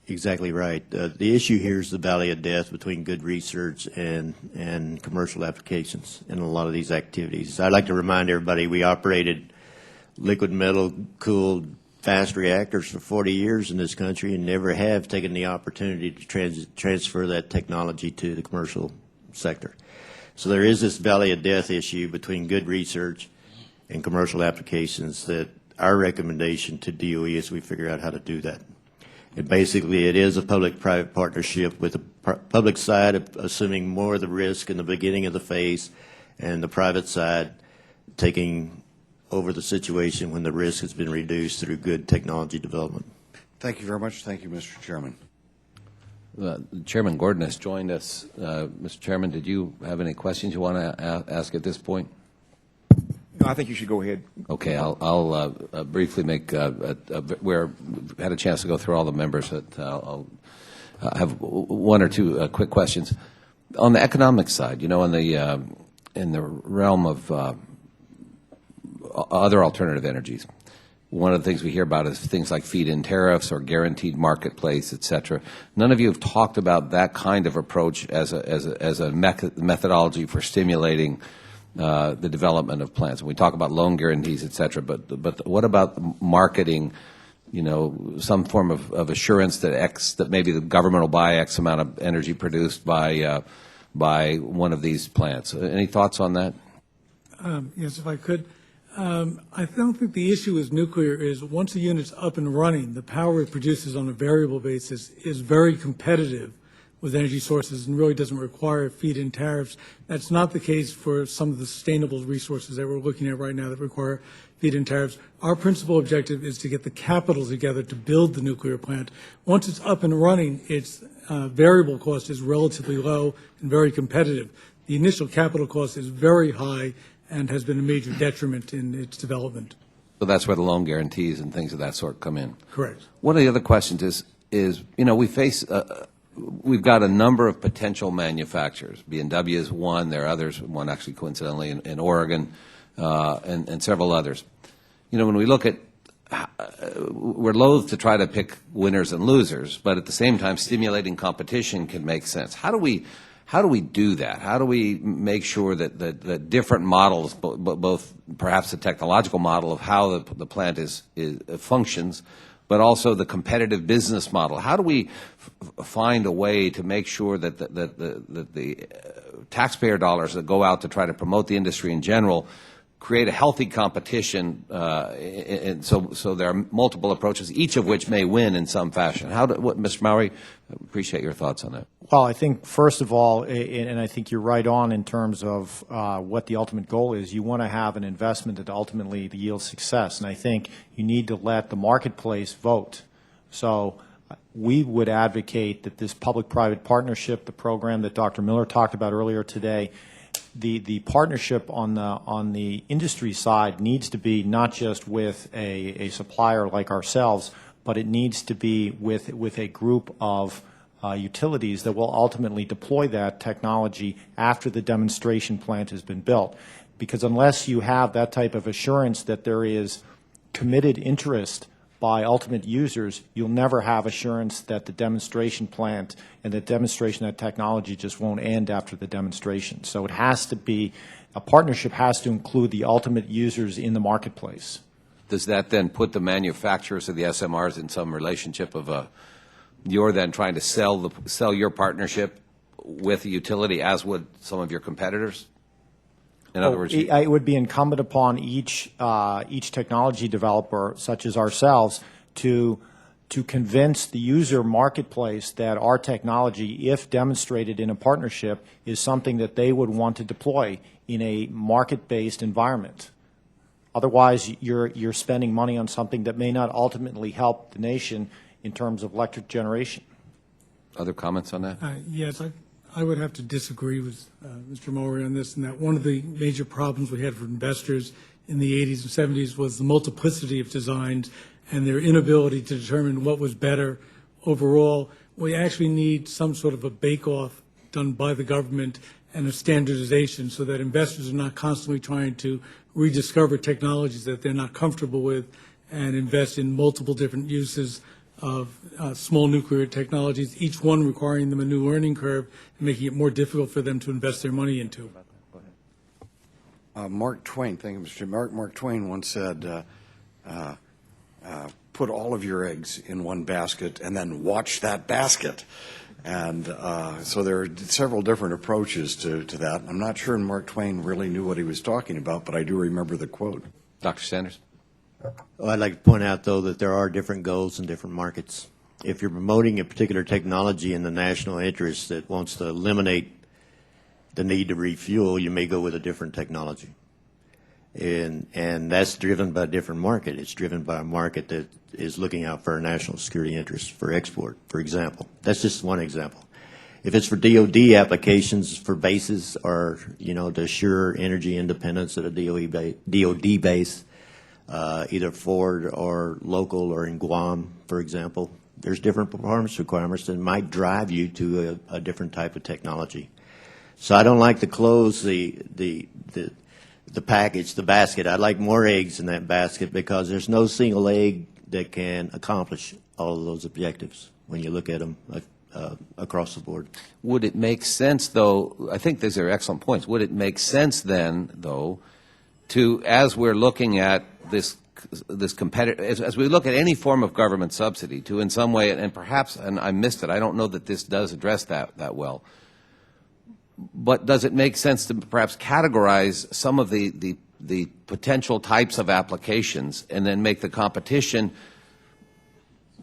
exactly right. The issue here is the valley of death between good research and commercial applications in a lot of these activities. I'd like to remind everybody we operated liquid metal-cooled fast reactors for 40 years in this country and never have taken the opportunity to transfer that technology to the commercial sector. So there is this valley of death issue between good research and commercial applications that our recommendation to DOE is we figure out how to do that. And basically it is a public-private partnership with the public side assuming more of the risk in the beginning of the phase and the private side taking over the situation when the risk has been reduced through good technology development. Thank you very much. Thank you, Mr. Chairman. Chairman Gordon has joined us. Mr. Chairman, did you have any questions you want to ask at this point? No, I think you should go ahead. Okay, I'll briefly make. We've had a chance to go through all the members. I'll have one or two quick questions on the economic side. You know, in the realm of other alternative energies, one of the things we hear about is things like feed-in tariffs or guaranteed marketplace, et cetera. None of you have talked about that kind of approach as a methodology for stimulating the development of plants. We talk about loan guarantees, et cetera, but what about marketing, you know, some form of assurance that maybe the government will buy X amount of energy produced by one of these plants? Any thoughts on that? Yes, if I could. I don't think the issue with nuclear is once a unit's up and running, the power it produces on a variable basis is very competitive with energy sources and really doesn't require feed-in tariffs. That's not the case for some of the sustainable resources that we're looking at right now that require feed-in tariffs. Our principal objective is to get the capital together to build the nuclear plant. Once it's up and running, its variable cost is relatively low and very competitive. The initial capital cost is very high and has been a major detriment in its development. So that's where the loan guarantees and things of that sort come in. Correct. One of the other questions is you know, we've got a number of potential manufacturers. B&W is one. There are others, one actually coincidentally in Oregon, and several others. You know, when we look at, we're loath to try to pick winners and losers, but at the same time, stimulating competition can make sense. How do we do that? How do we make sure that different models, both perhaps the technological model of how the plant functions, but also the competitive business model? How do we find a way to make sure that the taxpayer dollars that go out to try to promote the industry in general create a healthy competition, and so there are multiple approaches, each of which may win in some fashion? Mr. Mowry, I appreciate your thoughts on that. Well, I think first of all, and I think you're right on in terms of what the ultimate goal is, you want to have an investment that ultimately yields success, and I think you need to let the marketplace vote. So we would advocate that this public-private partnership, the program that Dr. Miller talked about earlier today, the partnership on the industry side needs to be not just with a supplier like ourselves, but it needs to be with a group of utilities that will ultimately deploy that technology after the demonstration plant has been built. Because unless you have that type of assurance that there is committed interest by ultimate users, you'll never have assurance that the demonstration plant and the demonstration of that technology just won't end after the demonstration. So it has to be, a partnership has to include the ultimate users in the marketplace. Does that then put the manufacturers of the SMRs in some relationship of you're then trying to sell your partnership with a utility, as would some of your competitors? In other words, it would be incumbent upon each technology developer, such as ourselves, to to convince the user marketplace that our technology, if demonstrated in a partnership, is something that they would want to deploy in a market-based environment. Otherwise, you're spending money on something that may not ultimately help the nation in terms of electric generation. Other comments on that? Yes, I would have to disagree with Mr. Mowry on this, in that one of the major problems we had for investors in the 80s and 70s was the multiplicity of designs and their inability to determine what was better overall. We actually need some sort of a bake-off done by the government and a standardization so that investors are not constantly trying to rediscover technologies that they're not comfortable with and invest in multiple different uses of small nuclear technologies, each one requiring them a new learning curve and making it more difficult for them to invest their money into. Mark Twain, thank you, Mr. Mark Twain once said, put all of your eggs in one basket and then watch that basket. And so there are several different approaches to that. I'm not sure Mark Twain really knew what he was talking about, but I do remember the quote. Dr. Sanders? Well, I'd like to point out, though, that there are different goals in different markets. If you're promoting a particular technology in the national interest that wants to eliminate the need to refuel, you may go with a different technology. And that's driven by a different market. It's driven by a market that is looking out for our national security interests for export, for example. That's just one example. If it's for DOD applications for bases or, to assure energy independence at a DOD base, either forward or local or in Guam, for example, there's different performance requirements that might drive you to a different type of technology. So I don't like to close the package, the basket. I'd like more eggs in that basket because there's no single egg that can accomplish all of those objectives when you look at them across the board. Would it make sense, though, I think these are excellent points, would it make sense then, though, to, as we're looking at this competitive, as we look at any form of government subsidy, to in some way, and perhaps, and I missed it, I don't know that this does address that well, but does it make sense to perhaps categorize some of the potential types of applications and then make the competition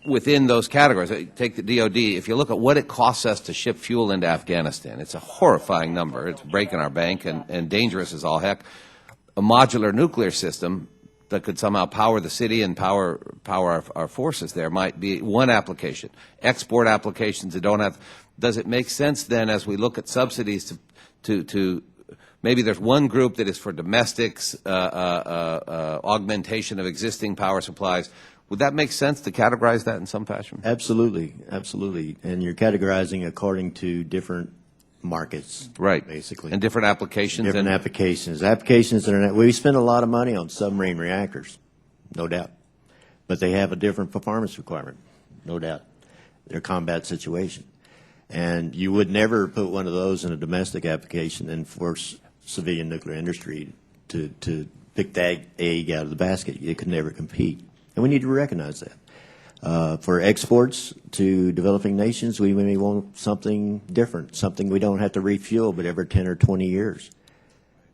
within those categories? Take the DOD. If you look at what it costs us to ship fuel into Afghanistan, it's a horrifying number. It's breaking our bank and dangerous as all heck. A modular nuclear system that could somehow power the city and power our forces there might be one application. Export applications that don't have. Does it make sense then, as we look at subsidies, to maybe there's one group that is for domestics, augmentation of existing power supplies? Would that make sense to categorize that in some fashion? Absolutely, absolutely. And you're categorizing according to different markets, right? Basically, and different applications. Different applications. Applications that are. We spend a lot of money on submarine reactors, no doubt, but they have a different performance requirement, no doubt. They're a combat situation, and you would never put one of those in a domestic application and force civilian nuclear industry to pick that egg out of the basket. It could never compete, and we need to recognize that. For exports to developing nations, we may want something different, something we don't have to refuel but every 10 or 20 years.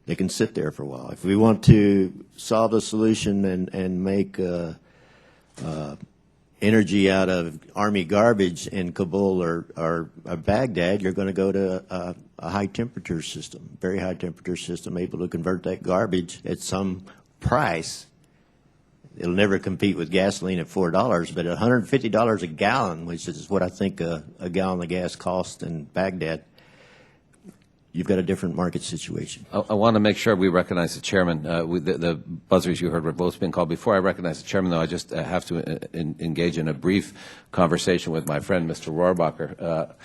They can sit there for a while. If we want to solve the solution and make energy out of Army garbage in Kabul or Baghdad, you're going to go to a high-temperature system, very high-temperature system, able to convert that garbage at some price. It'll never compete with gasoline at $4, but at $150 a gallon, which is what I think a gallon of gas costs in Baghdad, you've got a different market situation. I want to make sure we recognize the chairman. The buzzers you heard were both being called. Before I recognize the chairman, though, I just have to engage in a brief conversation with my friend, Mr. Rohrbacher,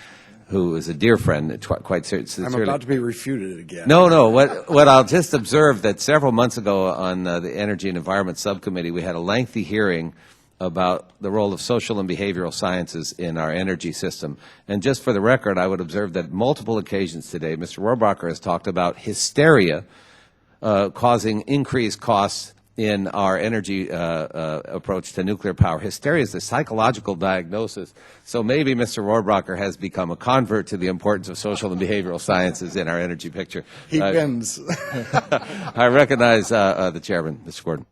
who is a dear friend, quite sincerely. I'm about to be refuted again. No. What I'll just observe that several months ago on the Energy and Environment Subcommittee, we had a lengthy hearing about the role of social and behavioral sciences in our energy system. And just for the record, I would observe that multiple occasions today, Mr. Rohrbacher has talked about hysteria causing increased costs in our energy approach to nuclear power. Hysteria is a psychological diagnosis. So maybe Mr. Rohrbacher has become a convert to the importance of social and behavioral sciences in our energy picture. He bends. I recognize the chairman, Mr. Gordon.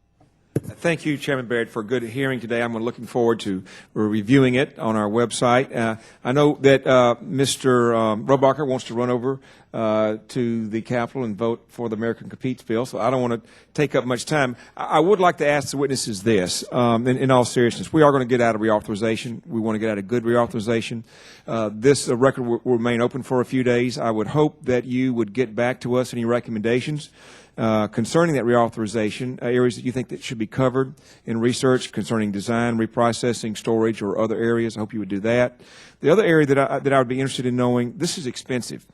Thank you, Chairman Baird, for a good hearing today. I'm looking forward to reviewing it on our website. I know that Mr. Rohrabacher wants to run over to the Capitol and vote for the American Competes bill, so I don't want to take up much time. I would like to ask the witnesses this, in all seriousness. We are going to get out of reauthorization. We want to get out of good reauthorization. This record will remain open for a few days. I would hope that you would get back to us any recommendations concerning that reauthorization, areas that you think that should be covered in research concerning design, reprocessing, storage, or other areas. I hope you would do that. The other area that I would be interested in knowing, this is expensive.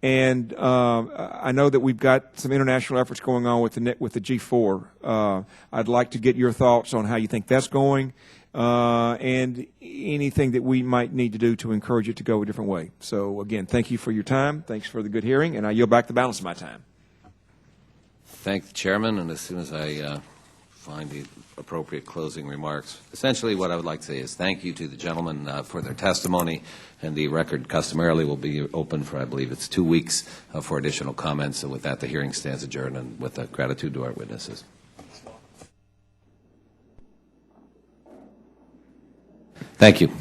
And I know that we've got some international efforts going on with the G4. I'd like to get your thoughts on how you think that's going and anything that we might need to do to encourage it to go a different way. So, again, thank you for your time. Thanks for the good hearing. And I yield back the balance of my time. Thank the chairman, and as soon as I find the appropriate closing remarks, essentially what I would like to say is thank you to the gentlemen for their testimony, and the record customarily will be open for, I believe it's 2 weeks for additional comments, and with that the hearing stands adjourned, and with gratitude to our witnesses. Thank you.